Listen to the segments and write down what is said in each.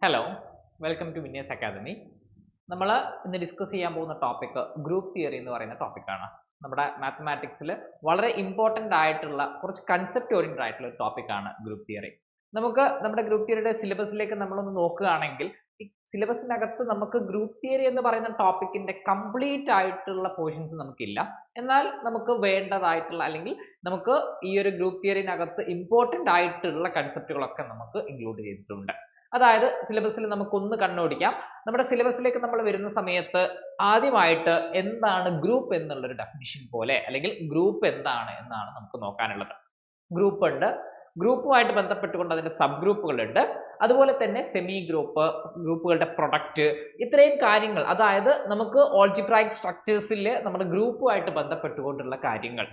Hello, welcome to Winners Academy. നമ്മൾ ഇന്ന് discuss ചെയ്യാൻ പോകുന്ന ടോപ്പിക് ഗ്രൂപ്പ് തിയറി എന്ന് പറയുന്ന ടോപ്പിക്കാണ്. നമ്മുടെ മാത്തമാറ്റിക്സിൽ വളരെ ഇമ്പോർട്ടൻ്റ് ആയിട്ടുള്ള കുറച്ച് കൺസെപ്റ്റ് ഓറിയൻറ്റഡ് ആയിട്ടുള്ള ഒരു ടോപ്പിക്കാണ് ഗ്രൂപ്പ് തിയറി. നമുക്ക് നമ്മുടെ ഗ്രൂപ്പ് തിയറിയുടെ സിലബസിലേക്ക് നമ്മളൊന്ന് നോക്കുകയാണെങ്കിൽ ഈ സിലബസിനകത്ത് നമുക്ക് ഗ്രൂപ്പ് തിയറി എന്ന് പറയുന്ന ടോപ്പിക്കിന്റെ കംപ്ലീറ്റ് ആയിട്ടുള്ള പോർഷൻസ് നമുക്കില്ല. എന്നാൽ നമുക്ക് വേണ്ടതായിട്ടുള്ള അല്ലെങ്കിൽ നമുക്ക് ഈ ഒരു ഗ്രൂപ്പ് തിയറിനകത്ത് ഇമ്പോർട്ടൻ്റ് ആയിട്ടുള്ള കൺസെപ്റ്റുകളൊക്കെ നമുക്ക് ഇൻക്ലൂഡ് ചെയ്തിട്ടുണ്ട്. അതായത് സിലബസിൽ നമുക്കൊന്ന് കണ്ണോടിക്കാം. നമ്മുടെ സിലബസിലേക്ക് നമ്മൾ വരുന്ന സമയത്ത് ആദ്യമായിട്ട് എന്താണ് ഗ്രൂപ്പ് എന്നുള്ളൊരു ഡെഫിനിഷൻ പോലെ അല്ലെങ്കിൽ ഗ്രൂപ്പ് എന്താണ് എന്നാണ് നമുക്ക് നോക്കാനുള്ളത്. ഗ്രൂപ്പ് ഉണ്ട്, ഗ്രൂപ്പുമായിട്ട് ബന്ധപ്പെട്ടുകൊണ്ട് അതിന്റെ സബ് ഗ്രൂപ്പുകളുണ്ട്, അതുപോലെ തന്നെ സെമി ഗ്രൂപ്പ്, ഗ്രൂപ്പുകളുടെ പ്രൊഡക്റ്റ്, ഇത്രയും കാര്യങ്ങൾ. അതായത് നമുക്ക് ഓൾജിബ്രായിക് സ്ട്രക്ചേഴ്സിൽ നമ്മുടെ ഗ്രൂപ്പുമായിട്ട് ബന്ധപ്പെട്ടുകൊണ്ടുള്ള കാര്യങ്ങൾ,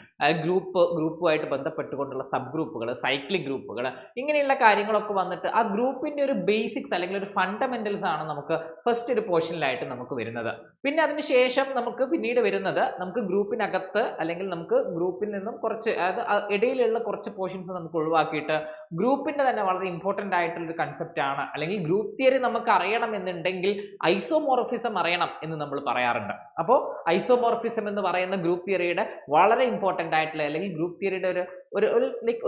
ഗ്രൂപ്പുമായിട്ട് ബന്ധപ്പെട്ടുകൊണ്ടുള്ള സബ് ഗ്രൂപ്പുകൾ, സൈക്ലിക് ഗ്രൂപ്പുകൾ, ഇങ്ങനെയുള്ള കാര്യങ്ങളൊക്കെ വന്നിട്ട് ആ ഗ്രൂപ്പിന്റെ ഒരു ബേസിക്സ് അല്ലെങ്കിൽ ഒരു ഫണ്ടമെന്റൽസ് ആണ് നമുക്ക് ഫസ്റ്റ് ഒരു പോർഷനിലായിട്ട് നമുക്ക് വരുന്നത്. പിന്നെ അതിനുശേഷം നമുക്ക് പിന്നീട് വരുന്നത് നമുക്ക് ഗ്രൂപ്പിനകത്ത് അല്ലെങ്കിൽ നമുക്ക് ഗ്രൂപ്പിൽ നിന്നും കുറച്ച് അതായത് ഇടയിലുള്ള കുറച്ച് പോർഷൻസ് നമുക്ക് ഒഴിവാക്കിയിട്ട് ഗ്രൂപ്പിന്റെ തന്നെ വളരെ ഇമ്പോർട്ടൻ്റ് ആയിട്ടുള്ള ഒരു കൺസെപ്റ്റ് ആണ് അല്ലെങ്കിൽ ഗ്രൂപ്പ് തിയറി നമുക്ക് അറിയണം എന്നുണ്ടെങ്കിൽ ഐസോമോർഫിസം അറിയണം എന്ന് നമ്മൾ പറയാറുണ്ട്. അപ്പോൾ ഐസോമോർഫിസം എന്ന് പറയുന്ന ഗ്രൂപ്പ് തിയറിയുടെ വളരെ ഇമ്പോർട്ടൻ്റ് ആയിട്ടുള്ള അല്ലെങ്കിൽ ഗ്രൂപ്പ് തിയറിയുടെ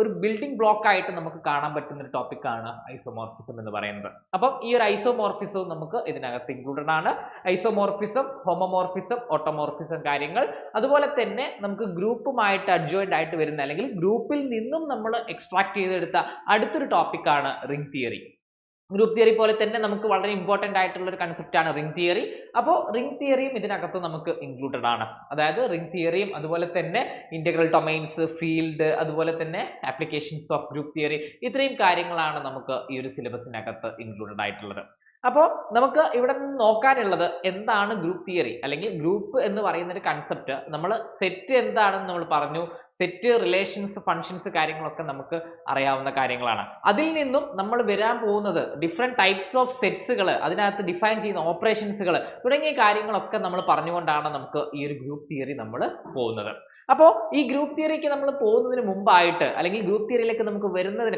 ഒരു ബിൽഡിംഗ് ബ്ലോക്ക് ആയിട്ട് നമുക്ക് കാണാൻ പറ്റുന്ന ഒരു ടോപ്പിക്കാണ് ഐസോമോർഫിസം എന്ന് പറയുന്നത്. അപ്പം ഈ ഒരു ഐസോമോർഫിസവും നമുക്ക് ഇതിനകത്ത് ഇൻക്ലൂഡഡ് ആണ്. ഐസോമോർഫിസം, ഹോമോമോർഫിസം, ഓട്ടോമോർഫിസം കാര്യങ്ങൾ, അതുപോലെ തന്നെ നമുക്ക് ഗ്രൂപ്പുമായിട്ട് അഡ്ജോയിന്റ് ആയിട്ട് വരുന്ന അല്ലെങ്കിൽ ഗ്രൂപ്പിൽ നിന്നും നമ്മൾ എക്സ്ട്രാക്ട് ചെയ്തെടുത്ത അടുത്തൊരു ടോപ്പിക്കാണ് റിംഗ് തിയറി. ഗ്രൂപ്പ് തിയറി പോലെ തന്നെ നമുക്ക് വളരെ ഇമ്പോർട്ടൻ്റ് ആയിട്ടുള്ള ഒരു കൺസെപ്റ്റ് ആണ് റിംഗ് തിയറി. അപ്പോൾ റിംഗ് തിയറിയും ഇതിനകത്ത് നമുക്ക് ഇൻക്ലൂഡഡ് ആണ്. അതായത് റിംഗ് തിയറിയും അതുപോലെ തന്നെ ഇന്റഗ്രൽ ഡൊമൈൻസ്, ഫീൽഡ്, അതുപോലെ തന്നെ ആപ്ലിക്കേഷൻസ് ഓഫ് ഗ്രൂപ്പ് തിയറി, ഇത്രയും കാര്യങ്ങളാണ് നമുക്ക് ഈ ഒരു സിലബസിനകത്ത് ഇൻക്ലൂഡഡ് ആയിട്ടുള്ളത്. അപ്പോൾ നമുക്ക് ഇവിടെ നിന്ന് നോക്കാനുള്ളത് എന്താണ് ഗ്രൂപ്പ് തിയറി അല്ലെങ്കിൽ ഗ്രൂപ്പ് എന്ന് പറയുന്ന ഒരു കൺസെപ്റ്റ്. നമ്മൾ സെറ്റ് എന്താണെന്ന് നമ്മൾ പറഞ്ഞു, സെറ്റ്, റിലേഷൻസ്, ഫങ്ഷൻസ് കാര്യങ്ങളൊക്കെ നമുക്ക് അറിയാവുന്ന കാര്യങ്ങളാണ്. അതിൽ നിന്നും നമ്മൾ വരാൻ പോകുന്നത് ഡിഫറെന്റ് ടൈപ്സ് ഓഫ് സെറ്റ്സുകൾ, അതിനകത്ത് ഡിഫൈൻ ചെയ്യുന്ന ഓപ്പറേഷൻസുകൾ തുടങ്ങിയ കാര്യങ്ങളൊക്കെ നമ്മൾ പറഞ്ഞുകൊണ്ടാണ് നമുക്ക് ഈ ഒരു ഗ്രൂപ്പ് തിയറി നമ്മൾ പോകുന്നത്. അപ്പോൾ ഈ ഗ്രൂപ്പ് തിയറിക്ക് നമ്മൾ പോകുന്നതിന് മുമ്പായിട്ട് അല്ലെങ്കിൽ ഗ്രൂപ്പ് തിയറിയിലേക്ക് നമുക്ക്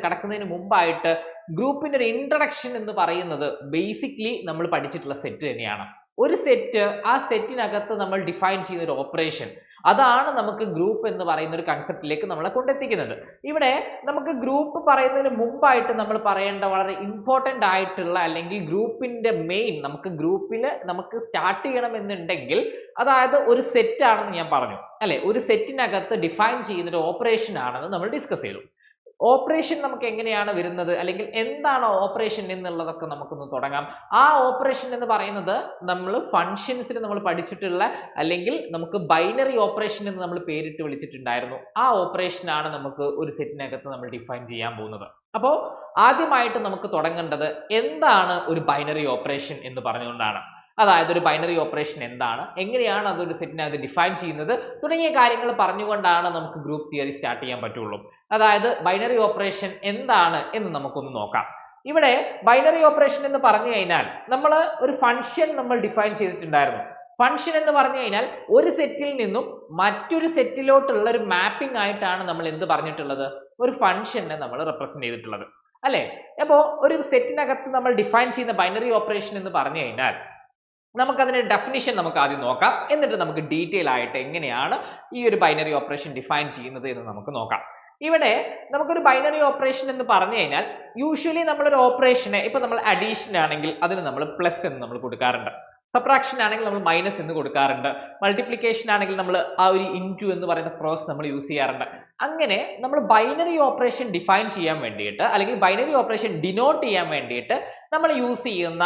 കടക്കുന്നതിന് മുമ്പായിട്ട് ഗ്രൂപ്പിന്റെ ഒരു ഇൻട്രഡക്ഷൻ എന്ന് പറയുന്നത് ബേസിക്കലി നമ്മൾ പഠിച്ചിട്ടുള്ള സെറ്റ് തന്നെയാണ്. ഒരു സെറ്റ്, ആ സെറ്റിനകത്ത് നമ്മൾ ഡിഫൈൻ ചെയ്യുന്ന ഒരു ഓപ്പറേഷൻ, അതാണ് നമുക്ക് ഗ്രൂപ്പ് എന്ന് പറയുന്ന ഒരു കൺസെപ്റ്റിലേക്ക് നമ്മളെ കൊണ്ടെത്തിക്കുന്നത്. ഇവിടെ നമുക്ക് ഗ്രൂപ്പ് പറയുന്നതിന് മുമ്പായിട്ട് നമ്മൾ പറയേണ്ട വളരെ ഇമ്പോർട്ടൻ്റ് ആയിട്ടുള്ള അല്ലെങ്കിൽ ഗ്രൂപ്പിന്റെ മെയിൻ, നമുക്ക് ഗ്രൂപ്പിൽ നമുക്ക് സ്റ്റാർട്ട് ചെയ്യണമെന്നുണ്ടെങ്കിൽ അതായത് ഒരു സെറ്റ് ആണെന്ന് ഞാൻ പറഞ്ഞു അല്ലെ, ഒരു സെറ്റിനകത്ത് ഡിഫൈൻ ചെയ്യുന്ന ഒരു ഓപ്പറേഷൻ ആണെന്ന് നമ്മൾ ഡിസ്കസ് ചെയ്തു. ഓപ്പറേഷൻ നമുക്ക് എങ്ങനെയാണ് വരുന്നത് അല്ലെങ്കിൽ എന്താണ് ഓപ്പറേഷൻ എന്നുള്ളതൊക്കെ നമുക്കൊന്ന് തുടങ്ങാം. ആ ഓപ്പറേഷൻ എന്ന് പറയുന്നത് നമ്മൾ ഫങ്ഷൻസിൽ നമ്മൾ പഠിച്ചിട്ടുള്ള അല്ലെങ്കിൽ നമുക്ക് ബൈനറി ഓപ്പറേഷൻ എന്ന് നമ്മൾ പേരിട്ട് വിളിച്ചിട്ടുണ്ടായിരുന്നു. ആ ഓപ്പറേഷൻ ആണ് നമുക്ക് ഒരു സെറ്റിനകത്ത് നമ്മൾ ഡിഫൈൻ ചെയ്യാൻ പോകുന്നത്. അപ്പോൾ ആദ്യമായിട്ട് നമുക്ക് തുടങ്ങേണ്ടത് എന്താണ് ഒരു ബൈനറി ഓപ്പറേഷൻ എന്ന് പറഞ്ഞുകൊണ്ടാണ്. അതായത് ഒരു ബൈനറി ഓപ്പറേഷൻ എന്താണ്, എങ്ങനെയാണ് അതൊരു സെറ്റിനകത്ത് ഡിഫൈൻ ചെയ്യുന്നത് തുടങ്ങിയ കാര്യങ്ങൾ പറഞ്ഞുകൊണ്ടാണ് നമുക്ക് ഗ്രൂപ്പ് തിയറി സ്റ്റാർട്ട് ചെയ്യാൻ പറ്റുള്ളൂ. അതായത് ബൈനറി ഓപ്പറേഷൻ എന്താണ് എന്ന് നമുക്കൊന്ന് നോക്കാം. ഇവിടെ ബൈനറി ഓപ്പറേഷൻ എന്ന് പറഞ്ഞു കഴിഞ്ഞാൽ നമ്മൾ ഒരു ഫംഗ്ഷൻ നമ്മൾ ഡിഫൈൻ ചെയ്തിട്ടുണ്ടായിരുന്നു. ഫംഗ്ഷൻ എന്ന് പറഞ്ഞു കഴിഞ്ഞാൽ ഒരു സെറ്റിൽ നിന്നും മറ്റൊരു സെറ്റിലോട്ടുള്ള ഒരു മാപ്പിംഗ് ആയിട്ടാണ് നമ്മൾ എന്ത് പറഞ്ഞിട്ടുള്ളത്, ഒരു ഫംഗ്ഷനെ നമ്മൾ റെപ്രസെന്റ് ചെയ്തിട്ടുള്ളത് അല്ലെ. അപ്പോൾ ഒരു സെറ്റിനകത്ത് നമ്മൾ ഡിഫൈൻ ചെയ്യുന്ന ബൈനറി ഓപ്പറേഷൻ എന്ന് പറഞ്ഞു കഴിഞ്ഞാൽ നമുക്കതിന്റെ ഡെഫിനിഷൻ നമുക്ക് ആദ്യം നോക്കാം. എന്നിട്ട് നമുക്ക് ഡീറ്റെയിൽ ആയിട്ട് എങ്ങനെയാണ് ഈ ഒരു ബൈനറി ഓപ്പറേഷൻ ഡിഫൈൻ ചെയ്യുന്നത് എന്ന് നമുക്ക് നോക്കാം. ഇവിടെ നമുക്കൊരു ബൈനറി ഓപ്പറേഷൻ എന്ന് പറഞ്ഞു കഴിഞ്ഞാൽ യൂഷ്വലി നമ്മളൊരു ഓപ്പറേഷനെ, ഇപ്പൊ നമ്മൾ അഡീഷൻ ആണെങ്കിൽ അതിന് നമ്മൾ പ്ലസ് എന്ന് നമ്മൾ കൊടുക്കാറുണ്ട്, സബ്ട്രാക്ഷൻ ആണെങ്കിൽ നമ്മൾ മൈനസ് എന്ന് കൊടുക്കാറുണ്ട്, മൾട്ടിപ്ലിക്കേഷൻ ആണെങ്കിൽ നമ്മൾ ആ ഒരു ഇൻറ്റു എന്ന് പറയുന്ന പ്രോസസ് നമ്മൾ യൂസ് ചെയ്യാറുണ്ട്. അങ്ങനെ നമ്മൾ ബൈനറി ഓപ്പറേഷൻ ഡിഫൈൻ ചെയ്യാൻ വേണ്ടിയിട്ട് അല്ലെങ്കിൽ ബൈനറി ഓപ്പറേഷൻ ഡിനോട്ട് ചെയ്യാൻ വേണ്ടിയിട്ട് നമ്മൾ യൂസ് ചെയ്യുന്ന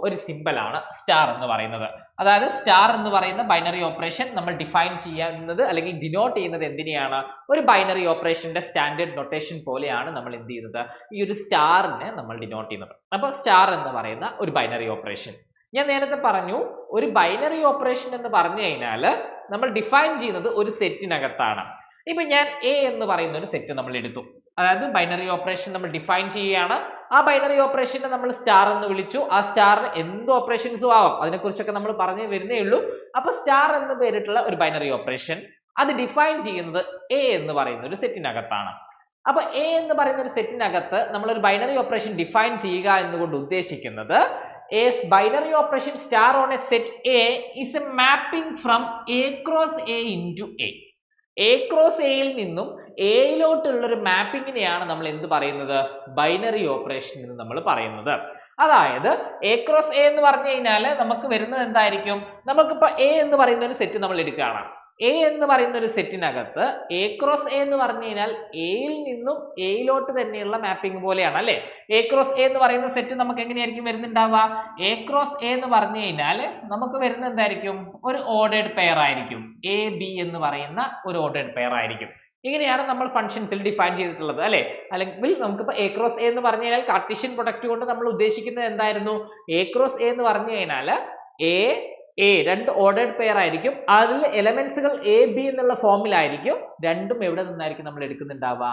ഒരു സിമ്പലാണ് സ്റ്റാർ എന്ന് പറയുന്നത്. അതായത് സ്റ്റാർ എന്ന് പറയുന്ന ബൈനറി ഓപ്പറേഷൻ നമ്മൾ ഡിഫൈൻ ചെയ്യുന്നത് അല്ലെങ്കിൽ ഡിനോട്ട് ചെയ്യുന്നത് എന്തിനെയാണ്, ഒരു ബൈനറി ഓപ്പറേഷന്റെ സ്റ്റാൻഡേർഡ് നൊട്ടേഷൻ പോലെയാണ് നമ്മൾ എന്ത് ചെയ്യുന്നത്, ഈ ഒരു സ്റ്റാറിനെ നമ്മൾ ഡിനോട്ട് ചെയ്യുന്നത്. അപ്പോൾ സ്റ്റാർ എന്ന് പറയുന്ന ഒരു ബൈനറി ഓപ്പറേഷൻ. ഞാൻ നേരത്തെ പറഞ്ഞു ഒരു ബൈനറി ഓപ്പറേഷൻ എന്ന് പറഞ്ഞു കഴിഞ്ഞാൽ നമ്മൾ ഡിഫൈൻ ചെയ്യുന്നത് ഒരു സെറ്റിനകത്താണ്. ഇപ്പൊ ഞാൻ എ എന്ന് പറയുന്ന ഒരു സെറ്റ് നമ്മൾ എടുത്തു, അതായത് ബൈനറി ഓപ്പറേഷൻ നമ്മൾ ഡിഫൈൻ ചെയ്യുകയാണ്. ആ ബൈനറി ഓപ്പറേഷനെ നമ്മൾ സ്റ്റാർ എന്ന് വിളിച്ചു. ആ സ്റ്റാറിന് എന്ത് ഓപ്പറേഷൻസും ആവാം, അതിനെക്കുറിച്ചൊക്കെ നമ്മൾ പറഞ്ഞു വരുന്നേ ഉള്ളൂ. അപ്പൊ സ്റ്റാർ എന്ന് പേരിട്ടുള്ള ഒരു ബൈനറി ഓപ്പറേഷൻ അത് ഡിഫൈൻ ചെയ്യുന്നത് എ എന്ന് പറയുന്ന ഒരു സെറ്റിനകത്താണ്. അപ്പൊ എ എന്ന് പറയുന്ന ഒരു സെറ്റിനകത്ത് നമ്മൾ ഒരു ബൈനറി ഓപ്പറേഷൻ ഡിഫൈൻ ചെയ്യുക എന്നുകൊണ്ട് ഉദ്ദേശിക്കുന്നത് a binary operation star on a set A is a mapping from A cross A into A. A cross A യിൽ നിന്നും A യിലോട്ടുള്ള ഒരു മാപ്പിങ്ങിനെയാണ് നമ്മൾ എന്ത് പറയുന്നത്? ബൈനറി ഓപ്പറേഷൻ എന്ന് നമ്മൾ പറയുന്നത്. അതായത് A cross A എന്ന് പറഞ്ഞു കഴിഞ്ഞാൽ നമുക്ക് വരുന്നത് എന്തായിരിക്കും? നമുക്കിപ്പോ A എന്ന് പറയുന്ന ഒരു സെറ്റ് നമ്മൾ എടുക്കുകയാണ്. A എന്ന് പറയുന്ന ഒരു സെറ്റിനകത്ത് A ക്രോസ് A എന്ന് പറഞ്ഞു കഴിഞ്ഞാൽ എയിൽ നിന്നും എയിലോട്ട് തന്നെയുള്ള മാപ്പിംഗ് പോലെയാണ് അല്ലേ? A ക്രോസ് A എന്ന് പറയുന്ന സെറ്റ് നമുക്ക് എങ്ങനെയായിരിക്കും വരുന്നുണ്ടാവുക? A ക്രോസ് A എന്ന് പറഞ്ഞു കഴിഞ്ഞാൽ നമുക്ക് വരുന്നത് എന്തായിരിക്കും? ഒരു ഓർഡേർഡ് പെയർ ആയിരിക്കും. A B എന്ന് പറയുന്ന ഒരു ഓർഡേർഡ് പെയർ ആയിരിക്കും. ഇങ്ങനെയാണ് നമ്മൾ ഫംഗ്ഷൻസിൽ ഡിഫൈൻ ചെയ്തിട്ടുള്ളത് അല്ലേ? അല്ലെങ്കിൽ നമുക്കിപ്പോൾ A ക്രോസ് A എന്ന് പറഞ്ഞു കഴിഞ്ഞാൽ കാർട്ടീഷ്യൻ പ്രൊഡക്റ്റ് കൊണ്ട് നമ്മൾ ഉദ്ദേശിക്കുന്നത് എന്തായിരുന്നു? A ക്രോസ് A എന്ന് പറഞ്ഞു കഴിഞ്ഞാൽ രണ്ട് ഓർഡേർഡ് പെയർ ആയിരിക്കും. അതിൽ എലമെന്റ്സുകൾ എ ബി എന്നുള്ള ഫോമിലായിരിക്കും. രണ്ടും എവിടെ നിന്നായിരിക്കും നമ്മൾ എടുക്കുന്നുണ്ടാവുക?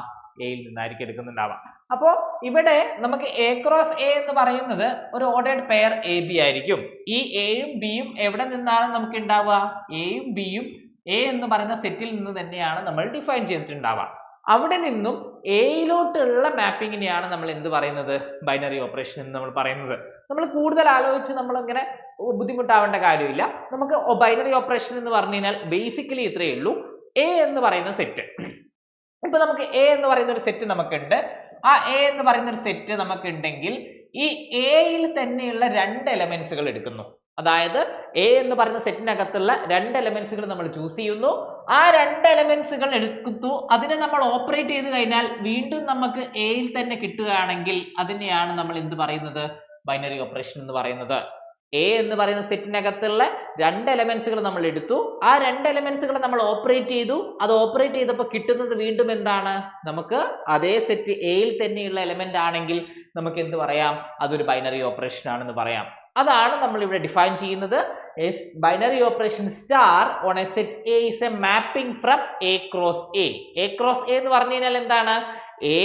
എയിൽ നിന്നായിരിക്കും എടുക്കുന്നുണ്ടാവുക. അപ്പോൾ ഇവിടെ നമുക്ക് എ ക്രോസ് എ എന്ന് പറയുന്നത് ഒരു ഓർഡേർഡ് പെയർ എ ബി ആയിരിക്കും. ഈ എയും ബിയും എവിടെ നിന്നാണ് നമുക്ക് ഉണ്ടാവുക? എയും ബിയും എ എന്ന് പറയുന്ന സെറ്റിൽ നിന്ന് തന്നെയാണ് നമ്മൾ ഡിഫൈൻ ചെയ്തിട്ടുണ്ടാവുക. അവിടെ നിന്നും എയിലോട്ടുള്ള മാപ്പിങ്ങിനെയാണ് നമ്മൾ എന്ത് പറയുന്നത്? ബൈനറി ഓപ്പറേഷൻ എന്ന് നമ്മൾ പറയുന്നത്. നമ്മൾ കൂടുതൽ ആലോചിച്ച് നമ്മൾ ഇങ്ങനെ ബുദ്ധിമുട്ടാവേണ്ട കാര്യമില്ല. നമുക്ക് ബൈനറി ഓപ്പറേഷൻ എന്ന് പറഞ്ഞു കഴിഞ്ഞാൽ ബേസിക്കലി ഇത്രയേ ഉള്ളൂ. എ എന്ന് പറയുന്ന സെറ്റ്, ഇപ്പൊ നമുക്ക് എ എന്ന് പറയുന്ന ഒരു സെറ്റ് നമുക്കുണ്ട്. ആ എ എന്ന് പറയുന്ന ഒരു സെറ്റ് നമുക്കുണ്ടെങ്കിൽ ഈ എയിൽ തന്നെയുള്ള രണ്ട് എലമെന്റ്സുകൾ എടുക്കുന്നു. അതായത് എ എന്ന് പറയുന്ന സെറ്റിനകത്തുള്ള രണ്ട് എലമെന്റ്സുകൾ നമ്മൾ ചൂസ് ചെയ്യുന്നു. ആ രണ്ട് എലമെന്റ്സുകൾ എടുക്കുന്നു. അതിനെ നമ്മൾ ഓപ്പറേറ്റ് ചെയ്ത് കഴിഞ്ഞാൽ വീണ്ടും നമുക്ക് എയിൽ തന്നെ കിട്ടുകയാണെങ്കിൽ അതിനെയാണ് നമ്മൾ എന്ത് പറയുന്നത്? ബൈനറി ഓപ്പറേഷൻ എന്ന് പറയുന്നത്. എ എന്ന് പറയുന്ന സെറ്റിനകത്തുള്ള രണ്ട് എലമെന്റ്സുകൾ നമ്മൾ എടുത്തു. ആ രണ്ട് എലമെന്റ്സുകൾ നമ്മൾ ഓപ്പറേറ്റ് ചെയ്തു. അത് ഓപ്പറേറ്റ് ചെയ്തപ്പോൾ കിട്ടുന്നത് വീണ്ടും എന്താണ്? നമുക്ക് അതേ സെറ്റ് എയിൽ തന്നെയുള്ള എലമെന്റ് ആണെങ്കിൽ നമുക്ക് എന്ത് പറയാം? അതൊരു ബൈനറി ഓപ്പറേഷൻ ആണെന്ന് പറയാം. അതാണ് നമ്മൾ ഇവിടെ ഡിഫൈൻ ചെയ്യുന്നത്. Binary operation star on a set A is A mapping from A cross A. A cross A എന്ന് പറഞ്ഞു കഴിഞ്ഞാൽ എന്താണ്? എ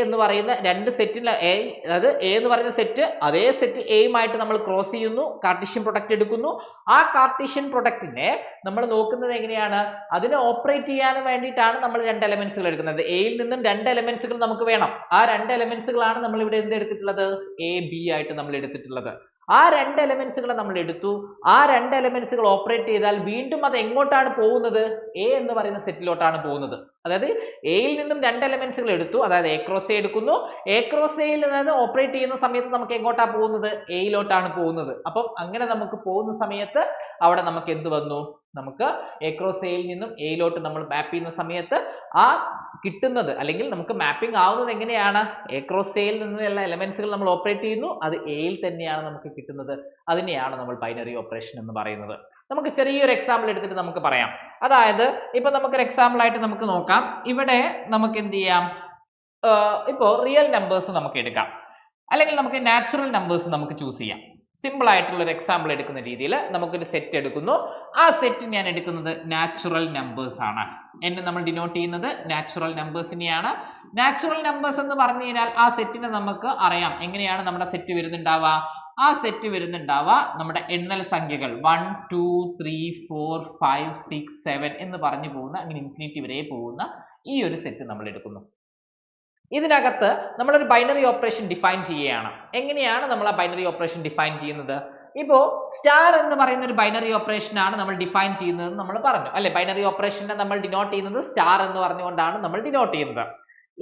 എന്ന് പറയുന്ന രണ്ട് സെറ്റിൽ അതായത് എ എന്ന് പറയുന്ന സെറ്റ് അതേ സെറ്റ് എയുമായിട്ട് നമ്മൾ ക്രോസ് ചെയ്യുന്നു, കാർട്ടീഷ്യൻ പ്രൊഡക്റ്റ് എടുക്കുന്നു. ആ കാർട്ടീഷ്യൻ പ്രൊഡക്റ്റിനെ നമ്മൾ നോക്കുന്നത് എങ്ങനെയാണ്? അതിനെ ഓപ്പറേറ്റ് ചെയ്യാൻ വേണ്ടിയിട്ടാണ് നമ്മൾ രണ്ട് എലമെന്റ്സുകൾ എടുക്കുന്നത്. എയിൽ നിന്നും രണ്ട് എലമെന്റ്സുകൾ നമുക്ക് വേണം. ആ രണ്ട് എലമെന്റ്സുകളാണ് നമ്മൾ ഇവിടെ എന്ത് എടുത്തിട്ടുള്ളത്? എ ബി ആയിട്ട് നമ്മൾ എടുത്തിട്ടുള്ളത്. ആ രണ്ട് എലമെന്റ്സുകൾ നമ്മൾ എടുത്തു. ആ രണ്ട് എലമെന്റ്സുകൾ ഓപ്പറേറ്റ് ചെയ്താൽ വീണ്ടും അത് എങ്ങോട്ടാണ് പോകുന്നത്? എ എന്ന് പറയുന്ന സെറ്റിലോട്ടാണ് പോകുന്നത്. അതായത് എയിൽ നിന്നും രണ്ട് എലമെന്റ്സുകൾ എടുത്തു, അതായത് എ ക്രോസ് എ എടുക്കുന്നു. എ ക്രോസ് എയിൽ നിന്ന് ഓപ്പറേറ്റ് ചെയ്യുന്ന സമയത്ത് നമുക്ക് എങ്ങോട്ടാണ് പോകുന്നത്? എയിലോട്ടാണ് പോകുന്നത്. അപ്പം അങ്ങനെ നമുക്ക് പോകുന്ന സമയത്ത് അവിടെ നമുക്ക് എന്ത് വന്നു? നമുക്ക് എ ക്രോസ് എയിൽ നിന്നും എയിലോട്ട് നമ്മൾ മാപ്പ് ചെയ്യുന്ന സമയത്ത് ആ കിട്ടുന്നത് അല്ലെങ്കിൽ നമുക്ക് മാപ്പിംഗ് ആവുന്നത് എങ്ങനെയാണ്? എ ക്രോസ് എയിൽ നിന്നുള്ള എലമെന്റ്സുകൾ നമ്മൾ ഓപ്പറേറ്റ് ചെയ്യുന്നു, അത് എയിൽ തന്നെയാണ് നമുക്ക് കിട്ടുന്നത്. അതിനെയാണ് നമ്മൾ ബൈനറി ഓപ്പറേഷൻ എന്ന് പറയുന്നത്. നമുക്ക് ചെറിയൊരു എക്സാമ്പിൾ എടുത്തിട്ട് നമുക്ക് പറയാം. അതായത് ഇപ്പൊ നമുക്കൊരു എക്സാമ്പിൾ ആയിട്ട് നമുക്ക് നോക്കാം. ഇവിടെ നമുക്ക് എന്ത് ചെയ്യാം? ഇപ്പോൾ റിയൽ നമ്പേഴ്സ് നമുക്ക് എടുക്കാം, അല്ലെങ്കിൽ നമുക്ക് നാച്ചുറൽ നമ്പേഴ്സ് നമുക്ക് ചൂസ് ചെയ്യാം. സിമ്പിൾ ആയിട്ടുള്ള ഒരു എക്സാമ്പിൾ എടുക്കുന്ന രീതിയിൽ നമുക്കൊരു സെറ്റ് എടുക്കുന്നു. ആ സെറ്റ് ഞാൻ എടുക്കുന്നത് നാച്ചുറൽ നമ്പേഴ്സ് ആണ്. എന്നെ നമ്മൾ ഡിനോട്ട് ചെയ്യുന്നത് നാച്ചുറൽ നമ്പേഴ്സിനെയാണ്. നാച്ചുറൽ നമ്പേഴ്സ് എന്ന് പറഞ്ഞു കഴിഞ്ഞാൽ ആ സെറ്റിനെ നമുക്ക് അറിയാം. എങ്ങനെയാണ് നമ്മുടെ സെറ്റ് വരുന്നുണ്ടാവുക? ആ സെറ്റ് വരുന്നുണ്ടാവുക നമ്മുടെ എണ്ണൽ സംഖ്യകൾ 1 2 3 4 5 6 7 എന്ന് പറഞ്ഞു പോകുന്ന, അങ്ങനെ ഇൻഫിനിറ്റി വരെ പോകുന്ന ഈ ഒരു സെറ്റ് നമ്മൾ എടുക്കുന്നു. ഇതിനകത്ത് നമ്മളൊരു ബൈനറി ഓപ്പറേഷൻ ഡിഫൈൻ ചെയ്യുകയാണ്. എങ്ങനെയാണ് നമ്മൾ ആ ബൈനറി ഓപ്പറേഷൻ ഡിഫൈൻ ചെയ്യുന്നത്? ഇപ്പോൾ സ്റ്റാർ എന്ന് പറയുന്ന ഒരു ബൈനറി ഓപ്പറേഷൻ ആണ് നമ്മൾ ഡിഫൈൻ ചെയ്യുന്നത് നമ്മൾ പറഞ്ഞു അല്ലെ? ബൈനറി ഓപ്പറേഷനെ നമ്മൾ ഡിനോട്ട് ചെയ്യുന്നത് സ്റ്റാർ എന്ന് പറഞ്ഞുകൊണ്ടാണ് നമ്മൾ ഡിനോട്ട് ചെയ്യുന്നത്.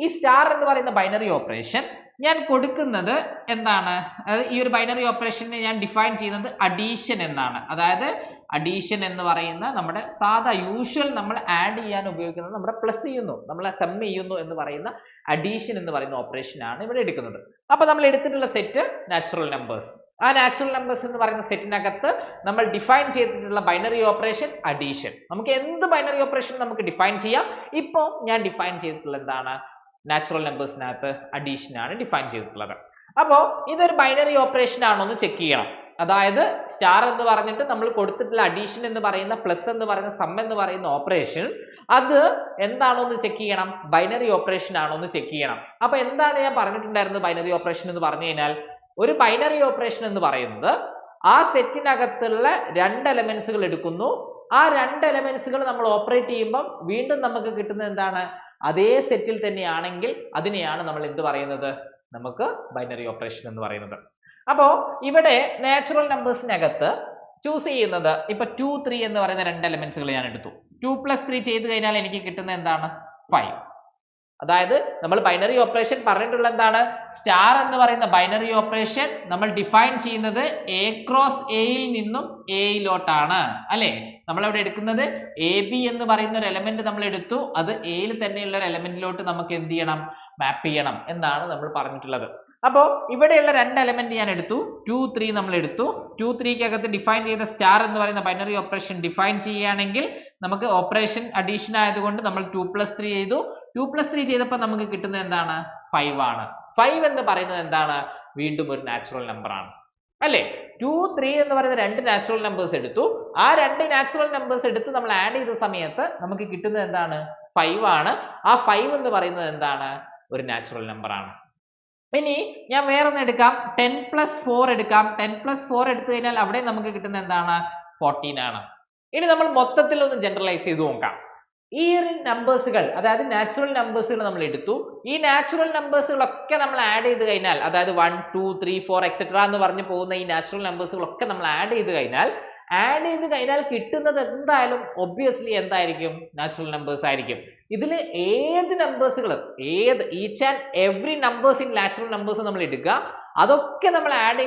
ഈ സ്റ്റാർ എന്ന് പറയുന്ന ബൈനറി ഓപ്പറേഷൻ ഞാൻ കൊടുക്കുന്നത് എന്താണ്? അതായത് ഈ ഒരു ബൈനറി ഓപ്പറേഷനെ ഞാൻ ഡിഫൈൻ ചെയ്യുന്നത് അഡീഷൻ എന്നാണ്. അതായത് അഡീഷൻ എന്ന് പറയുന്ന നമ്മുടെ സാധാ യൂഷ്വൽ നമ്മൾ ആഡ് ചെയ്യാൻ ഉപയോഗിക്കുന്നത് നമ്മുടെ പ്ലസ് ചെയ്യുന്നു, നമ്മൾ സം ചെയ്യുന്നു എന്ന് പറയുന്ന അഡീഷൻ എന്ന് പറയുന്ന ഓപ്പറേഷൻ ആണ് ഇവിടെ എടുക്കുന്നത്. അപ്പൊ നമ്മൾ എടുത്തിട്ടുള്ള സെറ്റ് നാച്ചുറൽ നമ്പേഴ്സ്. ആ നാച്ചുറൽ നമ്പേഴ്സ് എന്ന് പറയുന്ന സെറ്റിനകത്ത് നമ്മൾ ഡിഫൈൻ ചെയ്തിട്ടുള്ള ബൈനറി ഓപ്പറേഷൻ അഡീഷൻ. നമുക്ക് എന്ത് ബൈനറി ഓപ്പറേഷൻ നമുക്ക് ഡിഫൈൻ ചെയ്യാം. ഇപ്പോൾ ഞാൻ ഡിഫൈൻ ചെയ്തിട്ടുള്ള എന്താണ്? നാച്ചുറൽ നമ്പേഴ്സിനകത്ത് അഡീഷൻ ആണ് ഡിഫൈൻ ചെയ്തിട്ടുള്ളത്. അപ്പോൾ ഇതൊരു ബൈനറി ഓപ്പറേഷൻ ആണോ എന്ന് ചെക്ക് ചെയ്യണം. അതായത് സ്റ്റാർ എന്ന് പറഞ്ഞിട്ട് നമ്മൾ കൊടുത്തിട്ടുള്ള അഡീഷൻ എന്ന് പറയുന്ന പ്ലസ് എന്ന് പറയുന്ന സം എന്ന് പറയുന്ന ഓപ്പറേഷൻ അത് എന്താണോ എന്ന് ചെക്ക് ചെയ്യണം. ബൈനറി ഓപ്പറേഷൻ ആണോ എന്ന് ചെക്ക് ചെയ്യണം. അപ്പൊ എന്താണ് ഞാൻ പറഞ്ഞിട്ടുണ്ടായിരുന്നത്? ബൈനറി ഓപ്പറേഷൻ എന്ന് പറഞ്ഞു കഴിഞ്ഞാൽ ഒരു ബൈനറി ഓപ്പറേഷൻ എന്ന് പറയുന്നത് ആ സെറ്റിനകത്തുള്ള രണ്ട് എലമെന്റ്സുകൾ എടുക്കുന്നു. ആ രണ്ട് എലമെന്റ്സുകൾ നമ്മൾ ഓപ്പറേറ്റ് ചെയ്യുമ്പോൾ വീണ്ടും നമുക്ക് കിട്ടുന്നത് എന്താണ്? അതേ സെറ്റിൽ തന്നെയാണെങ്കിൽ അതിനെയാണ് നമ്മൾ എന്ത് പറയുന്നത്? നമുക്ക് ബൈനറി ഓപ്പറേഷൻ എന്ന് പറയുന്നത്. അപ്പോൾ ഇവിടെ നാച്ചുറൽ നമ്പേഴ്സിനകത്ത് ചൂസ് ചെയ്യുന്നത് ഇപ്പൊ 2, 3 എന്ന് പറയുന്ന രണ്ട് എലമെന്റ്സുകൾ ഞാൻ എടുത്തു. 2 + 3 ചെയ്ത് കഴിഞ്ഞാൽ എനിക്ക് കിട്ടുന്ന എന്താണ്? 5. അതായത് നമ്മൾ ബൈനറി ഓപ്പറേഷൻ പറഞ്ഞിട്ടുള്ള എന്താണ്? സ്റ്റാർ എന്ന് പറയുന്ന ബൈനറി ഓപ്പറേഷൻ നമ്മൾ ഡിഫൈൻ ചെയ്യുന്നത് A ക്രോസ് Aയിൽ നിന്നും Aയിലോട്ടാണ് അല്ലെ? നമ്മൾ അവിടെ എടുക്കുന്നത് AB എന്ന് പറയുന്ന ഒരു എലമെന്റ് നമ്മൾ എടുത്തു, അത് Aയിൽ തന്നെയുള്ള ഒരു എലമെന്റിലോട്ട് നമുക്ക് എന്ത് ചെയ്യണം? മാപ്പ് ചെയ്യണം എന്നാണ് നമ്മൾ പറഞ്ഞിട്ടുള്ളത്. അപ്പോൾ ഇവിടെയുള്ള രണ്ട് എലമെന്റ് ഞാൻ എടുത്തു, 2, 3 നമ്മൾ എടുത്തു. 2, 3ക്കകത്ത് ഡിഫൈൻ ചെയ്ത സ്റ്റാർ എന്ന് പറയുന്ന ബൈനറി ഓപ്പറേഷൻ ഡിഫൈൻ ചെയ്യുകയാണെങ്കിൽ നമുക്ക് ഓപ്പറേഷൻ അഡീഷൻ ആയതുകൊണ്ട് നമ്മൾ 2 + 3 ചെയ്തു. 2 + 3 ചെയ്തപ്പോൾ നമുക്ക് കിട്ടുന്നത് എന്താണ്? 5 ആണ്. 5 എന്ന് പറയുന്നത് എന്താണ്? വീണ്ടും ഒരു നാച്ചുറൽ നമ്പർ ആണ് അല്ലേ? 2, 3 എന്ന് പറയുന്ന രണ്ട് നാച്ചുറൽ നമ്പേഴ്സ് എടുത്തു. ആ രണ്ട് നാച്ചുറൽ നമ്പേഴ്സ് എടുത്ത് നമ്മൾ ആഡ് ചെയ്ത സമയത്ത് നമുക്ക് കിട്ടുന്നത് എന്താണ്? 5 ആണ്. ആ 5 എന്ന് പറയുന്നത് എന്താണ്? ഒരു നാച്ചുറൽ നമ്പർ ആണ്. ഇനി ഞാൻ വേറൊന്ന് എടുക്കാം, 10 + 4 എടുക്കാം. 10 + 4 എടുത്തു കഴിഞ്ഞാൽ അവിടെ നമുക്ക് കിട്ടുന്നത് എന്താണ്? 14 ആണ്. ഇനി നമ്മൾ മൊത്തത്തിൽ ഒന്ന് ജനറലൈസ് ചെയ്ത് നോക്കാം. ഈ നമ്പേഴ്സുകൾ, അതായത് നാച്ചുറൽ നമ്പേഴ്സുകൾ നമ്മൾ എടുത്തു. ഈ നാച്ചുറൽ നമ്പേഴ്സുകളൊക്കെ നമ്മൾ ആഡ് ചെയ്ത് കഴിഞ്ഞാൽ, അതായത് 1, 2, 3, 4 എക്സെട്ര എന്ന് പറഞ്ഞു പോകുന്ന ഈ നാച്ചുറൽ നമ്പേഴ്സുകളൊക്കെ നമ്മൾ ആഡ് ചെയ്ത് കഴിഞ്ഞാൽ കിട്ടുന്നത് എന്തായാലും ഒബ്വിയസ്ലി എന്തായിരിക്കും? നാച്ചുറൽ നമ്പേഴ്സ് ആയിരിക്കും. ഇതിൽ ഏത് നമ്പേഴ്സുകൾ, each and every numbers in natural numbers നമ്മൾ എടുക്കുക, അതൊക്കെ നമ്മൾ ആഡ്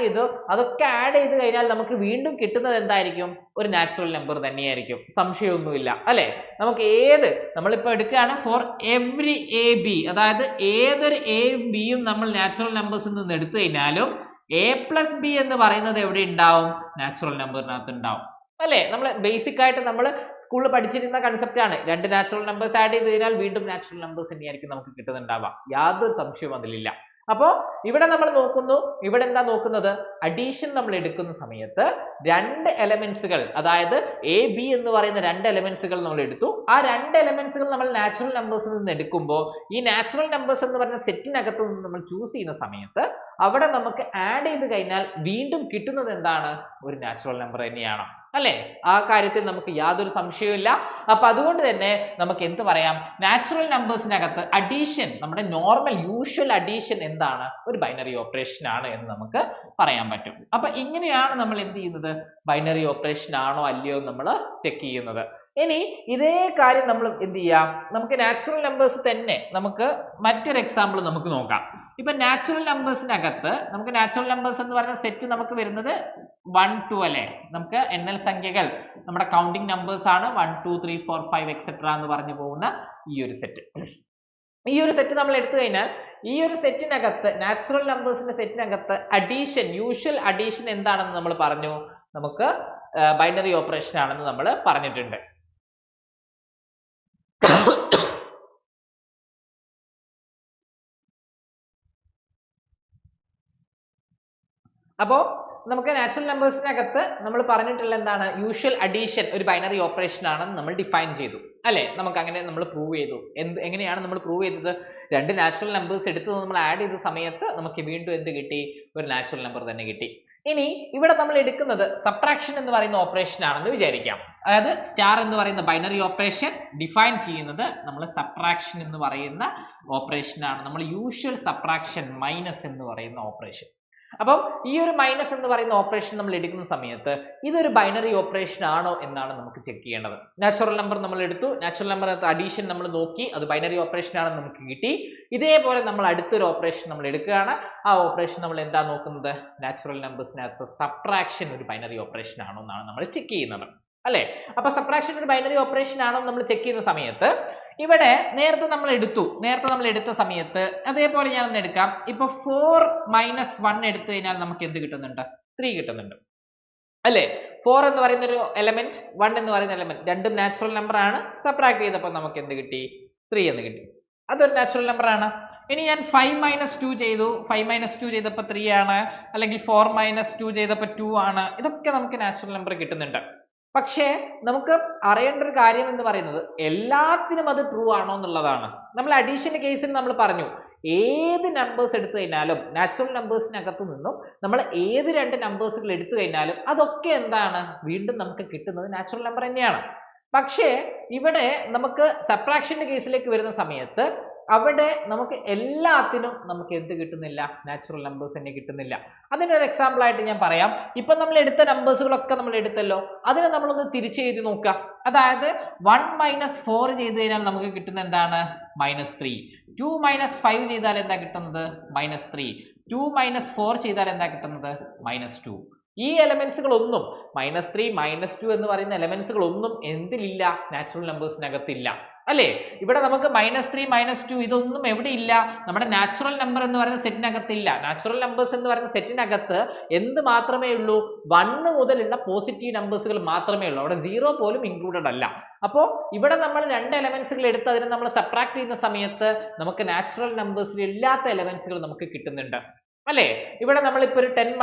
ചെയ്ത് കഴിഞ്ഞാൽ നമുക്ക് വീണ്ടും കിട്ടുന്നത് എന്തായിരിക്കും? ഒരു നാച്ചുറൽ നമ്പർ തന്നെയായിരിക്കും, സംശയമൊന്നുമില്ല അല്ലെ? നമുക്ക് നമ്മളിപ്പോൾ എടുക്കുകയാണ് ഫോർ എവറി AB, അതായത് ഏതൊരു Aയും Bയും നമ്മൾ നാച്ചുറൽ നമ്പേഴ്സിൽ നിന്ന് എടുത്തു കഴിഞ്ഞാലും A + B എന്ന് പറയുന്നത് എവിടെ ഉണ്ടാവും? നാച്ചുറൽ നമ്പറിനകത്ത് ഉണ്ടാവും അല്ലെ? നമ്മൾ ബേസിക് ആയിട്ട് നമ്മൾ സ്കൂളിൽ പഠിച്ചിരുന്ന കൺസെപ്റ്റ് ആണ്. രണ്ട് നാച്ചുറൽ നമ്പേഴ്സ് ആഡ് ചെയ്ത് കഴിഞ്ഞാൽ വീണ്ടും നാച്ചുറൽ നമ്പേഴ്സ് തന്നെയായിരിക്കും നമുക്ക് കിട്ടുന്നുണ്ടാവുക, യാതൊരു സംശയവും അതിലില്ല. അപ്പോൾ ഇവിടെ നമ്മൾ ഇവിടെ എന്താ നോക്കുന്നത്? അഡീഷൻ നമ്മൾ എടുക്കുന്ന സമയത്ത് രണ്ട് എലമെന്റ്സുകൾ, അതായത് AB എന്ന് പറയുന്ന രണ്ട് എലമെന്റ്സുകൾ നമ്മൾ എടുത്തു. ആ രണ്ട് എലമെന്റ്സുകൾ നമ്മൾ നാച്ചുറൽ നമ്പേഴ്സിൽ നിന്ന് എടുക്കുമ്പോൾ ഈ നാച്ചുറൽ നമ്പേഴ്സ് എന്ന് പറയുന്ന സെറ്റിനകത്ത് നിന്ന് നമ്മൾ ചൂസ് ചെയ്യുന്ന സമയത്ത് അവിടെ നമുക്ക് ആഡ് ചെയ്ത് കഴിഞ്ഞാൽ വീണ്ടും കിട്ടുന്നത് എന്താണ്? ഒരു നാച്ചുറൽ നമ്പർ തന്നെയാണ് അല്ലെ? ആ കാര്യത്തിൽ നമുക്ക് യാതൊരു സംശയവുമില്ല. അപ്പൊ അതുകൊണ്ട് തന്നെ നമുക്ക് എന്ത് പറയാം? നാച്ചുറൽ നമ്പേഴ്സിനകത്ത് അഡീഷൻ, നമ്മുടെ നോർമൽ യൂഷ്വൽ അഡീഷൻ എന്താണ്? ഒരു ബൈനറി ഓപ്പറേഷൻ ആണ് എന്ന് നമുക്ക് പറയാൻ പറ്റും. അപ്പൊ ഇങ്ങനെയാണ് നമ്മൾ എന്ത് ചെയ്യുന്നത്? ബൈനറി ഓപ്പറേഷൻ ആണോ അല്ലയോ നമ്മൾ ചെക്ക് ചെയ്യുന്നത്. ഇനി ഇതേ കാര്യം നമ്മൾ എന്ത് ചെയ്യാം? നമുക്ക് നാച്ചുറൽ നമ്പേഴ്സ് തന്നെ നമുക്ക് മറ്റൊരു എക്സാമ്പിൾ നമുക്ക് നോക്കാം. ഇപ്പൊ നാച്ചുറൽ നമ്പേഴ്സിനകത്ത് നമുക്ക് നാച്ചുറൽ നമ്പേഴ്സ് എന്ന് പറയുന്ന സെറ്റ് നമുക്ക് വരുന്നത് 1, 2 അല്ലെ? നമുക്ക് എണ്ണൽ സംഖ്യകൾ നമ്മുടെ കൗണ്ടിങ് നമ്പേഴ്സ് ആണ്. 1, 2, 3, 4, 5 എക്സെട്ര എന്ന് പറഞ്ഞു പോകുന്ന ഈ ഒരു സെറ്റ് നമ്മൾ എടുത്തു കഴിഞ്ഞാൽ ഈ ഒരു സെറ്റിനകത്ത്, നാച്ചുറൽ നമ്പേഴ്സിന്റെ സെറ്റിനകത്ത് അഡീഷൻ, യൂഷ്വൽ അഡീഷൻ എന്താണെന്ന് നമ്മൾ പറഞ്ഞു. നമുക്ക് ബൈനറി ഓപ്പറേഷൻ ആണെന്ന് നമ്മൾ പറഞ്ഞിട്ടുണ്ട്. അപ്പോൾ നമുക്ക് നാച്ചുറൽ നമ്പേഴ്സിനകത്ത് നമ്മൾ പറഞ്ഞിട്ടുള്ള എന്താണ്? യൂഷ്വൽ അഡീഷൻ ഒരു ബൈനറി ഓപ്പറേഷൻ ആണെന്ന് നമ്മൾ ഡിഫൈൻ ചെയ്തു അല്ലെ? നമുക്ക് അങ്ങനെ നമ്മൾ പ്രൂവ് ചെയ്തു. എങ്ങനെയാണ് നമ്മൾ പ്രൂവ് ചെയ്തത്? രണ്ട് നാച്ചുറൽ നമ്പേഴ്സ് എടുത്ത് നമ്മൾ ആഡ് ചെയ്ത സമയത്ത് നമുക്ക് വീണ്ടും എന്ത് കിട്ടി? ഒരു നാച്ചുറൽ നമ്പർ തന്നെ കിട്ടി. ഇനി ഇവിടെ നമ്മൾ എടുക്കുന്നത് സബ്ട്രാക്ഷൻ എന്ന് പറയുന്ന ഓപ്പറേഷൻ ആണെന്ന് വിചാരിക്കാം. അതായത് സ്റ്റാർ എന്ന് പറയുന്ന ബൈനറി ഓപ്പറേഷൻ ഡിഫൈൻ ചെയ്യുന്നത് നമ്മൾ സബ്ട്രാക്ഷൻ എന്ന് പറയുന്ന ഓപ്പറേഷൻ ആണ്. നമ്മൾ യൂഷ്വൽ സബ്ട്രാക്ഷൻ മൈനസ് എന്ന് പറയുന്ന ഓപ്പറേഷൻ. അപ്പം ഈ ഒരു മൈനസ് എന്ന് പറയുന്ന ഓപ്പറേഷൻ നമ്മൾ എടുക്കുന്ന സമയത്ത് ഇതൊരു ബൈനറി ഓപ്പറേഷൻ ആണോ എന്നാണ് നമുക്ക് ചെക്ക് ചെയ്യേണ്ടത്. നാച്ചുറൽ നമ്പർ നമ്മൾ എടുത്തു, നാച്ചുറൽ നമ്പർ അഡീഷൻ നമ്മൾ നോക്കി, അത് ബൈനറി ഓപ്പറേഷൻ ആണെന്ന് നമുക്ക് കിട്ടി. ഇതേപോലെ നമ്മൾ അടുത്തൊരു ഓപ്പറേഷൻ നമ്മൾ എടുക്കുകയാണ്. ആ ഓപ്പറേഷൻ നമ്മൾ എന്താ നോക്കുന്നത്? നാച്ചുറൽ നമ്പേഴ്സിനകത്ത് സബ്ട്രാക്ഷൻ ഒരു ബൈനറി ഓപ്പറേഷൻ ആണോ എന്നാണ് നമ്മൾ ചെക്ക് ചെയ്യുന്നത് അല്ലെ? അപ്പൊ സബ്ട്രാക്ഷൻ ഒരു ബൈനറി ഓപ്പറേഷൻ ആണോ നമ്മൾ ചെക്ക് ചെയ്യുന്ന സമയത്ത് ഇവിടെ നേരത്തെ നമ്മൾ എടുത്ത സമയത്ത് അതേപോലെ ഞാനൊന്ന് എടുക്കാം. ഇപ്പൊ 4 - 1 എടുത്തു കഴിഞ്ഞാൽ നമുക്ക് എന്ത് കിട്ടുന്നുണ്ട്? 3 കിട്ടുന്നുണ്ട് അല്ലെ? 4 എന്ന് പറയുന്ന ഒരു എലമെന്റ്, 1 എന്ന് പറയുന്ന എലമെന്റ്, രണ്ടും നാച്ചുറൽ നമ്പർ ആണ്. സബ്ട്രാക്ട് ചെയ്തപ്പോൾ നമുക്ക് എന്ത് കിട്ടി? 3 എന്ന് കിട്ടി. അതൊരു നാച്ചുറൽ നമ്പർ ആണ്. ഇനി ഞാൻ 5 - 2 ചെയ്തു. 5 - 2 ചെയ്തപ്പോൾ 3 ആണ്. അല്ലെങ്കിൽ 4 - 2 ചെയ്തപ്പോൾ 2 ആണ്. ഇതൊക്കെ നമുക്ക് നാച്ചുറൽ നമ്പർ കിട്ടുന്നുണ്ട്. പക്ഷേ നമുക്ക് അറിയേണ്ട ഒരു കാര്യം എന്ന് പറയുന്നത് എല്ലാത്തിനും അത് ട്രൂ ആണോ എന്നുള്ളതാണ്. നമ്മൾ അഡീഷന്റെ കേസിൽ നമ്മൾ പറഞ്ഞു, ഏത് നമ്പേഴ്സ് എടുത്തു കഴിഞ്ഞാലും നാച്ചുറൽ നമ്പേഴ്സിനകത്തു നിന്നും നമ്മൾ ഏത് രണ്ട് നമ്പേഴ്സുകൾ എടുത്തു കഴിഞ്ഞാലും അതൊക്കെ എന്താണ്? വീണ്ടും നമുക്ക് കിട്ടുന്നത് നാച്ചുറൽ നമ്പർ തന്നെയാണ്. പക്ഷേ ഇവിടെ നമുക്ക് സബ്ട്രാക്ഷന്റെ കേസിലേക്ക് വരുന്ന സമയത്ത് അവിടെ നമുക്ക് എല്ലാത്തിനും നമുക്ക് എന്ത് കിട്ടുന്നില്ല, നാച്ചുറൽ നമ്പേഴ്സ് തന്നെ കിട്ടുന്നില്ല. അതിനൊരു എക്സാമ്പിൾ ആയിട്ട് ഞാൻ പറയാം. ഇപ്പൊ നമ്മൾ എടുത്ത നമ്പേഴ്സുകളൊക്കെ നമ്മൾ എടുത്തല്ലോ, അതിനെ നമ്മളൊന്ന് തിരിച്ച് എഴുതി നോക്കുക. അതായത് 1 - 4 ചെയ്ത് കഴിഞ്ഞാൽ നമുക്ക് കിട്ടുന്ന എന്താണ്, -3. 2 - 5 ചെയ്താൽ എന്താ കിട്ടുന്നത്, -3. 2 - 4 ചെയ്താൽ എന്താ കിട്ടുന്നത്, -2. ഈ എലമെന്റ്സുകളൊന്നും -3 -2 എന്ന് പറയുന്ന എലമെന്റ്സുകളൊന്നും എന്തിലില്ല, നാച്ചുറൽ നമ്പേഴ്സിനകത്തില്ല അല്ലേ. ഇവിടെ നമുക്ക് -3 -2 ഇതൊന്നും എവിടെ ഇല്ല, നമ്മുടെ നാച്ചുറൽ നമ്പർ എന്ന് പറയുന്ന സെറ്റിനകത്തില്ല. നാച്ചുറൽ നമ്പേഴ്സ് എന്ന് പറയുന്ന സെറ്റിനകത്ത് എന്ത് മാത്രമേ ഉള്ളൂ, 1 മുതലുള്ള പോസിറ്റീവ് നമ്പേഴ്സുകൾ മാത്രമേ ഉള്ളൂ. അവിടെ 0 പോലും ഇൻക്ലൂഡഡ് അല്ല. അപ്പോൾ ഇവിടെ നമ്മൾ 2 എലമെന്റ്സുകൾ എടുത്ത് അതിനെ നമ്മൾ സബ്ട്രാക്ട് ചെയ്യുന്ന സമയത്ത് നമുക്ക് നാച്ചുറൽ നമ്പേഴ്സിൽ ഇല്ലാത്ത എലമെന്റ്സുകൾ നമുക്ക് കിട്ടുന്നുണ്ട് അല്ലേ. ഇവിടെ നമ്മളിപ്പോൾ ഒരു 10 -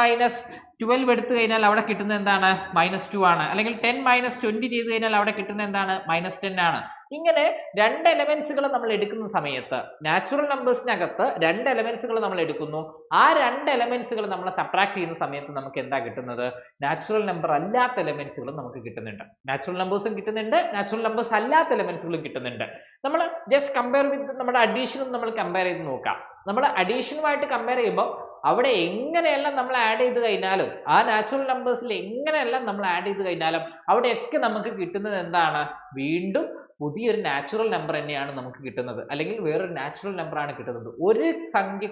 12 എടുത്തു കഴിഞ്ഞാൽ അവിടെ കിട്ടുന്നത് എന്താണ്, -2 ആണ്. അല്ലെങ്കിൽ 10 - 20 ചെയ്ത് കഴിഞ്ഞാൽ അവിടെ കിട്ടുന്നത് എന്താണ്, -10 ആണ്. ഇങ്ങനെ 2 എലമെന്റ്സുകൾ നമ്മൾ എടുക്കുന്ന സമയത്ത് നാച്ചുറൽ നമ്പേഴ്സിനകത്ത് 2 എലമെന്റ്സുകൾ നമ്മൾ എടുക്കുന്നു. ആ 2 എലമെന്റ്സുകൾ നമ്മൾ സബ്ട്രാക്ട് ചെയ്യുന്ന സമയത്ത് നമുക്ക് എന്താ കിട്ടുന്നത്, നാച്ചുറൽ നമ്പർ അല്ലാത്ത എലമെന്റ്സുകൾ നമുക്ക് കിട്ടുന്നുണ്ട്. നാച്ചുറൽ നമ്പേഴ്സും കിട്ടുന്നുണ്ട്, നാച്ചുറൽ നമ്പേഴ്സ് അല്ലാത്ത എലമെന്റ്സുകളും കിട്ടുന്നുണ്ട്. നമ്മൾ ജസ്റ്റ് കമ്പയർ വിത്ത് നമ്മുടെ അഡീഷനും നമ്മൾ കമ്പയർ ചെയ്ത് നോക്കാം. നമ്മൾ അഡീഷനുമായിട്ട് കമ്പയർ ചെയ്യുമ്പോൾ അവിടെ എങ്ങനെയെല്ലാം നമ്മൾ ആഡ് ചെയ്ത് കഴിഞ്ഞാലും, ആ നാച്ചുറൽ നമ്പേഴ്സിൽ എങ്ങനെയെല്ലാം നമ്മൾ ആഡ് ചെയ്ത് കഴിഞ്ഞാലും അവിടെയൊക്കെ നമുക്ക് കിട്ടുന്നത് എന്താണ്, വീണ്ടും പുതിയൊരു നാച്ചുറൽ നമ്പർ തന്നെയാണ് നമുക്ക് കിട്ടുന്നത്. അല്ലെങ്കിൽ വേറൊരു നാച്ചുറൽ നമ്പർ ആണ് കിട്ടുന്നത്. ഒരു സംഖ്യ,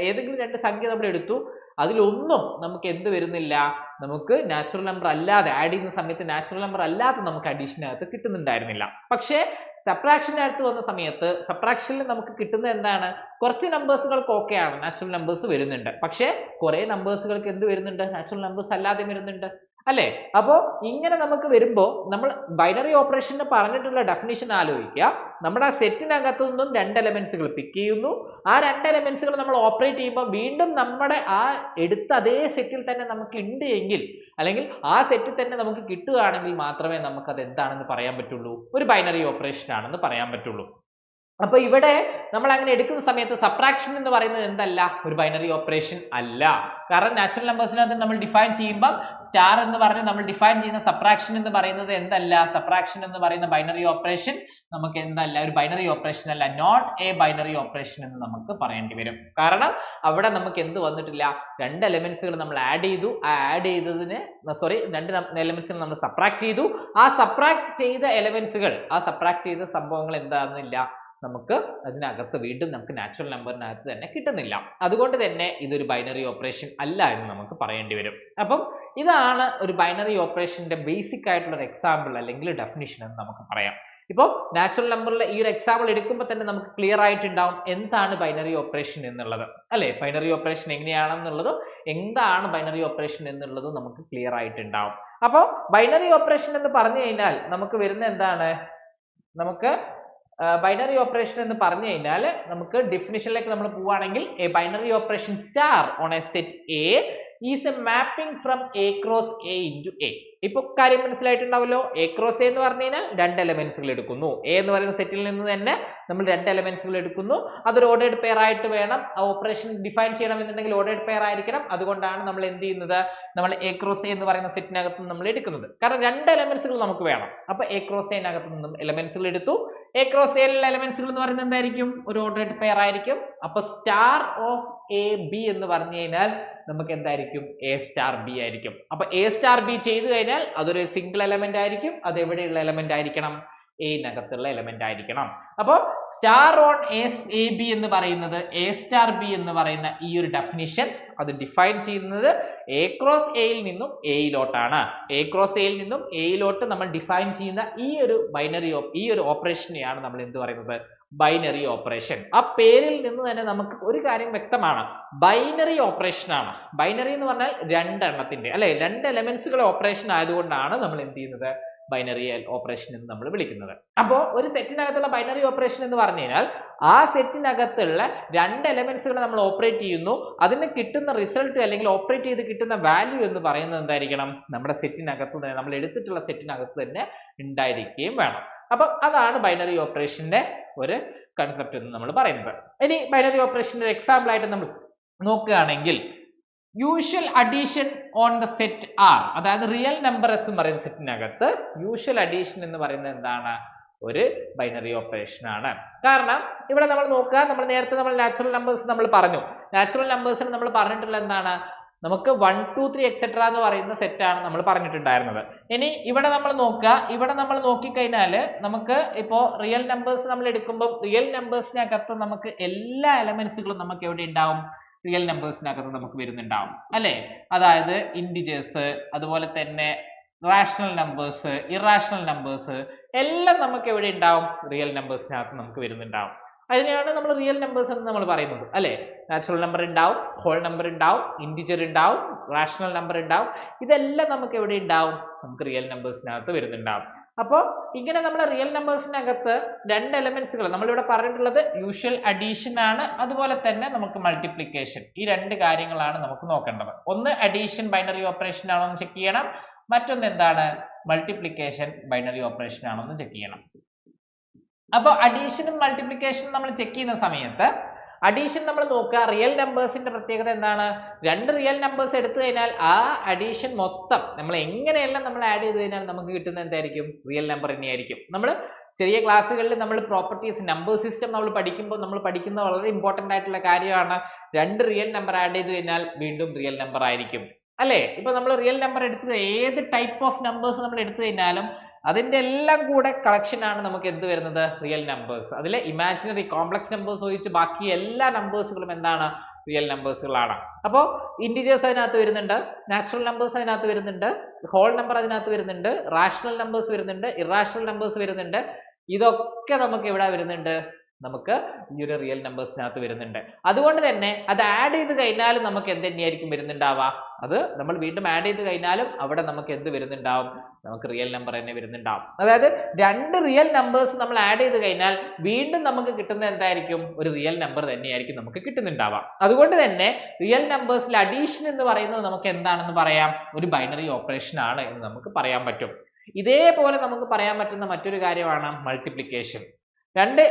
ഏതെങ്കിലും 2 സംഖ്യ നമ്മൾ എടുത്തു, അതിലൊന്നും നമുക്ക് എന്ത് വരുന്നില്ല, നമുക്ക് നാച്ചുറൽ നമ്പർ അല്ലാതെ ആഡ് ചെയ്യുന്ന സമയത്ത് നാച്ചുറൽ നമ്പർ അല്ലാതെ നമുക്ക് അഡീഷനകത്ത് കിട്ടുന്നുണ്ടായിരുന്നില്ല. പക്ഷേ സബ്ട്രാക്ഷനകത്ത് വന്ന സമയത്ത് സബ്ട്രാക്ഷനിൽ നമുക്ക് കിട്ടുന്നത് എന്താണ്, കുറച്ച് നമ്പേഴ്സുകൾക്ക് ഓക്കെയാണ്, നാച്ചുറൽ നമ്പേഴ്സ് വരുന്നുണ്ട്. പക്ഷേ കുറെ നമ്പേഴ്സുകൾക്ക് എന്ത് വരുന്നുണ്ട്, നാച്ചുറൽ നമ്പേഴ്സ് അല്ലാതെ വരുന്നുണ്ട് അല്ലേ. അപ്പോൾ ഇങ്ങനെ നമുക്ക് വരുമ്പോൾ നമ്മൾ ബൈനറി ഓപ്പറേഷന് പറഞ്ഞിട്ടുള്ള ഡെഫിനിഷൻ ആലോചിക്കുക. നമ്മുടെ ആ സെറ്റിനകത്തു നിന്നും 2 എലമെന്റ്സുകൾ പിക്ക് ചെയ്യുന്നു. ആ 2 എലമെന്റ്സുകൾ നമ്മൾ ഓപ്പറേറ്റ് ചെയ്യുമ്പോൾ വീണ്ടും നമ്മുടെ ആ എടുത്ത അതേ സെറ്റിൽ തന്നെ നമുക്ക് ഉണ്ട് എങ്കിൽ, അല്ലെങ്കിൽ ആ സെറ്റിൽ തന്നെ നമുക്ക് കിട്ടുകയാണെങ്കിൽ മാത്രമേ നമുക്ക് അത് എന്താണെന്ന് പറയാൻ പറ്റുള്ളൂ, ഒരു ബൈനറി ഓപ്പറേഷൻ ആണെന്ന് പറയാൻ പറ്റുള്ളൂ. അപ്പോൾ ഇവിടെ നമ്മൾ അങ്ങനെ എടുക്കുന്ന സമയത്ത് സബ്ട്രാക്ഷൻ എന്ന് പറയുന്നത് എന്തല്ല, ഒരു ബൈനറി ഓപ്പറേഷൻ അല്ല. കാരണം നാച്ചുറൽ നമ്പേഴ്സിനകത്ത് നമ്മൾ ഡിഫൈൻ ചെയ്യുമ്പോൾ സ്റ്റാർ എന്ന് പറഞ്ഞ് നമ്മൾ ഡിഫൈൻ ചെയ്യുന്ന സബ്ട്രാക്ഷൻ എന്ന് പറയുന്നത് എന്തല്ല, സബ്ട്രാക്ഷൻ എന്ന് പറയുന്ന ബൈനറി ഓപ്പറേഷൻ നമുക്ക് എന്തല്ല, ഒരു ബൈനറി ഓപ്പറേഷൻ അല്ല, നോട്ട് എ ബൈനറി ഓപ്പറേഷൻ എന്ന് നമുക്ക് പറയേണ്ടി വരും. കാരണം അവിടെ നമുക്ക് എന്ത് വന്നിട്ടില്ല, 2 എലമെന്റ്സുകൾ നമ്മൾ ആഡ് ചെയ്തു. ആ ആഡ് ചെയ്തതിന് 2 എലമെന്റ്സുകൾ നമ്മൾ സബ്ട്രാക്ട് ചെയ്തു. ആ സബ്ട്രാക്ട് ചെയ്ത എലമെന്റ്സുകൾ, ആ സബ്ട്രാക്ട് ചെയ്ത സംഭവങ്ങൾ എന്താണെന്നില്ല, നമുക്ക് അതിനകത്ത് വീണ്ടും നമുക്ക് നാച്ചുറൽ നമ്പറിനകത്ത് തന്നെ കിട്ടുന്നില്ല. അതുകൊണ്ട് തന്നെ ഇതൊരു ബൈനറി ഓപ്പറേഷൻ അല്ല എന്ന് നമുക്ക് പറയേണ്ടി വരും. അപ്പം ഇതാണ് ഒരു ബൈനറി ഓപ്പറേഷന്റെ ബേസിക് ആയിട്ടുള്ള ഒരു എക്സാമ്പിൾ അല്ലെങ്കിൽ ഡെഫിനിഷൻ എന്ന് നമുക്ക് പറയാം. ഇപ്പോൾ നാച്ചുറൽ നമ്പറിലെ ഈ ഒരു എക്സാമ്പിൾ എടുക്കുമ്പോൾ തന്നെ നമുക്ക് ക്ലിയർ ആയിട്ടുണ്ടാവും എന്താണ് ബൈനറി ഓപ്പറേഷൻ എന്നുള്ളത് അല്ലേ. ബൈനറി ഓപ്പറേഷൻ എങ്ങനെയാണെന്നുള്ളതും എന്താണ് ബൈനറി ഓപ്പറേഷൻ എന്നുള്ളതും നമുക്ക് ക്ലിയർ ആയിട്ടുണ്ടാവും. അപ്പോൾ ബൈനറി ഓപ്പറേഷൻ എന്ന് പറഞ്ഞു കഴിഞ്ഞാൽ നമുക്ക് വരുന്ന എന്താണ്, നമുക്ക് ബൈനറി ഓപ്പറേഷൻ എന്ന് പറഞ്ഞു കഴിഞ്ഞാൽ നമുക്ക് ഡെഫിനിഷനിലേക്ക് നമ്മൾ പോവുകയാണെങ്കിൽ A binary operation star on a set A is A mapping from A cross A into A. ഇപ്പൊ കാര്യം മനസ്സിലായിട്ടുണ്ടാവല്ലോ. എ ക്രോസ് എ എന്ന് പറഞ്ഞു കഴിഞ്ഞാൽ 2 എലമെന്റ്സുകൾ എടുക്കുന്നു. എ എന്ന് പറയുന്ന സെറ്റിൽ നിന്ന് തന്നെ നമ്മൾ 2 എലമെന്റ്സുകൾ എടുക്കുന്നു. അതൊരു ഓർഡേർഡ് പെയർ ആയിട്ട് വേണം ആ ഓപ്പറേഷൻ ഡിഫൈൻ ചെയ്യണമെന്നുണ്ടെങ്കിൽ ഓർഡേർഡ് പെയർ ആയിരിക്കണം. അതുകൊണ്ടാണ് നമ്മൾ എന്ത് ചെയ്യുന്നത്, നമ്മൾ എ ക്രോസ് എ എന്ന് പറയുന്ന സെറ്റിനകത്ത് നമ്മൾ എടുക്കുന്നത്. കാരണം 2 എലമെന്റ്സുകൾ നമുക്ക് വേണം. അപ്പൊ എ ക്രോസ് എനകത്ത് നിന്നും എലമെന്റ്സുകൾ എടുത്തു. എ ക്രോസ് എയിലുള്ള എലമെന്റ്സുകൾ എന്ന് പറയുന്നത് എന്തായിരിക്കും, ഒരു ഓർഡേർഡ് പെയർ ആയിരിക്കും. അപ്പൊ സ്റ്റാർ ഓഫ് എ ബി എന്ന് പറഞ്ഞു കഴിഞ്ഞാൽ നമുക്ക് എന്തായിരിക്കും, എ സ്റ്റാർ ബി ആയിരിക്കും. അപ്പൊ എ സ്റ്റാർ ബി ചെയ്തു കഴിഞ്ഞാൽ അതൊരു സിംഗിൾ എലമെന്റ് ആയിരിക്കും. അത് എവിടെയുള്ള എലമെന്റ് ആയിരിക്കണം, എനകത്തുള്ള എലമെന്റ് ആയിരിക്കണം. അപ്പോൾ സ്റ്റാർ ഓൺ എ ബി എന്ന് പറയുന്നത്, എ സ്റ്റാർ ബി എന്ന് പറയുന്ന ഈ ഒരു ഡെഫിനിഷൻ അത് ഡിഫൈൻ ചെയ്യുന്നത് എ ക്രോസ് എയിൽ നിന്നും എയിലോട്ടാണ്. എ ക്രോസ് എയിൽ നിന്നും എയിലോട്ട് നമ്മൾ ഡിഫൈൻ ചെയ്യുന്ന ഈ ഒരു ഓപ്പറേഷനെയാണ് നമ്മൾ എന്ത് പറയുന്നത്, ബൈനറി ഓപ്പറേഷൻ. ആ പേരിൽ നിന്ന് തന്നെ നമുക്ക് ഒരു കാര്യം വ്യക്തമാണ്, ബൈനറി ഓപ്പറേഷൻ ആണ്. ബൈനറി എന്ന് പറഞ്ഞാൽ 2 എണ്ണത്തിന്റെ അല്ലെ, 2 എലമെന്റ്സുകളെ ഓപ്പറേഷൻ ആയതുകൊണ്ടാണ് നമ്മൾ എന്ത് ചെയ്യുന്നത്, ബൈനറി ഓപ്പറേഷൻ എന്ന് നമ്മൾ വിളിക്കുന്നത്. അപ്പോൾ ഒരു സെറ്റിനകത്തുള്ള ബൈനറി ഓപ്പറേഷൻ എന്ന് പറഞ്ഞു കഴിഞ്ഞാൽ ആ സെറ്റിനകത്തുള്ള 2 എലമെന്റ്സുകൾ നമ്മൾ ഓപ്പറേറ്റ് ചെയ്യുന്നു. അതിന് കിട്ടുന്ന റിസൾട്ട് അല്ലെങ്കിൽ ഓപ്പറേറ്റ് ചെയ്ത് കിട്ടുന്ന വാല്യൂ എന്ന് പറയുന്നത് എന്തായിരിക്കണം, നമ്മുടെ സെറ്റിനകത്ത് തന്നെ, നമ്മൾ എടുത്തിട്ടുള്ള സെറ്റിനകത്ത് തന്നെ ഉണ്ടായിരിക്കുകയും വേണം. അപ്പം അതാണ് ബൈനറി ഓപ്പറേഷന്റെ ഒരു കൺസെപ്റ്റ് എന്ന് നമ്മൾ പറയുന്നത്. ഇനി ബൈനറി ഓപ്പറേഷന്റെ എക്സാമ്പിൾ ആയിട്ട് നമ്മൾ നോക്കുകയാണെങ്കിൽ usual addition on the set R, അതായത് റിയൽ നമ്പർ എന്ന് പറയുന്ന സെറ്റിനകത്ത് യൂഷ്വൽ അഡീഷൻ എന്ന് പറയുന്നത് എന്താണ്? ഒരു ബൈനറി ഓപ്പറേഷൻ ആണ്. കാരണം ഇവിടെ നമ്മൾ നോക്കുക, നമ്മൾ നേരത്തെ നാച്ചുറൽ നമ്പേഴ്സ് നമ്മൾ പറഞ്ഞു. നാച്ചുറൽ നമ്പേഴ്സിന് നമ്മൾ പറഞ്ഞിട്ടുള്ള എന്താണ്? നമുക്ക് 1 2 3 എക്സെട്ര എന്ന് പറയുന്ന സെറ്റാണ് നമ്മൾ പറഞ്ഞിട്ടുണ്ടായിരുന്നത്. ഇനി ഇവിടെ നമ്മൾ നോക്കുക, ഇവിടെ നമ്മൾ നോക്കിക്കഴിഞ്ഞാൽ നമുക്ക് ഇപ്പോൾ റിയൽ നമ്പേഴ്സ് നമ്മൾ എടുക്കുമ്പോൾ റിയൽ നമ്പേഴ്സിനകത്ത് നമുക്ക് എല്ലാ എലമെന്റ്സുകളും നമുക്ക് എവിടെ ഉണ്ടാവും? റിയൽ നമ്പേഴ്സിനകത്ത് നമുക്ക് വരുന്നുണ്ടാവും അല്ലേ? അതായത് ഇൻഡിജേഴ്സ്, അതുപോലെ തന്നെ റാഷണൽ നമ്പേഴ്സ്, ഇറാഷണൽ നമ്പേഴ്സ് എല്ലാം നമുക്ക് എവിടെ ഉണ്ടാവും? റിയൽ നമ്പേഴ്സിനകത്ത് നമുക്ക് വരുന്നുണ്ടാവും. അതിനെയാണ് നമ്മൾ റിയൽ നമ്പേഴ്സ് എന്ന് നമ്മൾ പറയുന്നത് അല്ലേ? നാച്ചുറൽ നമ്പർ ഉണ്ടാവും, ഹോൾ നമ്പർ ഉണ്ടാവും, ഇൻഡിജർ ഉണ്ടാവും, റാഷണൽ നമ്പർ ഉണ്ടാവും. ഇതെല്ലാം നമുക്ക് എവിടെ ഉണ്ടാവും? നമുക്ക് റിയൽ നമ്പേഴ്സിനകത്ത് വരുന്നുണ്ടാവും. അപ്പോൾ ഇങ്ങനെ നമ്മൾ റിയൽ നമ്പേഴ്സിനകത്ത് രണ്ട് എലമെന്റ്സുകൾ നമ്മളിവിടെ പറഞ്ഞിട്ടുള്ളത് യൂഷ്വൽ അഡീഷൻ ആണ്, അതുപോലെ തന്നെ നമുക്ക് മൾട്ടിപ്ലിക്കേഷൻ. ഈ രണ്ട് കാര്യങ്ങളാണ് നമുക്ക് നോക്കേണ്ടത്. ഒന്ന് അഡീഷൻ ബൈനറി ഓപ്പറേഷൻ ആണോ എന്ന് ചെക്ക് ചെയ്യണം, മറ്റൊന്ന് എന്താണ്? മൾട്ടിപ്ലിക്കേഷൻ ബൈനറി ഓപ്പറേഷൻ ആണോ എന്ന് ചെക്ക് ചെയ്യണം. അപ്പോൾ അഡീഷനും മൾട്ടിപ്ലിക്കേഷനും നമ്മൾ ചെക്ക് ചെയ്യുന്ന സമയത്ത് അഡീഷൻ നമ്മൾ നോക്കുക, റിയൽ നമ്പേഴ്സിന്റെ പ്രത്യേകത എന്താണ്? രണ്ട് റിയൽ നമ്പേഴ്സ് എടുത്തു കഴിഞ്ഞാൽ ആ അഡീഷൻ മൊത്തം നമ്മൾ എങ്ങനെയെല്ലാം നമ്മൾ ആഡ് ചെയ്ത് കഴിഞ്ഞാൽ നമുക്ക് കിട്ടുന്ന എന്തായിരിക്കും? റിയൽ നമ്പർ തന്നെയായിരിക്കും. നമ്മൾ ചെറിയ ക്ലാസ്സുകളിൽ നമ്മൾ പ്രോപ്പർട്ടീസ് നമ്പർ സിസ്റ്റം നമ്മൾ പഠിക്കുമ്പോൾ നമ്മൾ പഠിക്കുന്ന വളരെ ഇമ്പോർട്ടൻ്റ് ആയിട്ടുള്ള കാര്യമാണ്, രണ്ട് റിയൽ നമ്പർ ആഡ് ചെയ്ത് കഴിഞ്ഞാൽ വീണ്ടും റിയൽ നമ്പർ ആയിരിക്കും അല്ലേ? ഇപ്പൊ നമ്മൾ റിയൽ നമ്പർ എടുത്ത് ഏത് ടൈപ്പ് ഓഫ് നമ്പേഴ്സ് നമ്മൾ എടുത്തു കഴിഞ്ഞാലും അതിന്റെ എല്ലാം കൂടെ കളക്ഷൻ ആണ് നമുക്ക് എന്ത് വരുന്നത്? Real numbers. അതിലെ ഇമാജിനറി കോംപ്ലക്സ് നമ്പേഴ്സ് ഒഴിച്ച് ബാക്കി എല്ലാ നമ്പേഴ്സുകളും എന്താണ്? റിയൽ നമ്പേഴ്സുകളാണ്. അപ്പോൾ ഇൻഡിജേഴ്സ് അതിനകത്ത് വരുന്നുണ്ട്, നാച്ചുറൽ നമ്പേഴ്സ് അതിനകത്ത് വരുന്നുണ്ട്, ഹോൾ നമ്പർ അതിനകത്ത് വരുന്നുണ്ട്, റാഷണൽ നമ്പേഴ്സ് വരുന്നുണ്ട്, ഇറാഷണൽ നമ്പേഴ്സ് വരുന്നുണ്ട്. ഇതൊക്കെ നമുക്ക് എവിടെ വരുന്നുണ്ട്? നമുക്ക് ഈ ഒരു റിയൽ നമ്പേഴ്സിനകത്ത് വരുന്നുണ്ട്. അതുകൊണ്ട് തന്നെ അത് ആഡ് ചെയ്ത് കഴിഞ്ഞാലും നമുക്ക് എന്ത് തന്നെയായിരിക്കും വരുന്നുണ്ടാവുക? അത് നമ്മൾ വീണ്ടും ആഡ് ചെയ്ത് കഴിഞ്ഞാലും അവിടെ നമുക്ക് എന്ത് വരുന്നുണ്ടാവും? നമുക്ക് റിയൽ നമ്പർ തന്നെ വരുന്നുണ്ടാവും. അതായത് രണ്ട് റിയൽ നമ്പേഴ്സ് നമ്മൾ ആഡ് ചെയ്ത് കഴിഞ്ഞാൽ വീണ്ടും നമുക്ക് കിട്ടുന്നത് എന്തായിരിക്കും? ഒരു റിയൽ നമ്പർ തന്നെയായിരിക്കും നമുക്ക് കിട്ടുന്നുണ്ടാവുക. അതുകൊണ്ട് തന്നെ റിയൽ നമ്പേഴ്സിൽ അഡീഷൻ എന്ന് പറയുന്നത് നമുക്ക് എന്താണെന്ന് പറയാം? ഒരു ബൈനറി ഓപ്പറേഷൻ ആണ് എന്ന് നമുക്ക് പറയാൻ പറ്റും. ഇതേപോലെ നമുക്ക് പറയാൻ പറ്റുന്ന മറ്റൊരു കാര്യമാണ് മൾട്ടിപ്ലിക്കേഷൻ. രണ്ട്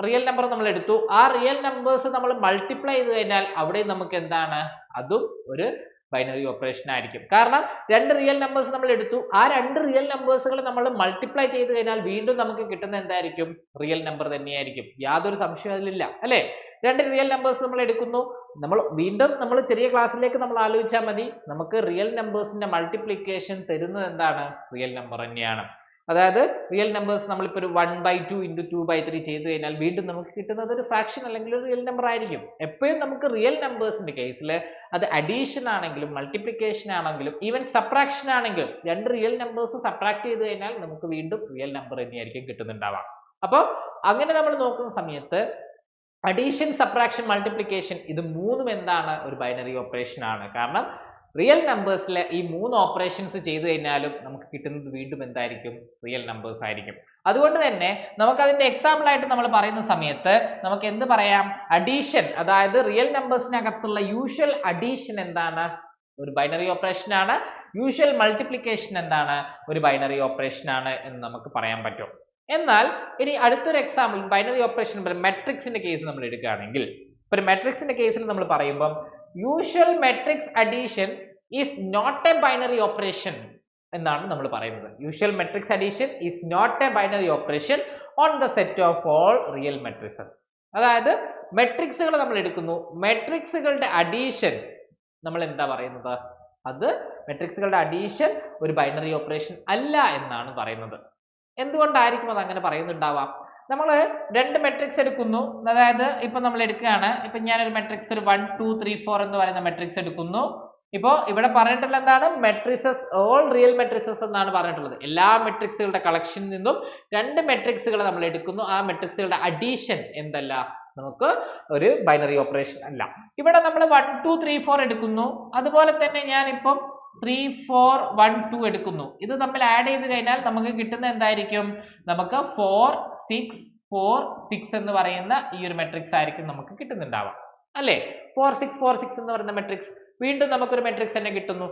റിയൽ നമ്പർ നമ്മൾ എടുത്തു, ആ റിയൽ നമ്പേഴ്സ് നമ്മൾ മൾട്ടിപ്ലൈ ചെയ്ത് കഴിഞ്ഞാൽ അവിടെ നമുക്ക് എന്താണ്? അതും ഒരു ബൈനറി ഓപ്പറേഷൻ ആയിരിക്കും. കാരണം രണ്ട് റിയൽ നമ്പേഴ്സ് നമ്മൾ എടുത്തു, ആ രണ്ട് റിയൽ നമ്പേഴ്സുകൾ നമ്മൾ മൾട്ടിപ്ലൈ ചെയ്ത് കഴിഞ്ഞാൽ വീണ്ടും നമുക്ക് കിട്ടുന്ന എന്തായിരിക്കും? റിയൽ നമ്പർ തന്നെയായിരിക്കും. യാതൊരു സംശയവും അതിലില്ല അല്ലേ? രണ്ട് റിയൽ നമ്പേഴ്സ് നമ്മൾ എടുക്കുന്നു, നമ്മൾ വീണ്ടും നമ്മൾ ചെറിയ ക്ലാസ്സിലേക്ക് നമ്മൾ ആലോചിച്ചാൽ മതി, നമുക്ക് റിയൽ നമ്പേഴ്സിന്റെ മൾട്ടിപ്ലിക്കേഷൻ തരുന്നത് എന്താണ്? റിയൽ നമ്പർ തന്നെയാണ്. അതായത് റിയൽ നമ്പേഴ്സ് നമ്മളിപ്പോൾ ഒരു 1/2 × 2/3 ചെയ്ത് കഴിഞ്ഞാൽ വീണ്ടും നമുക്ക് കിട്ടുന്നത് ഒരു ഫ്രാക്ഷൻ അല്ലെങ്കിൽ ഒരു റിയൽ നമ്പർ ആയിരിക്കും. എപ്പോഴും നമുക്ക് റിയൽ നമ്പേഴ്സിന്റെ കേസിൽ അത് അഡീഷൻ ആണെങ്കിലും മൾട്ടിപ്ലിക്കേഷൻ ആണെങ്കിലും ഈവൻ സബ്ട്രാക്ഷൻ ആണെങ്കിലും രണ്ട് റിയൽ നമ്പേഴ്സ് സബ്ട്രാക്ട് ചെയ്ത് കഴിഞ്ഞാൽ നമുക്ക് വീണ്ടും റിയൽ നമ്പർ തന്നെയായിരിക്കും കിട്ടുന്നുണ്ടാവുക. അപ്പോൾ അങ്ങനെ നമ്മൾ നോക്കുന്ന സമയത്ത് അഡീഷൻ, സബ്ട്രാക്ഷൻ, മൾട്ടിപ്ലിക്കേഷൻ ഇത് മൂന്നും എന്താണ്? ഒരു ബൈനറി ഓപ്പറേഷൻ ആണ്. കാരണം റിയൽ നമ്പേഴ്സിലെ ഈ മൂന്ന് ഓപ്പറേഷൻസ് ചെയ്തു കഴിഞ്ഞാലും നമുക്ക് കിട്ടുന്നത് വീണ്ടും എന്തായിരിക്കും? റിയൽ നമ്പേഴ്സ് ആയിരിക്കും. അതുകൊണ്ട് തന്നെ നമുക്ക് അതിന്റെ എക്സാമ്പിൾ ആയിട്ട് നമ്മൾ പറയുന്ന സമയത്ത് നമുക്ക് എന്ത് പറയാം? അഡീഷൻ, അതായത് റിയൽ നമ്പേഴ്സിനകത്തുള്ള യൂഷ്വൽ അഡീഷൻ എന്താണ്? ഒരു ബൈനറി ഓപ്പറേഷൻ ആണ്. യൂഷ്വൽ മൾട്ടിപ്ലിക്കേഷൻ എന്താണ്? ഒരു ബൈനറി ഓപ്പറേഷൻ ആണ് എന്ന് നമുക്ക് പറയാൻ പറ്റും. എന്നാൽ ഇനി അടുത്തൊരു എക്സാമ്പിൾ ബൈനറി ഓപ്പറേഷൻ മെട്രിക്സിന്റെ കേസ് നമ്മൾ എടുക്കുകയാണെങ്കിൽ, ഒരു മെട്രിക്സിന്റെ കേസിൽ നമ്മൾ പറയുമ്പോൾ usual matrix addition is not a binary operation എന്നാണ് നമ്മൾ പറയുന്നത്. Usual matrix addition is not a binary operation on the set of all real matrices. അതായത് മെട്രിക്സുകൾ നമ്മൾ എടുക്കുന്നു, മെട്രിക്സുകളുടെ അഡീഷൻ നമ്മൾ എന്താ പറയുന്നത്? അത് മെട്രിക്സുകളുടെ അഡീഷൻ ഒരു ബൈനറി ഓപ്പറേഷൻ അല്ല എന്നാണ് പറയുന്നത്. എന്തുകൊണ്ടായിരിക്കും അത് അങ്ങനെ പറയുന്നുണ്ടാവാം? നമ്മൾ രണ്ട് മെട്രിക്സ് എടുക്കുന്നു, അതായത് ഇപ്പൊ നമ്മൾ എടുക്കുകയാണ്, ഇപ്പൊ ഞാനൊരു മെട്രിക്സ് ഒരു 1 2 3 4 എന്ന് പറയുന്ന മെട്രിക്സ് എടുക്കുന്നു. ഇപ്പോൾ ഇവിടെ പറഞ്ഞിട്ടുള്ള എന്താണ്? മെട്രിക്സസ്, ഓൾ റിയൽ മെട്രിക്സസ് എന്നാണ് പറഞ്ഞിട്ടുള്ളത്. എല്ലാ മെട്രിക്സുകളുടെ കളക്ഷനിൽ നിന്നും രണ്ട് മെട്രിക്സുകൾ നമ്മൾ എടുക്കുന്നു, ആ മെട്രിക്സുകളുടെ അഡീഷൻ എന്തല്ല? നമുക്ക് ഒരു ബൈനറി ഓപ്പറേഷൻ അല്ല. ഇവിടെ നമ്മൾ 1 2 3 4 എടുക്കുന്നു, അതുപോലെ തന്നെ ഞാനിപ്പം 3 4 1 2 എടുക്കുന്നു. ഇത് തമ്മിൽ ആഡ് ചെയ്ത് കഴിഞ്ഞാൽ നമുക്ക് കിട്ടുന്ന എന്തായിരിക്കും? നമുക്ക് 4 6 4 6 എന്ന് പറയുന്ന ഈ ഒരു മെട്രിക്സ് ആയിരിക്കും നമുക്ക് കിട്ടുന്നുണ്ടാവാം അല്ലേ? 4 6 4 6 എന്ന് പറയുന്ന മെട്രിക്സ് വീണ്ടും നമുക്കൊരു മെട്രിക്സ് തന്നെ കിട്ടുന്നു.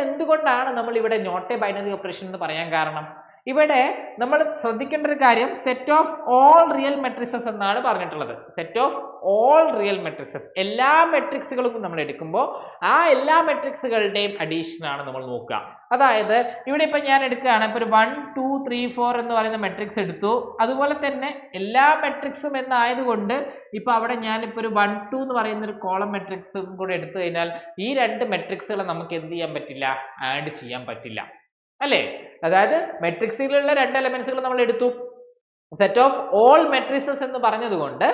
എന്തുകൊണ്ടാണ് നമ്മൾ ഇവിടെ നോട്ട് എ ബൈനറി ഓപ്പറേഷൻ എന്ന് പറയാൻ കാരണം? ഇവിടെ നമ്മൾ ശ്രദ്ധിക്കേണ്ട ഒരു കാര്യം set of all real matrixes എന്നാണ് പറഞ്ഞിട്ടുള്ളത്. Set of all real matrixes, എല്ലാ മെട്രിക്സുകളും നമ്മൾ എടുക്കുമ്പോൾ ആ എല്ലാ മെട്രിക്സുകളുടെയും അഡീഷൻ ആണ് നമ്മൾ നോക്കുക. അതായത് ഇവിടെ ഇപ്പൊ ഞാൻ എടുക്കുകയാണ്, ഇപ്പൊ ഒരു 1 2 3 4 എന്ന് പറയുന്ന മെട്രിക്സ് എടുത്തു. അതുപോലെ തന്നെ എല്ലാ മെട്രിക്സും എന്നായതുകൊണ്ട് ഇപ്പൊ അവിടെ ഞാനിപ്പോ ഒരു 1 2 എന്ന് പറയുന്ന ഒരു കോളം മെട്രിക്സും കൂടെ എടുത്തു കഴിഞ്ഞാൽ ഈ രണ്ട് മെട്രിക്സുകളെ നമുക്ക് എന്ത് ചെയ്യാൻ പറ്റില്ല, ആഡ് ചെയ്യാൻ പറ്റില്ല അല്ലേ. അതായത് മെട്രിക്സിലുള്ള രണ്ട് എലമെന്റ്സുകൾ നമ്മൾ എടുത്തു, സെറ്റ് ഓഫ് ഓൾ മെട്രിക്സസ് എന്ന് പറഞ്ഞതുകൊണ്ട്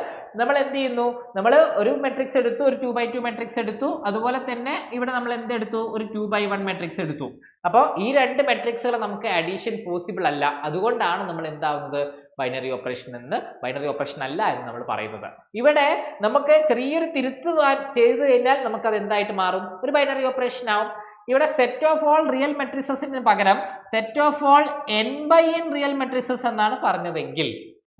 നമ്മൾ എന്ത് ചെയ്യുന്നു, നമ്മൾ ഒരു മെട്രിക്സ് എടുത്തു, ഒരു 2x2 മെട്രിക്സ് എടുത്തു. അതുപോലെ തന്നെ ഇവിടെ നമ്മൾ എന്തെടുത്തു, ഒരു 2x1 മെട്രിക്സ് എടുത്തു. അപ്പോൾ ഈ രണ്ട് മെട്രിക്സുകൾ നമുക്ക് അഡീഷൻ പോസിബിൾ അല്ല. അതുകൊണ്ടാണ് നമ്മൾ എന്താവുന്നത്, ബൈനറി ഓപ്പറേഷൻ അല്ല എന്ന് നമ്മൾ പറയുന്നത്. ഇവിടെ നമുക്ക് ചെറിയൊരു തിരുത്തുവാൻ ചെയ്തു കഴിഞ്ഞാൽ നമുക്കത് എന്തായിട്ട് മാറും, ഒരു ബൈനറി ഓപ്പറേഷൻ ആവും. ഇവിടെ സെറ്റ് ഓഫ് ഓൾ റിയൽ മെട്രിക്സസിന് പകരം set of all n/n real matrixes എന്നാണ് പറഞ്ഞതെങ്കിൽ,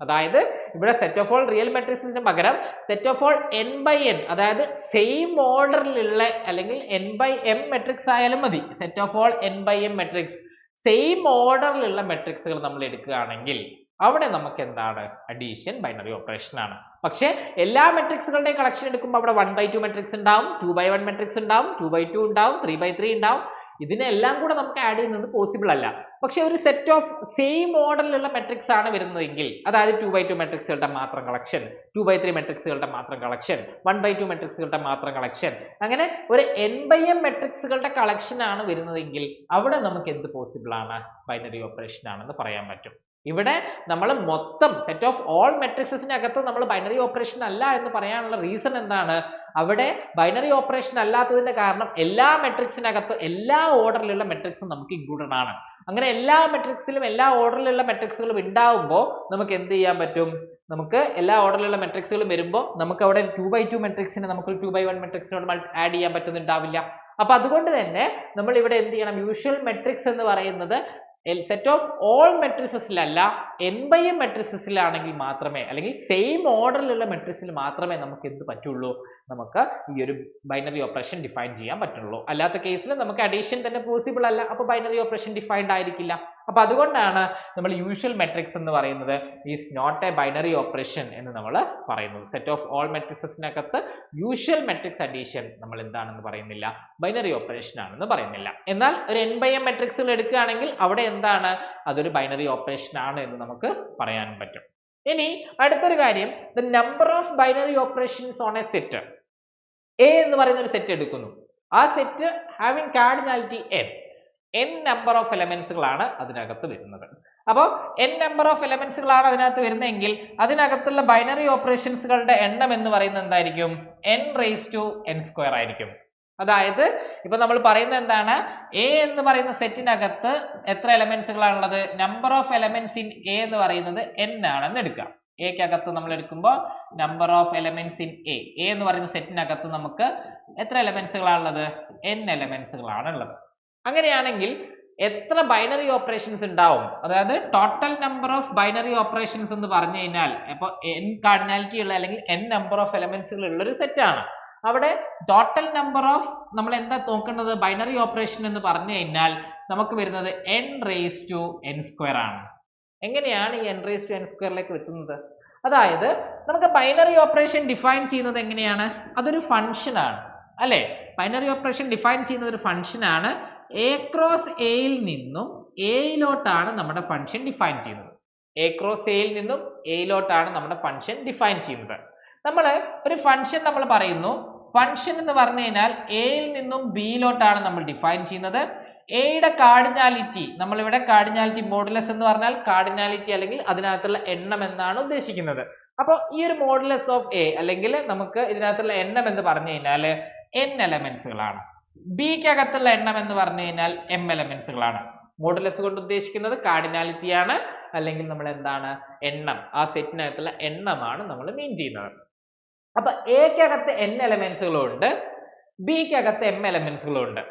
അതായത് ഇവിടെ സെറ്റ് ഓഫ് ഓൾ റിയൽ മെട്രിക്സിന് പകരം സെറ്റ് ഓഫ് ഓൾ n/n, അതായത് സെയിം ഓർഡറിലുള്ള അല്ലെങ്കിൽ n/m മെട്രിക്സ് ആയാലും മതി. Set of all n/m matrix same ഓർഡറിലുള്ള മെട്രിക്സുകൾ നമ്മൾ എടുക്കുകയാണെങ്കിൽ അവിടെ നമുക്ക് എന്താണ്, അഡീഷൻ ബൈനറി ഓപ്പറേഷൻ ആണ്. പക്ഷേ എല്ലാ മെട്രിക്സുകളുടെയും കളക്ഷൻ എടുക്കുമ്പോൾ അവിടെ 1/2 മെട്രിക്സ് ഉണ്ടാവും, 2/1 മെട്രിക്സ് ഉണ്ടാവും, 2/2 ഉണ്ടാവും, 3/3 ഉണ്ടാവും. ഇതിനെല്ലാം കൂടെ നമുക്ക് ആഡ് ചെയ്യുന്നത് പോസിബിൾ അല്ല. പക്ഷെ ഒരു സെറ്റ് ഓഫ് സെയിം മോഡലിലുള്ള മെട്രിക്സ് ആണ് വരുന്നതെങ്കിൽ, അതായത് 2/2 മെട്രിക്സുകളുടെ മാത്രം കളക്ഷൻ, 2/3 മെട്രിക്സുകളുടെ മാത്രം കളക്ഷൻ, 1/2 മെട്രിക്സുകളുടെ മാത്രം കളക്ഷൻ, അങ്ങനെ ഒരു n/m മെട്രിക്സുകളുടെ കളക്ഷൻ ആണ് വരുന്നതെങ്കിൽ അവിടെ നമുക്ക് എന്ത് പോസിബിൾ ആണ്, ബൈനറി ഓപ്പറേഷൻ ആണെന്ന് പറയാൻ പറ്റും. ഇവിടെ നമ്മൾ മൊത്തം സെറ്റ് ഓഫ് ഓൾ മെട്രിക്സസിനകത്ത് നമ്മൾ ബൈനറി ഓപ്പറേഷൻ അല്ല എന്ന് പറയാനുള്ള റീസൺ എന്താണ്, അവിടെ ബൈനറി ഓപ്പറേഷൻ അല്ലാത്തതിന്റെ കാരണം എല്ലാ മെട്രിക്സിനകത്ത് എല്ലാ ഓർഡറിലുള്ള മെട്രിക്സും നമുക്ക് ഇൻക്ലൂഡഡ് ആണ്. അങ്ങനെ എല്ലാ മെട്രിക്സിലും എല്ലാ ഓർഡറിലുള്ള മെട്രിക്സുകളും ഉണ്ടാവുമ്പോൾ നമുക്ക് എന്ത് ചെയ്യാൻ പറ്റും, നമുക്ക് എല്ലാ ഓർഡറിലുള്ള മെട്രിക്സുകളും വരുമ്പോൾ നമുക്ക് അവിടെ 2/2 മെട്രിക്സിനെ നമുക്ക് 2/1 മെട്രിക്സിനോട് ആഡ് ചെയ്യാൻ പറ്റുന്നുണ്ടാവില്ല. അപ്പൊ അതുകൊണ്ട് തന്നെ നമ്മൾ ഇവിടെ എന്ത് ചെയ്യണം, യൂഷ്വൽ മെട്രിക്സ് എന്ന് പറയുന്നത് സെറ്റ് ഓഫ് ഓൾ മെട്രിക്സസിലല്ല n/m മെട്രിക്സസിലാണെങ്കിൽ മാത്രമേ, അല്ലെങ്കിൽ സെയിം ഓർഡറിലുള്ള മെട്രിക്സിൽ മാത്രമേ നമുക്ക് എന്ത് പറ്റുള്ളൂ, നമുക്ക് ഈ ഒരു ബൈനറി ഓപ്പറേഷൻ ഡിഫൈൻ ചെയ്യാൻ പറ്റുള്ളൂ. അല്ലാത്ത കേസിൽ നമുക്ക് അഡീഷൻ തന്നെ പോസിബിൾ അല്ല, അപ്പോൾ ബൈനറി ഓപ്പറേഷൻ ഡിഫൈൻഡ് ആയിരിക്കില്ല. അപ്പൊ അതുകൊണ്ടാണ് നമ്മൾ യൂഷ്വൽ മെട്രിക്സ് എന്ന് പറയുന്നത് is not a binary operation എന്ന് നമ്മൾ പറയുന്നത്. സെറ്റ് ഓഫ് ഓൾ മെട്രിക്സസിനകത്ത് യൂഷ്വൽ മെട്രിക്സ് അഡീഷൻ നമ്മൾ എന്താണെന്ന് പറയുന്നില്ല, ബൈനറി ഓപ്പറേഷൻ ആണെന്ന് പറയുന്നില്ല. എന്നാൽ ഒരു n/m മെട്രിക്സുകൾ എടുക്കുകയാണെങ്കിൽ അവിടെ എന്താണ്, അതൊരു ബൈനറി ഓപ്പറേഷൻ ആണ് എന്ന് നമുക്ക് പറയാൻ പറ്റും. ഇനി അടുത്തൊരു കാര്യം, the number of binary operations on a set. A എന്ന് പറയുന്ന ഒരു സെറ്റ് എടുക്കുന്നു, ആ set having cardinality n number of എലമെന്റ്സുകളാണ് അതിനകത്ത് വരുന്നത്. അപ്പോൾ n നമ്പർ ഓഫ് എലമെന്റ്സുകളാണ് അതിനകത്ത് വരുന്നതെങ്കിൽ അതിനകത്തുള്ള ബൈനറി ഓപ്പറേഷൻസുകളുടെ എണ്ണം എന്ന് പറയുന്നത് എന്തായിരിക്കും, n⁻n² ആയിരിക്കും. അതായത് ഇപ്പൊ നമ്മൾ പറയുന്നത് എന്താണ്, എ എന്ന് പറയുന്ന സെറ്റിനകത്ത് എത്ര എലമെന്റ്സുകളാണുള്ളത്, number of elements in A എന്ന് പറയുന്നത് n ആണെന്ന് എടുക്കാം. എക്കകത്ത് നമ്മൾ എടുക്കുമ്പോൾ number of elements in A എന്ന് പറയുന്ന സെറ്റിനകത്ത് നമുക്ക് എത്ര എലമെന്റ്സുകളാണുള്ളത്, n എലമെന്റ്സുകളാണ് ഉള്ളത്. അങ്ങനെയാണെങ്കിൽ എത്ര ബൈനറി ഓപ്പറേഷൻസ് ഉണ്ടാവും, അതായത് total number of binary operations എന്ന് പറഞ്ഞു കഴിഞ്ഞാൽ, ഇപ്പോൾ n കാർഡിനാലിറ്റി ഉള്ള അല്ലെങ്കിൽ n നമ്പർ ഓഫ് എലമെന്റ്സുകൾ ഉള്ള ഒരു സെറ്റ് ആണ്. അവിടെ ടോട്ടൽ നമ്പർ ഓഫ് നമ്മൾ എന്താ നോക്കേണ്ടത്, ബൈനറി ഓപ്പറേഷൻ എന്ന് പറഞ്ഞു കഴിഞ്ഞാൽ നമുക്ക് വരുന്നത് n⁻n² ആണ്. എങ്ങനെയാണ് ഈ n⁻n²ലേക്ക് എത്തുന്നത്, അതായത് നമുക്ക് ബൈനറി ഓപ്പറേഷൻ ഡിഫൈൻ ചെയ്യുന്നത് എങ്ങനെയാണ്, അതൊരു ഫംഗ്ഷൻ ആണ് അല്ലേ. ബൈനറി ഓപ്പറേഷൻ ഡിഫൈൻ ചെയ്യുന്നത് ഒരു ഫംഗ്ഷൻ ആണ്. a ക്രോസ് എയിൽ നിന്നും എയിലോട്ടാണ് നമ്മുടെ ഫംഗ്ഷൻ ഡിഫൈൻ ചെയ്യുന്നത്. a ക്രോസ് എയിൽ നിന്നും എയിലോട്ടാണ് നമ്മുടെ ഫംഗ്ഷൻ ഡിഫൈൻ ചെയ്യുന്നത്. നമ്മൾ ഒരു ഫംഗ്ഷൻ നമ്മൾ പറയുന്നു, ഫംഗ്ഷൻ എന്ന് പറഞ്ഞു കഴിഞ്ഞാൽ എയിൽ നിന്നും ബിയിലോട്ടാണ് നമ്മൾ ഡിഫൈൻ ചെയ്യുന്നത്. എയുടെ കാർഡിനാലിറ്റി, നമ്മളിവിടെ കാർഡിനാലിറ്റി മോഡുലസ് എന്ന് പറഞ്ഞാൽ കാർഡിനാലിറ്റി അല്ലെങ്കിൽ അതിനകത്തുള്ള എണ്ണം എന്നാണ് ഉദ്ദേശിക്കുന്നത്. അപ്പോൾ ഈ ഒരു മോഡുലസ് ഓഫ് എ അല്ലെങ്കിൽ നമുക്ക് ഇതിനകത്തുള്ള എണ്ണം എന്ന് പറഞ്ഞു കഴിഞ്ഞാൽ n എലമെന്റ്സുകളാണ്. ബിക്കകത്തുള്ള എണ്ണം എന്ന് പറഞ്ഞു കഴിഞ്ഞാൽ m എലമെന്റ്സുകളാണ്. മോഡുലസ് കൊണ്ട് ഉദ്ദേശിക്കുന്നത് കാർഡിനാലിറ്റിയാണ്, അല്ലെങ്കിൽ നമ്മൾ എന്താണ്, എണ്ണം, ആ സെറ്റിനകത്തുള്ള എണ്ണമാണ് നമ്മൾ മീൻ ചെയ്യുന്നത്. അപ്പൊ എക്കകത്ത് n എലമെന്റ്സുകളുണ്ട്, ബിക്കകത്ത് m എലമെന്റ്സുകളുണ്ട്.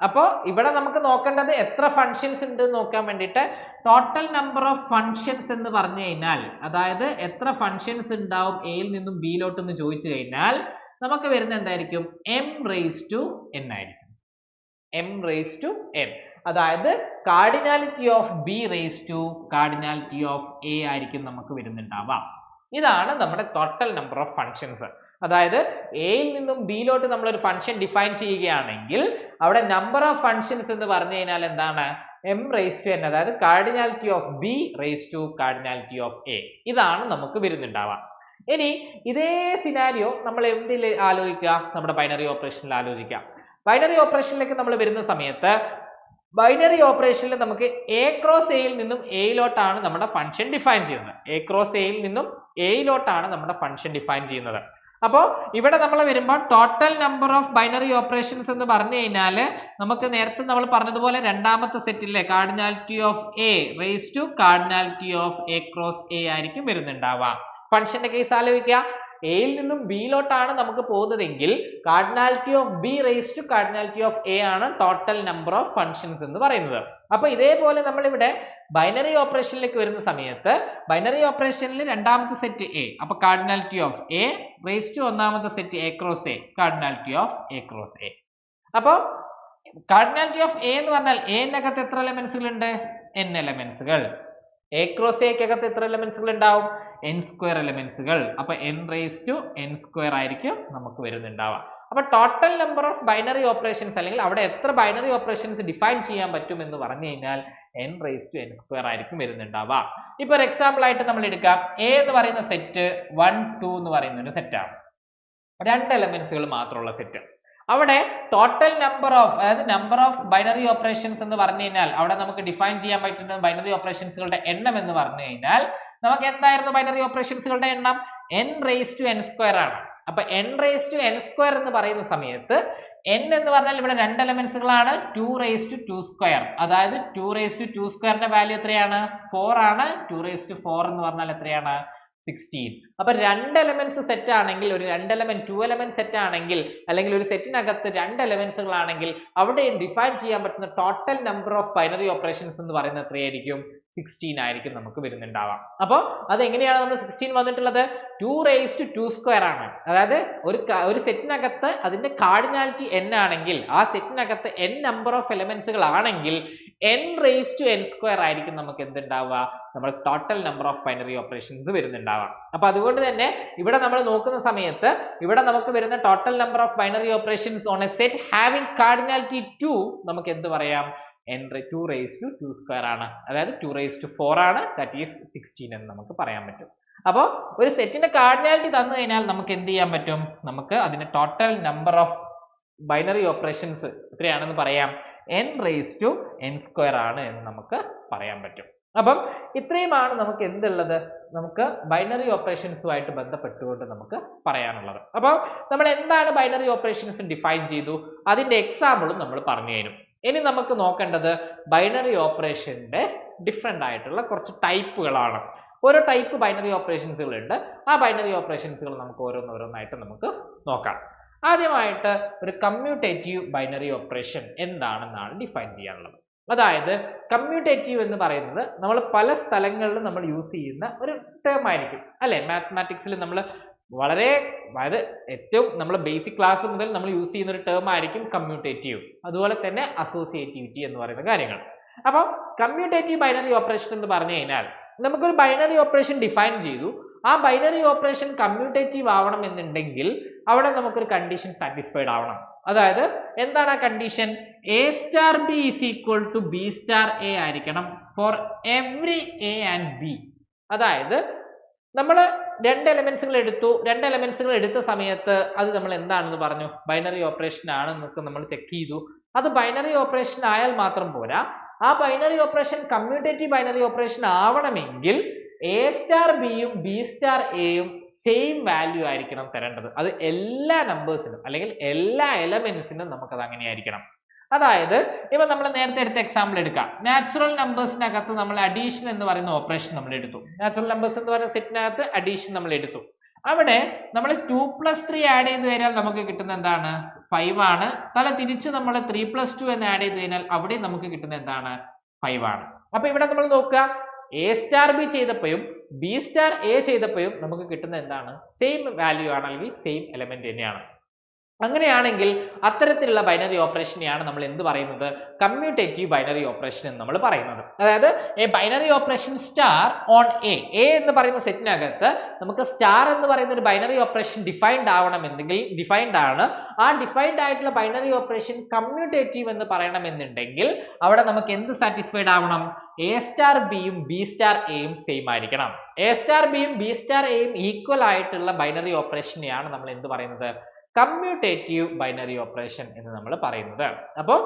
അപ്പോൾ ഇവിടെ നമുക്ക് നോക്കേണ്ടത് എത്ര ഫങ്ഷൻസ് ഉണ്ട് നോക്കാൻ വേണ്ടിയിട്ട് ടോട്ടൽ നമ്പർ ഓഫ് ഫങ്ഷൻസ് എന്ന് പറഞ്ഞു കഴിഞ്ഞാൽ, അതായത് എത്ര ഫങ്ഷൻസ് ഉണ്ടാവും എയിൽ നിന്നും ബിയിലോട്ട് എന്ന് ചോദിച്ചു കഴിഞ്ഞാൽ നമുക്ക് വരുന്ന എന്തായിരിക്കും, m⁻n ആയിരിക്കും. m raise to n. അതായത് cardinality of b raise to cardinality of a ആയിരിക്കും നമുക്ക് വരുന്നുണ്ടാവുക. ഇതാണ് നമ്മുടെ ടോട്ടൽ നമ്പർ ഓഫ് ഫങ്ഷൻസ്. അതായത് എയിൽ നിന്നും ബിയിലോട്ട് നമ്മൾ ഒരു ഫംഗ്ഷൻ ഡിഫൈൻ ചെയ്യുകയാണെങ്കിൽ അവിടെ നമ്പർ ഓഫ് ഫങ്ഷൻസ് എന്ന് പറഞ്ഞു കഴിഞ്ഞാൽ എന്താണ്, m റേസ് ടു n, അതായത് cardinality of b raise to cardinality of a. ഇതാണ് നമുക്ക് വരുന്നുണ്ടാവുക. ഇനി ഇതേ സിനാരിയോ നമ്മൾ എന്തിൽ ആലോചിക്കുക, നമ്മുടെ ബൈനറി ഓപ്പറേഷനിൽ ആലോചിക്കാം. ബൈനറി ഓപ്പറേഷനിലേക്ക് നമ്മൾ വരുന്ന സമയത്ത് ബൈനറി ഓപ്പറേഷനിൽ നമുക്ക് എ ക്രോസ് എയിൽ നിന്നും എയിലോട്ടാണ് നമ്മുടെ ഫംഗ്ഷൻ ഡിഫൈൻ ചെയ്യുന്നത്. എ ക്രോസ് എയിൽ നിന്നും എയിലോട്ടാണ് നമ്മുടെ ഫംഗ്ഷൻ ഡിഫൈൻ ചെയ്യുന്നത്. അപ്പോൾ ഇവിടെ നമ്മൾ വരുമ്പോൾ total number of binary operations എന്ന് പറഞ്ഞു കഴിഞ്ഞാൽ നമുക്ക് നേരത്തെ നമ്മൾ പറഞ്ഞതുപോലെ രണ്ടാമത്തെ സെറ്റിലെ cardinality of A raise to cardinality of A cross A ആയിരിക്കും വരുന്നുണ്ടാവുക. ഫംഗ്ഷന്റെ കേസ് ആലോചിക്കുക, എയിൽ നിന്നും ബിയിലോട്ടാണ് നമുക്ക് പോകുന്നതെങ്കിൽ cardinality of B raise to cardinality of A ആണ് ടോട്ടൽ നമ്പർ ഓഫ് ഫങ്ഷൻസ് എന്ന് പറയുന്നത്. അപ്പൊ ഇതേപോലെ നമ്മൾ ഇവിടെ ബൈനറി ഓപ്പറേഷനിലേക്ക് വരുന്ന സമയത്ത് ബൈനറി ഓപ്പറേഷനിൽ രണ്ടാമത്തെ സെറ്റ് എ, അപ്പൊ cardinality of A raise to ഒന്നാമത്തെ set A cross A, cardinality of A cross A. അപ്പൊ കാർഡിനാലിറ്റി ഓഫ് എ എന്ന് പറഞ്ഞാൽ എനകത്ത് എത്ര എലമെന്റ്സുകൾ ഉണ്ട്, n എലമെന്റ്സുകൾ. എ ക്രോസ് എക്കകത്ത് എത്ര എലമെന്റ്സുകൾ ഉണ്ടാവും, n സ്ക്വയർ എലമെന്റ്സുകൾ. അപ്പൊ n raise to n square ആയിരിക്കും നമുക്ക് വരുന്നുണ്ടാവുക. അപ്പൊ total number of binary operations അല്ലെങ്കിൽ അവിടെ എത്ര ബൈനറി ഓപ്പറേഷൻസ് ഡിഫൈൻ ചെയ്യാൻ പറ്റും എന്ന് പറഞ്ഞു കഴിഞ്ഞാൽ n raise to n square ആയിരിക്കും വരുന്നുണ്ടാവുക. ഇപ്പൊ ഒരു എക്സാമ്പിൾ ആയിട്ട് നമ്മൾ എടുക്കാം. എ എന്ന് പറയുന്ന സെറ്റ് 1 2 എന്ന് പറയുന്ന ഒരു സെറ്റാണ്, രണ്ട് എലമെന്റ്സുകൾ മാത്രമുള്ള സെറ്റ്. അവിടെ ടോട്ടൽ നമ്പർ ഓഫ്, അതായത് നമ്പർ ഓഫ് ബൈനറി ഓപ്പറേഷൻസ് എന്ന് പറഞ്ഞു കഴിഞ്ഞാൽ അവിടെ നമുക്ക് ഡിഫൈൻ ചെയ്യാൻ പറ്റുന്ന ബൈനറി ഓപ്പറേഷൻസുകളുടെ എണ്ണം എന്ന് പറഞ്ഞു കഴിഞ്ഞാൽ നമുക്ക് എന്തായിരുന്നു ബൈനറി ഓപ്പറേഷൻസുകളുടെ എണ്ണം, n raise to n square ആണ്. അപ്പൊ n raise to n square എന്ന് പറയുന്ന സമയത്ത് n എന്ന് പറഞ്ഞാൽ ഇവിടെ രണ്ട് എലമെന്റ്സുകളാണ്, 2 റേസ് ടു 2 സ്ക്വയർ. അതായത് 2 റേസ് ടു 2 സ്ക്വയറിന്റെ വാല്യൂ എത്രയാണ്, 4 ആണ്. 2 റേസ് ടു 4 എന്ന് പറഞ്ഞാൽ എത്രയാണ്, 16. അപ്പൊ രണ്ട് എലമെന്റ്സ് സെറ്റ് ആണെങ്കിൽ, ഒരു രണ്ട് എലമെന്റ് 2 എലമെന്റ് സെറ്റ് ആണെങ്കിൽ, അല്ലെങ്കിൽ ഒരു സെറ്റിനകത്ത് രണ്ട് എലമെന്റ്സുകൾ ആണെങ്കിൽ അവിടെ ഡിഫൈൻ ചെയ്യാൻ പറ്റുന്ന total number of binary operations എന്ന് പറയുന്നത് എത്രയായിരിക്കും, 16 ആയിരിക്കും നമുക്ക് വരുന്നുണ്ടാവാം. അപ്പോൾ അത് എങ്ങനെയാണ് നമ്മൾ 16 വന്നിട്ടുള്ളത്, 2 റേസ് ടു 2 സ്ക്വയർ ആണ്. അതായത് ഒരു സെറ്റിനകത്ത് അതിന്റെ കാർഡിനാലിറ്റി n ആണെങ്കിൽ ആ സെറ്റിനകത്ത് n നമ്പർ ഓഫ് എലമെന്റ്സുകൾ ആണെങ്കിൽ n raise to n square ആയിരിക്കും നമുക്ക് എന്തുണ്ടാവുക, നമ്മൾ total number of binary operations വരുന്നുണ്ടാവാം. അപ്പൊ അതുകൊണ്ട് തന്നെ ഇവിടെ നമ്മൾ നോക്കുന്ന സമയത്ത് ഇവിടെ നമുക്ക് വരുന്ന total number of binary operations on a set having cardinality 2 നമുക്ക് എന്ത് പറയാം, n2 റേസ് ടു 2 സ്ക്വയർ ആണ്. അതായത് 2 റേസ് ടു 4 ആണ്, ദാറ്റ് ഈസ് 16 എന്ന് നമുക്ക് പറയാൻ പറ്റും. അപ്പോൾ ഒരു സെറ്റിന്റെ കാർഡിനാലിറ്റി തന്നു കഴിഞ്ഞാൽ നമുക്ക് എന്ത് ചെയ്യാൻ പറ്റും, നമുക്ക് അതിന്റെ total number of binary operations എത്രയാണെന്ന് പറയാം, n raise to n square ആണ് എന്ന് നമുക്ക് പറയാൻ പറ്റും. അപ്പം ഇത്രയുമാണ് നമുക്ക് എന്തുള്ളത്, നമുക്ക് ബൈനറി ഓപ്പറേഷൻസുമായിട്ട് ബന്ധപ്പെട്ടുകൊണ്ട് നമുക്ക് പറയാനുള്ളത്. അപ്പോൾ നമ്മൾ എന്താണ് ബൈനറി ഓപ്പറേഷൻസ് ഡിഫൈൻ ചെയ്തു, അതിന്റെ എക്സാമ്പിളും നമ്മൾ പറഞ്ഞു തരും. ഇനി നമുക്ക് നോക്കേണ്ടത് ബൈനറി ഓപ്പറേഷന്റെ ഡിഫറെൻ്റ് ആയിട്ടുള്ള കുറച്ച് ടൈപ്പുകളാണ്. ഓരോ ടൈപ്പ് ബൈനറി ഓപ്പറേഷൻസുകൾ ഉണ്ട്. ആ ബൈനറി ഓപ്പറേഷൻസുകൾ നമുക്ക് ഓരോന്നോരോന്നായിട്ട് നമുക്ക് നോക്കാം. ആദ്യമായിട്ട് ഒരു കമ്മ്യൂട്ടേറ്റീവ് ബൈനറി ഓപ്പറേഷൻ എന്താണെന്നാണ് ഡിഫൈൻ ചെയ്യാനുള്ളത്. അതായത് കമ്മ്യൂട്ടേറ്റീവ് എന്ന് പറയുന്നത് നമ്മൾ പല സ്ഥലങ്ങളിലും നമ്മൾ യൂസ് ചെയ്യുന്ന ഒരു ടേം ആയിരിക്കും അല്ലെ. മാത്തമാറ്റിക്സിൽ നമ്മൾ വളരെ, അതായത് ഏറ്റവും നമ്മൾ ബേസിക് ക്ലാസ് മുതൽ നമ്മൾ യൂസ് ചെയ്യുന്ന ഒരു ടേം ആയിരിക്കും കമ്മ്യൂട്ടേറ്റീവ്. അതുപോലെ തന്നെ അസോസിയേറ്റിവിറ്റി എന്ന് പറയുന്ന കാര്യങ്ങൾ. അപ്പോൾ കമ്മ്യൂട്ടേറ്റീവ് ബൈനറി ഓപ്പറേഷൻ എന്ന് പറഞ്ഞു കഴിഞ്ഞാൽ നമുക്കൊരു ബൈനറി ഓപ്പറേഷൻ ഡിഫൈൻ ചെയ്തു, ആ ബൈനറി ഓപ്പറേഷൻ കമ്മ്യൂട്ടേറ്റീവ് ആവണം എന്നുണ്ടെങ്കിൽ അവിടെ നമുക്കൊരു കണ്ടീഷൻ സാറ്റിസ്ഫൈഡ് ആവണം. അതായത് എന്താണ് ആ condition, A star B is equal to B star A ആയിരിക്കണം for every A and B. അതായത് നമ്മൾ രണ്ട് എലമെന്റ്സുകൾ എടുത്ത സമയത്ത് അത് നമ്മൾ എന്താണെന്ന് പറഞ്ഞു, ബൈനറി ഓപ്പറേഷൻ ആണെന്നൊക്കെ നമ്മൾ ചെക്ക് ചെയ്തു. അത് ബൈനറി ഓപ്പറേഷൻ ആയാൽ മാത്രം പോരാ, ആ binary operation commutative binary operation ആവണമെങ്കിൽ എ സ്റ്റാർ ബിയും ബി സ്റ്റാർ എയും സെയിം വാല്യൂ ആയിരിക്കണം തരേണ്ടത്. അത് എല്ലാ നമ്പേഴ്സിനും അല്ലെങ്കിൽ എല്ലാ എലമെന്റ്സിനും നമുക്കത് അങ്ങനെയായിരിക്കണം. അതായത് ഇപ്പൊ നമ്മൾ നേരത്തെ എടുത്ത എക്സാമ്പിൾ എടുക്കാം. നാച്ചുറൽ നമ്പേഴ്സിനകത്ത് നമ്മൾ അഡീഷൻ എന്ന് പറയുന്ന ഓപ്പറേഷൻ നമ്മൾ എടുത്തു. നാച്ചുറൽ നമ്പേഴ്സ് എന്ന് പറയുന്ന സെറ്റിനകത്ത് അഡീഷൻ നമ്മൾ എടുത്തു. അവിടെ നമ്മൾ 2 + 3 ആഡ് ചെയ്ത് കഴിഞ്ഞാൽ നമുക്ക് കിട്ടുന്ന എന്താണ്, 5 ആണ്. തല തിരിച്ച് നമ്മൾ 3 + 2 എന്ന് ആഡ് ചെയ്ത് കഴിഞ്ഞാൽ അവിടെ നമുക്ക് കിട്ടുന്ന എന്താണ്, 5 ആണ്. അപ്പൊ ഇവിടെ നമ്മൾ നോക്കുക, എ സ്റ്റാർ ബി ചെയ്തപ്പോഴും ബി സ്റ്റാർ എ ചെയ്തപ്പോഴും നമുക്ക് കിട്ടുന്ന എന്താണ്, സെയിം വാല്യൂ ആണ് അല്ലെങ്കിൽ സെയിം എലമെന്റ് തന്നെയാണ്. അങ്ങനെയാണെങ്കിൽ അത്തരത്തിലുള്ള ബൈനറി ഓപ്പറേഷനെയാണ് നമ്മൾ എന്ത് പറയുന്നത്, കമ്മ്യൂട്ടേറ്റീവ് ബൈനറി ഓപ്പറേഷൻ എന്ന് നമ്മൾ പറയുന്നത്. അതായത് A binary operation star on A എന്ന് പറയുന്ന സെറ്റിനകത്ത് നമുക്ക് സ്റ്റാർ എന്ന് പറയുന്ന ഒരു ബൈനറി ഓപ്പറേഷൻ ഡിഫൈൻഡ് ആവണമെന്നെങ്കിൽ ഡിഫൈൻഡ് ആണ്. ആ ഡിഫൈൻഡ് ആയിട്ടുള്ള ബൈനറി ഓപ്പറേഷൻ കമ്മ്യൂട്ടേറ്റീവ് എന്ന് പറയണമെന്നുണ്ടെങ്കിൽ അവിടെ നമുക്ക് എന്ത് സാറ്റിസ്ഫൈഡ് ആവണം, എ സ്റ്റാർ ബിയും ബി സ്റ്റാർ എയും സെയിം ആയിരിക്കണം. എ സ്റ്റാർ ബിയും ബി സ്റ്റാർ എയും ഈക്വൽ ആയിട്ടുള്ള ബൈനറി ഓപ്പറേഷനെയാണ് നമ്മൾ എന്ത് പറയുന്നത്, കമ്മ്യൂട്ടേറ്റീവ് ബൈനറി ഓപ്പറേഷൻ എന്ന് നമ്മൾ പറയുന്നത്. അപ്പോൾ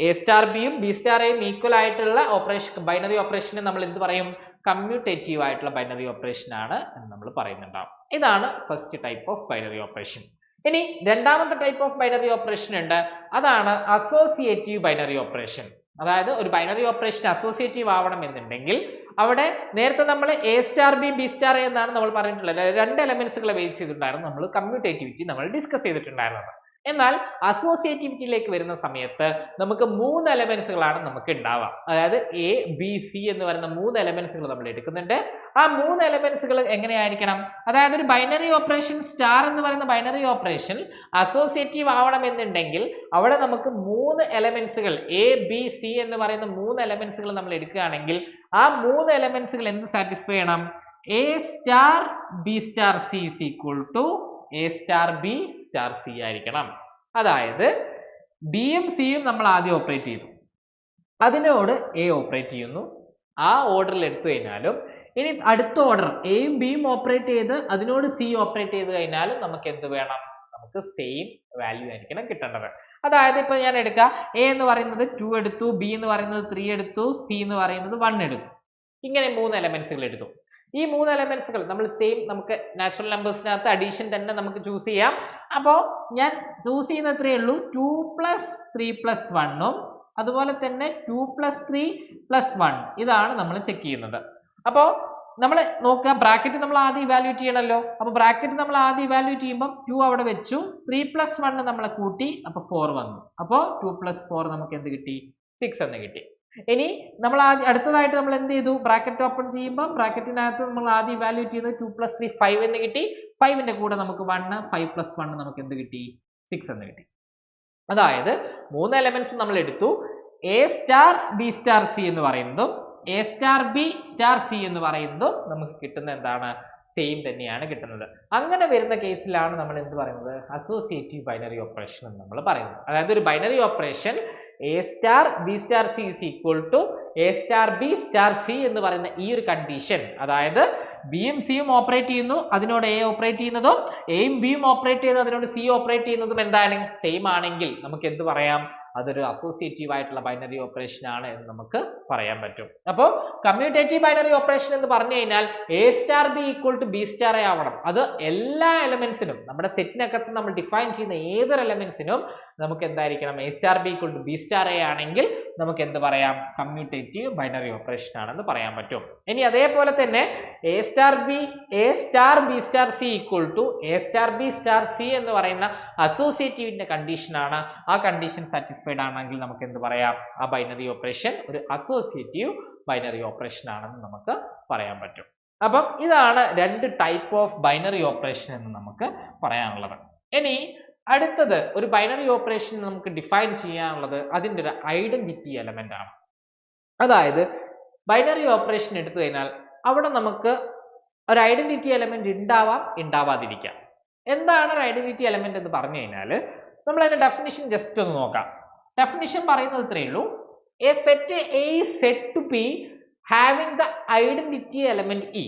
എ സ്റ്റാർ ബിയും ബി സ്റ്റാർ എയും ഈക്വൽ ആയിട്ടുള്ള ഓപ്പറേഷൻ ബൈനറി ഓപ്പറേഷനെ നമ്മൾ എന്ത് പറയും, കമ്മ്യൂട്ടേറ്റീവ് ആയിട്ടുള്ള ബൈനറി ഓപ്പറേഷൻ ആണ് എന്ന് നമ്മൾ പറയുന്നുണ്ടാവും. ഇതാണ് first type of binary operation. ഇനി രണ്ടാമത്തെ ടൈപ്പ് ഓഫ് ബൈനറി ഓപ്പറേഷൻ ഉണ്ട്, അതാണ് അസോസിയേറ്റീവ് ബൈനറി ഓപ്പറേഷൻ. അതായത് ഒരു ബൈനറി ഓപ്പറേഷൻ അസോസിയേറ്റീവ് ആവണം എന്നുണ്ടെങ്കിൽ അവിടെ നേരത്തെ നമ്മൾ A star B B star A എന്നാണ് നമ്മൾ പറഞ്ഞിട്ടുള്ളത്. രണ്ട് എലമെന്റ്സുകളെ ബേസ് ചെയ്തിട്ടുണ്ടായിരുന്നു നമ്മൾ കമ്മ്യൂട്ടേറ്റിവിറ്റി നമ്മൾ ഡിസ്കസ് ചെയ്തിട്ടുണ്ടായിരുന്നത്. എന്നാൽ അസോസിയേറ്റിവിറ്റിയിലേക്ക് വരുന്ന സമയത്ത് നമുക്ക് 3 എലമെന്റ്സുകളാണ് നമുക്ക് ഉണ്ടാവുക. അതായത് എ ബി സി എന്ന് പറയുന്ന 3 എലമെന്റ്സുകൾ നമ്മൾ എടുക്കുന്നുണ്ട്. ആ 3 എലമെന്റ്സുകൾ എങ്ങനെയായിരിക്കണം, അതായത് ഒരു ബൈനറി ഓപ്പറേഷൻ സ്റ്റാർ എന്ന് പറയുന്ന ബൈനറി ഓപ്പറേഷൻ അസോസിയേറ്റീവ് ആവണമെന്നുണ്ടെങ്കിൽ അവിടെ നമുക്ക് 3 എലമെന്റ്സുകൾ എ ബി സി എന്ന് പറയുന്ന 3 എലമെന്റ്സുകൾ നമ്മൾ എടുക്കുകയാണെങ്കിൽ ആ 3 എലമെന്റ്സുകൾ എന്ത് സാറ്റിസ്ഫൈ ചെയ്യണം, a star B star C is equal to A star B star c ആയിരിക്കണം. അതായത് ബിയും സിയും നമ്മൾ ആദ്യം ഓപ്പറേറ്റ് ചെയ്തു, അതിനോട് എ ഓപ്പറേറ്റ് ചെയ്യുന്നു, ആ ഓർഡറിൽ എടുത്തു കഴിഞ്ഞാലും ഇനി അടുത്ത ഓർഡർ എയും ബിയും ഓപ്പറേറ്റ് ചെയ്ത് അതിനോട് സി ഓപ്പറേറ്റ് ചെയ്ത് കഴിഞ്ഞാലും നമുക്ക് എന്ത് വേണം, നമുക്ക് സെയിം വാല്യൂ ആയിരിക്കണം കിട്ടേണ്ടത്. അതായത് ഇപ്പൊ ഞാൻ എടുക്കുക, എ എന്ന് പറയുന്നത് 2 എടുത്തു, ബി എന്ന് പറയുന്നത് 3 എടുത്തു, സി എന്ന് പറയുന്നത് 1 എടുത്തു. ഇങ്ങനെ 3 എലമെന്റ്സുകൾ എടുത്തു. ഈ 3 എലമെന്റ്സുകൾ നമ്മൾ സെയിം, നമുക്ക് നാച്ചുറൽ നമ്പേഴ്സിനകത്ത് അഡീഷൻ തന്നെ നമുക്ക് ചൂസ് ചെയ്യാം. അപ്പോൾ ഞാൻ ചൂസ് ചെയ്യുന്ന എത്രയേ ഉള്ളൂ, 2 + 3 + 1ഉം അതുപോലെ തന്നെ 2 + 3 + 1 ഇതാണ് നമ്മൾ ചെക്ക് ചെയ്യുന്നത്. അപ്പോൾ നമ്മൾ നോക്കുക, ബ്രാക്കറ്റ് നമ്മൾ ആദ്യം ഇവാലുവേറ്റ് ചെയ്യണമല്ലോ. അപ്പോൾ ബ്രാക്കറ്റ് നമ്മൾ ആദ്യം ഇവാലുവേറ്റ് ചെയ്യുമ്പോൾ 2 അവിടെ വെച്ചു, 3 + 1 നമ്മളെ കൂട്ടി, അപ്പോൾ 4 വന്നു. അപ്പോൾ 2 + 4 നമുക്ക് എന്ത് കിട്ടി, 6 എന്ന് കിട്ടി. ഇനി നമ്മൾ അടുത്തതായിട്ട് നമ്മൾ എന്ത് ചെയ്തു, ബ്രാക്കറ്റ് ഓപ്പൺ ചെയ്യുമ്പോൾ ബ്രാക്കറ്റിനകത്ത് നമ്മൾ ആദ്യം ഇവാലുവേറ്റ് ചെയ്തത് 2 + 3 5 എന്ന് കിട്ടി. 5ന്റെ കൂടെ നമുക്ക് 1, 5 + 1 നമുക്ക് എന്ത് കിട്ടി, 6 എന്ന് കിട്ടി. അതായത് 3 എലമെന്റ്സ് നമ്മൾ എടുത്തു, A star B star C എന്ന് പറയുന്നതും A star B star C എന്ന് പറയുന്നതും നമുക്ക് കിട്ടുന്ന എന്താണ്, സെയിം തന്നെയാണ് കിട്ടുന്നത്. അങ്ങനെ വരുന്ന കേസിലാണ് നമ്മൾ എന്ത് പറയുന്നത്, അസോസിയേറ്റീവ് ബൈനറി ഓപ്പറേഷൻ എന്ന് നമ്മൾ പറയുന്നത്. അതായത് ഒരു binary operation A star B star C is equal to A star B star C എന്ന് പറയുന്ന ഈ ഒരു കണ്ടീഷൻ, അതായത് ബിയും സിയും ഓപ്പറേറ്റ് ചെയ്യുന്നു അതിനോട് എ ഓപ്പറേറ്റ് ചെയ്യുന്നതും എയും ബിയും ഓപ്പറേറ്റ് ചെയ്ത് അതിനോട് സി ഓപ്പറേറ്റ് ചെയ്യുന്നതും എന്താണ്, സെയിം ആണെങ്കിൽ നമുക്ക് എന്ത് പറയാം, അതൊരു അസോസിയേറ്റീവ് ആയിട്ടുള്ള ബൈനറി ഓപ്പറേഷൻ ആണ് എന്ന് നമുക്ക് പറയാൻ പറ്റും. അപ്പോൾ കമ്മ്യൂട്ടേറ്റീവ് ബൈനറി ഓപ്പറേഷൻ എന്ന് പറഞ്ഞു കഴിഞ്ഞാൽ A star B equal to B star A ആവണം. അത് എല്ലാ എലമെന്റ്സിനും, നമ്മുടെ സെറ്റിനകത്ത് നമ്മൾ ഡിഫൈൻ ചെയ്യുന്ന ഏതൊരു എലമെന്റ്സിനും നമുക്ക് എന്തായിരിക്കണം, A star B equal to B star A ആണെങ്കിൽ നമുക്ക് എന്ത് പറയാം, കമ്മ്യൂട്ടേറ്റീവ് ബൈനറി ഓപ്പറേഷൻ ആണെന്ന് പറയാൻ പറ്റും. ഇനി അതേപോലെ തന്നെ A star B star C equal to A star B star C എന്ന് പറയുന്ന അസോസിയേറ്റീവിന്റെ കണ്ടീഷൻ ആണ്. ആ കണ്ടീഷൻ സാറ്റിസ്ഫൈഡ് ആണെങ്കിൽ നമുക്ക് എന്ത് പറയാം, ആ ബൈനറി ഓപ്പറേഷൻ ഒരു അസോസിയേറ്റീവ് ബൈനറി ഓപ്പറേഷൻ ആണെന്ന് നമുക്ക് പറയാൻ പറ്റും. അപ്പം ഇതാണ് 2 ടൈപ്പ് ഓഫ് ബൈനറി ഓപ്പറേഷൻ എന്ന് നമുക്ക് പറയാനുള്ളത്. ഇനി അടുത്തത് ഒരു ബൈനറി ഓപ്പറേഷൻ നമുക്ക് ഡിഫൈൻ ചെയ്യാനുള്ളത് അതിൻ്റെ ഒരു ഐഡന്റിറ്റി എലമെന്റ് ആണ്. അതായത് ബൈനറി ഓപ്പറേഷൻ എടുത്തു കഴിഞ്ഞാൽ അവിടെ നമുക്ക് ഒരു ഐഡന്റിറ്റി എലമെന്റ് ഉണ്ടാവാം, ഉണ്ടാവാതിരിക്കാം. എന്താണ് ഒരു ഐഡന്റിറ്റി എലമെന്റ് എന്ന് പറഞ്ഞു കഴിഞ്ഞാൽ നമ്മൾ അതിന്റെ ഡെഫിനിഷൻ ജസ്റ്റ് ഒന്ന് നോക്കാം. ഡെഫിനിഷൻ പറയുന്നത് ഇത്രയേ ഉള്ളൂ, a set A is said to B having the identity element E.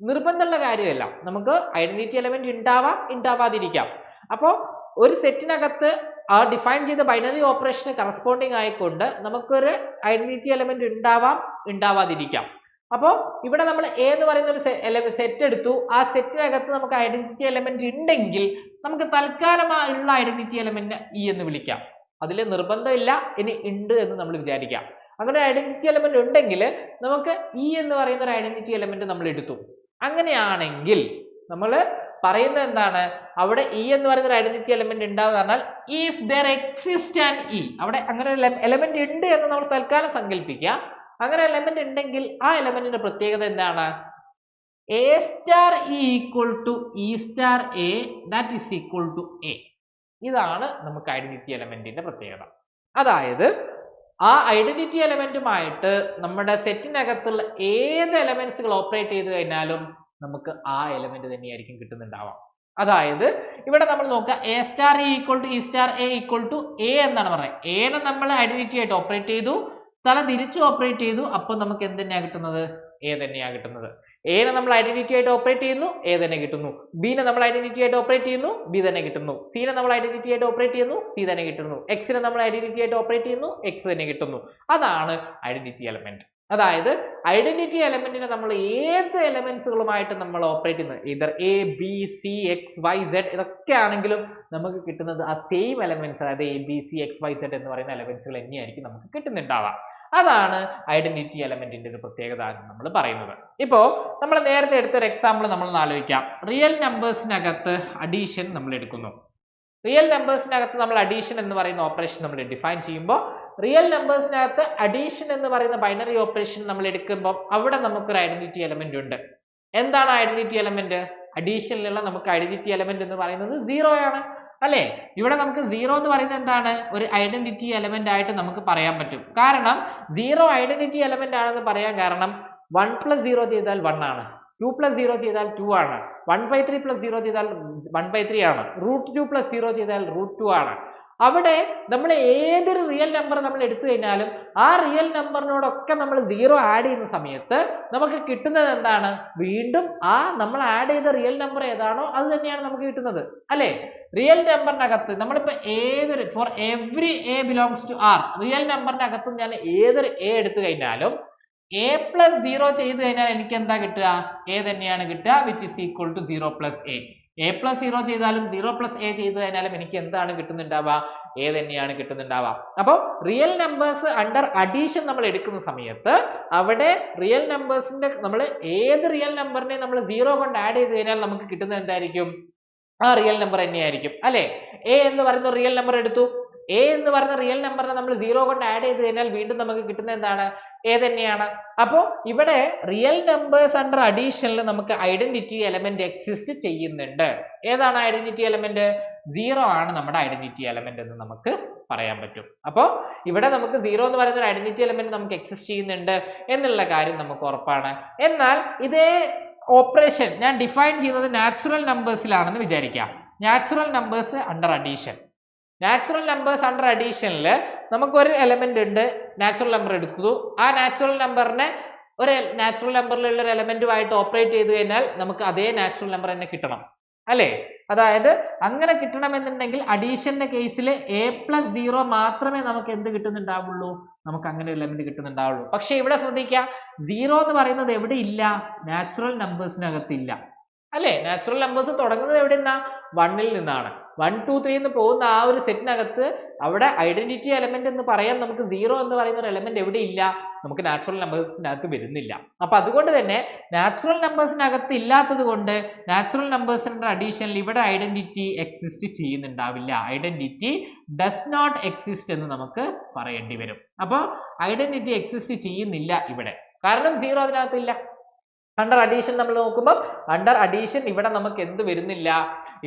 നിർബന്ധമുള്ള കാര്യമല്ല, നമുക്ക് ഐഡന്റിറ്റി എലമെന്റ് ഉണ്ടാവാം, ഉണ്ടാവാതിരിക്കാം. അപ്പോൾ ഒരു സെറ്റിനകത്ത് ആ ഡിഫൈൻ ചെയ്ത ബൈനറി ഓപ്പറേഷന് കറസ്പോണ്ടിങ് ആയിക്കൊണ്ട് നമുക്കൊരു ഐഡന്റിറ്റി എലമെന്റ് ഉണ്ടാവാം, ഉണ്ടാവാതിരിക്കാം. അപ്പോൾ ഇവിടെ നമ്മൾ എ എന്ന് പറയുന്ന ഒരു സെറ്റ് എടുത്തു, ആ സെറ്റിനകത്ത് നമുക്ക് ഐഡന്റിറ്റി എലമെന്റ് ഉണ്ടെങ്കിൽ നമുക്ക് തൽക്കാലമുള്ള ഐഡന്റിറ്റി എലമെന്റ് ഇ എന്ന് വിളിക്കാം. അതിൽ നിർബന്ധമില്ല, ഇനി ഉണ്ട് എന്ന് നമ്മൾ വിചാരിക്കാം. അങ്ങനെ ഐഡന്റിറ്റി എലമെന്റ് ഉണ്ടെങ്കിൽ നമുക്ക് ഇ എന്ന് പറയുന്ന ഒരു ഐഡന്റിറ്റി എലമെന്റ് നമ്മൾ എടുത്തു. അങ്ങനെയാണെങ്കിൽ നമ്മൾ പറയുന്നത് എന്താണ്, അവിടെ ഇ എന്ന് പറയുന്ന ഒരു ഐഡന്റിറ്റി എലമെന്റ് ഉണ്ടാവുക പറഞ്ഞാൽ if there exist an E, അവിടെ അങ്ങനെ ഒരു എലമെന്റ് ഉണ്ട് എന്ന് നമ്മൾ തൽക്കാലം സങ്കല്പിക്കുക. അങ്ങനെ എലമെന്റ് ഉണ്ടെങ്കിൽ ആ എലമെന്റിന്റെ പ്രത്യേകത എന്താണ്, A star E equal to E star A that is equal to A. ഇതാണ് നമുക്ക് ഐഡന്റിറ്റി എലമെന്റിന്റെ പ്രത്യേകത. അതായത് ആ ഐഡന്റിറ്റി എലമെന്റുമായിട്ട് നമ്മുടെ സെറ്റിനകത്തുള്ള ഏത് എലമെന്റ്സുകൾ ഓപ്പറേറ്റ് ചെയ്ത് കഴിഞ്ഞാലും നമുക്ക് ആ എലമെന്റ് തന്നെയായിരിക്കും കിട്ടുന്നുണ്ടാവാം. അതായത് ഇവിടെ നമ്മൾ നോക്കുക, A star A equal to E star A equal to A എന്നാണ് പറയുന്നത്. എനെ നമ്മൾ ഐഡന്റിറ്റി ആയിട്ട് ഓപ്പറേറ്റ് ചെയ്തു, തല തിരിച്ചു ഓപ്പറേറ്റ് ചെയ്തു, അപ്പോൾ നമുക്ക് എന്ത് തന്നെയാണ് കിട്ടുന്നത്? എ തന്നെയാണ് കിട്ടുന്നത്. എനെ നമ്മൾ ഐഡന്റിറ്റി ആയിട്ട് ഓപ്പറേറ്റ് ചെയ്യുന്നു, എ തന്നെ കിട്ടുന്നു. ബിനെ നമ്മൾ ഐഡന്റിറ്റി ആയിട്ട് ഓപ്പറേറ്റ് ചെയ്യുന്നു, ബി തന്നെ കിട്ടുന്നു. സിനെ നമ്മൾ ഐഡന്റിറ്റി ആയിട്ട് ഓപ്പറേറ്റ് ചെയ്യുന്നു, സി തന്നെ കിട്ടുന്നു. എക്സിനെ നമ്മൾ ഐഡന്റിറ്റി ആയിട്ട് ഓപ്പറേറ്റ് ചെയ്യുന്നു, എക്സ് തന്നെ കിട്ടുന്നു. അതാണ് ഐഡന്റിറ്റി എലമെന്റ്. അതായത് ഐഡന്റിറ്റി എലമെന്റിനെ നമ്മൾ ഏത് എലമെന്റ്സുകളുമായിട്ട് നമ്മൾ ഓപ്പറേറ്റ് ചെയ്യുന്നത്, either A B C X Y Z ഇതൊക്കെ ആണെങ്കിലും നമുക്ക് കിട്ടുന്നത് ആ സെയിം എലമെന്റ്സ്, അതായത് A B C X Y Z എന്ന് പറയുന്ന എലമെന്റ്സുകൾ തന്നെയായിരിക്കും നമുക്ക് കിട്ടുന്നുണ്ടാവുക. അതാണ് ഐഡന്റിറ്റി എലമെന്റിന്റെ ഒരു പ്രത്യേകത നമ്മൾ പറയുന്നത്. ഇപ്പോ നമ്മൾ നേരത്തെ എടുത്തൊരു എക്സാമ്പിൾ നമ്മൾ ആലോചിക്കാം. റിയൽ നമ്പേഴ്സിനകത്ത് അഡീഷൻ നമ്മൾ എടുക്കുന്നു. റിയൽ നമ്പേഴ്സിനകത്ത് നമ്മൾ അഡീഷൻ എന്ന് പറയുന്ന ഓപ്പറേഷൻ നമ്മൾ ഡിഫൈൻ ചെയ്യുമ്പോൾ, റിയൽ നമ്പേഴ്സിനകത്ത് അഡീഷൻ എന്ന് പറയുന്ന ബൈനറി ഓപ്പറേഷൻ നമ്മൾ എടുക്കുമ്പോൾ അവിടെ നമുക്കൊരു ഐഡന്റിറ്റി എലമെന്റ് ഉണ്ട്. എന്താണ് ഐഡന്റിറ്റി എലമെന്റ്? അഡീഷനിലുള്ള നമുക്ക് ഐഡന്റിറ്റി എലമെന്റ് എന്ന് പറയുന്നത് 0 ആണ് അല്ലേ? ഇവിടെ നമുക്ക് 0 എന്ന് പറയുന്നത് എന്താണ്? ഒരു ഐഡന്റിറ്റി എലമെന്റ് ആയിട്ട് നമുക്ക് പറയാൻ പറ്റും. കാരണം 0 ഐഡന്റിറ്റി എലമെന്റ് ആണെന്ന് പറയാൻ കാരണം 1 + 0 ചെയ്താൽ 1 ആണ്, 2 + 0 ചെയ്താൽ 2 ആണ്, 1/3 + 0 ചെയ്താൽ 1/3 ആണ്, √2 + 0 ചെയ്താൽ √2 ആണ്. അവിടെ നമ്മൾ ഏതൊരു റിയൽ നമ്പർ നമ്മൾ എടുത്തു കഴിഞ്ഞാലും ആ റിയൽ നമ്പറിനോടൊക്കെ നമ്മൾ 0 ആഡ് ചെയ്യുന്ന സമയത്ത് നമുക്ക് കിട്ടുന്നത് എന്താണ്? വീണ്ടും ആ നമ്മൾ ആഡ് ചെയ്ത റിയൽ നമ്പർ ഏതാണോ അത് തന്നെയാണ് നമുക്ക് കിട്ടുന്നത് അല്ലേ? റിയൽ നമ്പറിനകത്ത് നമ്മളിപ്പോ ഏതൊരു for every A belongs to R real നമ്പറിനകത്ത് ഞാൻ ഏതൊരു എ എടുത്തു കഴിഞ്ഞാലും a + 0 ചെയ്ത് കഴിഞ്ഞാൽ എനിക്ക് എന്താ കിട്ടുക? a തന്നെയാണ് കിട്ടുക, which is equal to 0 + a. a + 0 ചെയ്താലും 0 + a ചെയ്ത് കഴിഞ്ഞാലും എനിക്ക് എന്താണ് കിട്ടുന്നുണ്ടാവുക? a തന്നെയാണ് കിട്ടുന്നുണ്ടാവുക. അപ്പോൾ റിയൽ നമ്പേഴ്സ് അണ്ടർ അഡീഷൻ നമ്മൾ എടുക്കുന്ന സമയത്ത് അവിടെ റിയൽ നമ്പേഴ്സിന്റെ നമ്മൾ ഏത് റിയൽ നമ്പറിനെ നമ്മൾ 0 കൊണ്ട് ആഡ് ചെയ്ത് കഴിഞ്ഞാൽ നമുക്ക് കിട്ടുന്നത് എന്തായിരിക്കും? ആ റിയൽ നമ്പർ തന്നെയായിരിക്കും അല്ലേ? a എന്ന് പറയുന്ന റിയൽ നമ്പർ എടുത്തു, a എന്ന് പറയുന്ന റിയൽ നമ്പറിനെ നമ്മൾ 0 കൊണ്ട് ആഡ് ചെയ്ത് കഴിഞ്ഞാൽ വീണ്ടും നമുക്ക് കിട്ടുന്നത് എന്താണ്? a തന്നെയാണ്. അപ്പോൾ ഇവിടെ റിയൽ നമ്പേഴ്സ് അണ്ടർ അഡീഷനിൽ നമുക്ക് ഐഡന്റിറ്റി എലമെന്റ് എക്സിസ്റ്റ് ചെയ്യുന്നുണ്ട്. ഏതാണ് ഐഡന്റിറ്റി എലമെന്റ്? 0 ആണ് നമ്മുടെ ഐഡന്റിറ്റി എലമെന്റ് എന്ന് നമുക്ക് പറയാൻ പറ്റും. അപ്പോൾ ഇവിടെ നമുക്ക് 0 എന്ന് പറയുന്ന ഒരു ഐഡന്റിറ്റി എലമെന്റ് നമുക്ക് എക്സിസ്റ്റ് ചെയ്യുന്നുണ്ട് എന്നുള്ള കാര്യം നമുക്ക് ഉറപ്പാണ്. എന്നാൽ ഇതേ ഓപ്പറേഷൻ ഞാൻ ഡിഫൈൻ ചെയ്യുന്നത് നാച്ചുറൽ നമ്പേഴ്സിലാണെന്ന് വിചാരിക്കാം. Natural numbers under addition, natural numbers under അഡീഷനിൽ നമുക്കൊരു എലമെന്റ് ഉണ്ട്, നാച്ചുറൽ നമ്പർ എടുക്കുന്നു. ആ നാച്ചുറൽ നമ്പറിനെ ഒരു നാച്ചുറൽ നമ്പറിലുള്ള ഒരു എലമെന്റുമായിട്ട് ഓപ്പറേറ്റ് ചെയ്ത് കഴിഞ്ഞാൽ നമുക്ക് അതേ നാച്ചുറൽ നമ്പർ തന്നെ കിട്ടണം അല്ലേ? അതായത് അങ്ങനെ കിട്ടണമെന്നുണ്ടെങ്കിൽ അഡീഷന്റെ കേസിൽ a + 0 മാത്രമേ നമുക്ക് എന്ത് കിട്ടുന്നുണ്ടാവുള്ളൂ? നമുക്ക് അങ്ങനെ ഒരു എലമെന്റ് കിട്ടുന്നുണ്ടാവുള്ളൂ. പക്ഷെ ഇവിടെ ശ്രദ്ധിക്കുക, 0 എന്ന് പറയുന്നത് എവിടെ ഇല്ല? നാച്ചുറൽ നമ്പേഴ്സിനകത്തില്ല അല്ലേ? നാച്ചുറൽ നമ്പേഴ്സ് തുടങ്ങുന്നത് എവിടെ നിന്നാ? 1 നിന്നാണ്. 1 2 3 എന്ന് പോകുന്ന ആ ഒരു സെറ്റിനകത്ത് അവിടെ ഐഡന്റിറ്റി എലമെന്റ് എന്ന് പറയാൻ നമുക്ക് 0 എന്ന് പറയുന്ന ഒരു എലമെന്റ് എവിടെ ഇല്ല? നമുക്ക് നാച്ചുറൽ നമ്പേഴ്സിനകത്ത് വരുന്നില്ല. അപ്പൊ അതുകൊണ്ട് തന്നെ നാച്ചുറൽ നമ്പേഴ്സിനകത്ത് ഇല്ലാത്തത് കൊണ്ട് നാച്ചുറൽ നമ്പേഴ്സിന്റെ അഡീഷനിൽ ഇവിടെ ഐഡന്റിറ്റി എക്സിസ്റ്റ് ചെയ്യുന്നുണ്ടാവില്ല. ഐഡന്റിറ്റി ഡസ് നോട്ട് എക്സിസ്റ്റ് എന്ന് നമുക്ക് പറയേണ്ടി വരും. അപ്പോൾ ഐഡന്റിറ്റി എക്സിസ്റ്റ് ചെയ്യുന്നില്ല ഇവിടെ, കാരണം 0 അതിനകത്തില്ല. അണ്ടർ അഡീഷൻ നമ്മൾ നോക്കുമ്പോൾ അണ്ടർ അഡീഷൻ ഇവിടെ നമുക്ക് എന്ത് വരുന്നില്ല?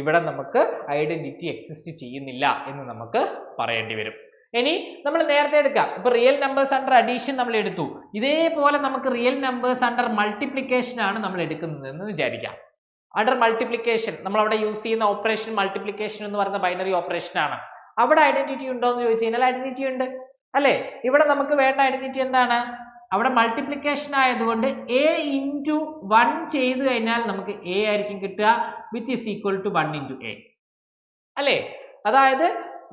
ഇവിടെ നമുക്ക് ഐഡന്റിറ്റി എക്സിസ്റ്റ് ചെയ്യുന്നില്ല എന്ന് നമുക്ക് പറയേണ്ടി വരും. ഇനി നമ്മൾ നേരത്തെ എടുക്കാം, ഇപ്പൊ റിയൽ നമ്പേഴ്സ് അണ്ടർ അഡീഷൻ നമ്മൾ എടുത്തു, ഇതേപോലെ നമുക്ക് റിയൽ നമ്പേഴ്സ് അണ്ടർ മൾട്ടിപ്ലിക്കേഷൻ ആണ് നമ്മൾ എടുക്കുന്നത് എന്ന് വിചാരിക്കാം. അണ്ടർ മൾട്ടിപ്ലിക്കേഷൻ നമ്മൾ അവിടെ യൂസ് ചെയ്യുന്ന ഓപ്പറേഷൻ മൾട്ടിപ്ലിക്കേഷൻ എന്ന് പറയുന്ന ബൈനറി ഓപ്പറേഷൻ ആണ്. അവിടെ ഐഡന്റിറ്റി ഉണ്ടോ എന്ന് ചോദിച്ചു കഴിഞ്ഞാൽ ഐഡന്റിറ്റി ഉണ്ട് അല്ലേ? ഇവിടെ നമുക്ക് വേണ്ട ഐഡന്റിറ്റി എന്താണ്? അവിടെ മൾട്ടിപ്ലിക്കേഷൻ ആയതുകൊണ്ട് a × 1 ചെയ്ത് കഴിഞ്ഞാൽ നമുക്ക് a ആയിരിക്കും കിട്ടുക, which is equal to 1 × a അല്ലേ? അതായത്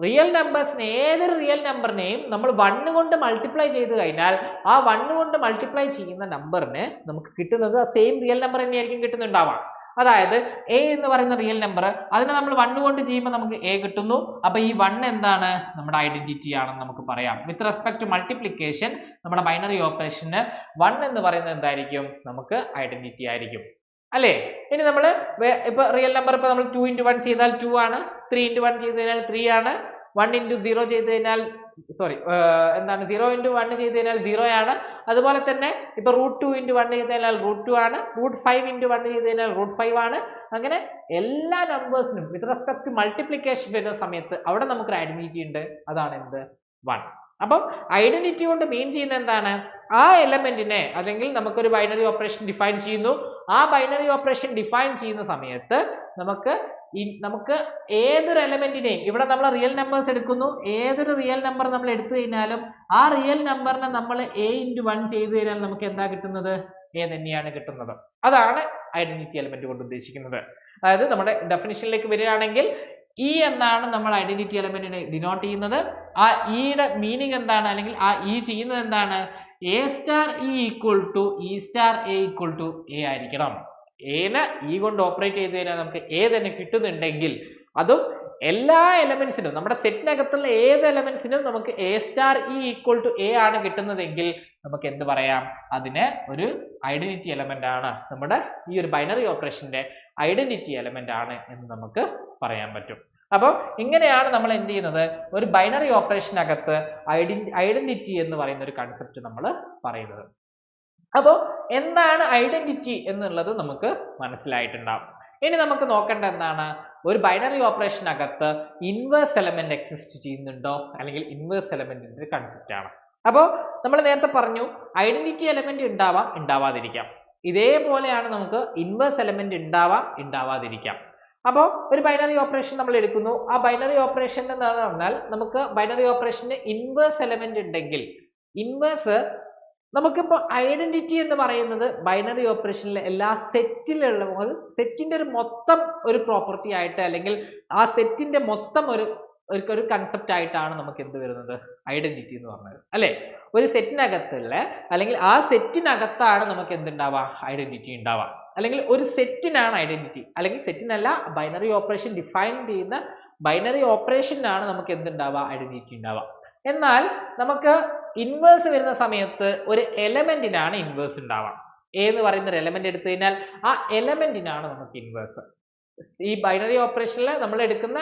റിയൽ നമ്പേഴ്സിനെ ഏതൊരു റിയൽ നമ്പറിനെയും നമ്മൾ 1 കൊണ്ട് മൾട്ടിപ്ലൈ ചെയ്ത് കഴിഞ്ഞാൽ ആ 1 കൊണ്ട് മൾട്ടിപ്ലൈ ചെയ്യുന്ന നമ്പറിന് നമുക്ക് കിട്ടുന്നത് സെയിം റിയൽ നമ്പർ തന്നെയായിരിക്കും കിട്ടുന്നുണ്ടാവാം. അതായത് a എന്ന് പറയുന്ന റിയൽ നമ്പർ അതിനെ നമ്മൾ 1 കൊണ്ട് ചെയ്യുമ്പോൾ നമുക്ക് a കിട്ടുന്നു. അപ്പൊ ഈ 1 എന്താണ്? നമ്മുടെ ഐഡന്റിറ്റി ആണെന്ന് നമുക്ക് പറയാം. വിത്ത് റെസ്പെക്ട് ടു മൾട്ടിപ്ലിക്കേഷൻ നമ്മുടെ ബൈനറി ഓപ്പറേഷന് 1 എന്ന് പറയുന്നത് എന്തായിരിക്കും? നമുക്ക് ഐഡന്റിറ്റി ആയിരിക്കും അല്ലേ? ഇനി നമ്മൾ ഇപ്പൊ റിയൽ നമ്പർ ഇപ്പൊ നമ്മൾ 2 × 1 ചെയ്താൽ 2 ആണ്, 3 × 1 ചെയ്ത് കഴിഞ്ഞാൽ 3 ആണ്, 1 × 0 ചെയ്ത് കഴിഞ്ഞാൽ സോറി എന്താണ് 0 × 1 ചെയ്ത് കഴിഞ്ഞാൽ 0 ആണ്. അതുപോലെ തന്നെ ഇപ്പൊ √2 × 1 ചെയ്ത് കഴിഞ്ഞാൽ √2 ആണ്. √5 × 1 ചെയ്ത് കഴിഞ്ഞാൽ √5 ആണ്. അങ്ങനെ എല്ലാ നമ്പേഴ്സിനും വിത്ത് റെസ്പെക്ട് ടു മൾട്ടിപ്ലിക്കേഷൻ വരുന്ന സമയത്ത് അവിടെ നമുക്കൊരു ഐഡന്റിറ്റി ഉണ്ട്, അതാണ് എന്ത് 1. അപ്പം ഐഡന്റിറ്റി കൊണ്ട് മീൻ ചെയ്യുന്നത് എന്താണ്, ആ എലമെന്റിനെ അല്ലെങ്കിൽ നമുക്കൊരു ബൈനറി ഓപ്പറേഷൻ ഡിഫൈൻ ചെയ്യുന്നു. ആ ബൈനറി ഓപ്പറേഷൻ ഡിഫൈൻ ചെയ്യുന്ന സമയത്ത് നമുക്ക് ഏതൊരു എലമെന്റിനെയും ഇവിടെ നമ്മൾ റിയൽ നമ്പേഴ്സ് എടുക്കുന്നു. ഏതൊരു റിയൽ നമ്പർ നമ്മൾ എടുത്തു കഴിഞ്ഞാലും ആ റിയൽ നമ്പറിനെ നമ്മൾ a × 1 ചെയ്ത് കഴിഞ്ഞാൽ നമുക്ക് എന്താ കിട്ടുന്നത്, a തന്നെയാണ് കിട്ടുന്നത്. അതാണ് ഐഡന്റിറ്റി എലമെന്റ് കൊണ്ട് ഉദ്ദേശിക്കുന്നത്. അതായത് നമ്മുടെ ഡെഫിനിഷനിലേക്ക് വരികയാണെങ്കിൽ ഇ എന്നാണ് നമ്മൾ ഐഡന്റിറ്റി എലമെന്റിനെ ഡിനോട്ട് ചെയ്യുന്നത്. ആ ഇയുടെ മീനിങ് എന്താണ്, അല്ലെങ്കിൽ ആ ഇ ചെയ്യുന്നത് എന്താണ്, a star E equal to E star A equal to A ആയിരിക്കണം. എനെ ഇ കൊണ്ട് ഓപ്പറേറ്റ് ചെയ്ത് കഴിഞ്ഞാൽ നമുക്ക് എ തന്നെ കിട്ടുന്നുണ്ടെങ്കിൽ, അതും എല്ലാ എലമെന്റ്സിനും നമ്മുടെ സെറ്റിനകത്തുള്ള ഏത് എലമെന്റ്സിനും നമുക്ക് a star E equal to A ആണ് കിട്ടുന്നതെങ്കിൽ നമുക്ക് എന്ത് പറയാം, അതിന് ഒരു ഐഡന്റിറ്റി എലമെന്റ് ആണ്, നമ്മുടെ ഈ ഒരു ബൈനറി ഓപ്പറേഷന്റെ ഐഡന്റിറ്റി എലമെന്റ് ആണ് എന്ന് നമുക്ക് പറയാൻ പറ്റും. അപ്പോൾ ഇങ്ങനെയാണ് നമ്മൾ എന്ത് ചെയ്യുന്നത്, ഒരു ബൈനറി ഓപ്പറേഷനകത്ത് ഐഡന്റിറ്റി എന്ന് പറയുന്ന ഒരു കൺസെപ്റ്റ് നമ്മൾ പറയുന്നത്. അപ്പോൾ എന്താണ് ഐഡന്റിറ്റി എന്നുള്ളത് നമുക്ക് മനസ്സിലായിട്ടുണ്ടാവും. ഇനി നമുക്ക് നോക്കേണ്ട എന്താണ്, ഒരു ബൈനറി ഓപ്പറേഷനകത്ത് ഇൻവേഴ്സ് എലമെന്റ് എക്സിസ്റ്റ് ചെയ്യുന്നുണ്ടോ, അല്ലെങ്കിൽ ഇൻവേഴ്സ് എലമെന്റിന്റെ ഒരു കൺസെപ്റ്റ് ആണ്. അപ്പോൾ നമ്മൾ നേരത്തെ പറഞ്ഞു ഐഡന്റിറ്റി എലമെന്റ് ഉണ്ടാവാം, ഉണ്ടാവാതിരിക്കാം. ഇതേപോലെയാണ് നമുക്ക് ഇൻവേഴ്സ് എലമെന്റ് ഉണ്ടാവാം, ഉണ്ടാവാതിരിക്കാം. അപ്പോൾ ഒരു ബൈനറി ഓപ്പറേഷൻ നമ്മൾ എടുക്കുന്നു. ആ ബൈനറി ഓപ്പറേഷൻ എന്ന് പറഞ്ഞാൽ നമുക്ക് ബൈനറി ഓപ്പറേഷന് ഇൻവേഴ്സ് എലമെന്റ് ഉണ്ടെങ്കിൽ, ഇൻവേഴ്സ് നമുക്കിപ്പോൾ ഐഡന്റിറ്റി എന്ന് പറയുന്നത് ബൈനറി ഓപ്പറേഷനിലെ എല്ലാ സെറ്റിലുള്ള സെറ്റിന്റെ ഒരു മൊത്തം ഒരു പ്രോപ്പർട്ടി ആയിട്ട്, അല്ലെങ്കിൽ ആ സെറ്റിന്റെ മൊത്തം ഒരു കൺസെപ്റ്റ് ആയിട്ടാണ് നമുക്ക് എന്ത് വരുന്നത്, ഐഡന്റിറ്റി എന്ന് പറഞ്ഞത് അല്ലെ. ഒരു സെറ്റിനകത്തുള്ള അല്ലെങ്കിൽ ആ സെറ്റിനകത്താണ് നമുക്ക് എന്തുണ്ടാവുക, ഐഡന്റിറ്റി ഉണ്ടാവുക. അല്ലെങ്കിൽ ഒരു സെറ്റിനാണ് ഐഡന്റിറ്റി, അല്ലെങ്കിൽ സെറ്റിനല്ല, ബൈനറി ഓപ്പറേഷൻ ഡിഫൈൻ ചെയ്യുന്ന ബൈനറി ഓപ്പറേഷനാണ് നമുക്ക് എന്തുണ്ടാവുക, ഐഡന്റിറ്റി ഉണ്ടാവുക. എന്നാൽ നമുക്ക് ഇൻവേഴ്സ് വരുന്ന സമയത്ത് ഒരു എലമെന്റിനാണ് ഇൻവേഴ്സ് ഉണ്ടാവുക. എ എന്ന് പറയുന്ന ഒരു എലമെന്റ് എടുത്തു കഴിഞ്ഞാൽ ആ എലമെന്റിനാണ് നമുക്ക് ഇൻവേഴ്സ്. ഈ ബൈനറി ഓപ്പറേഷനിൽ നമ്മൾ എടുക്കുന്ന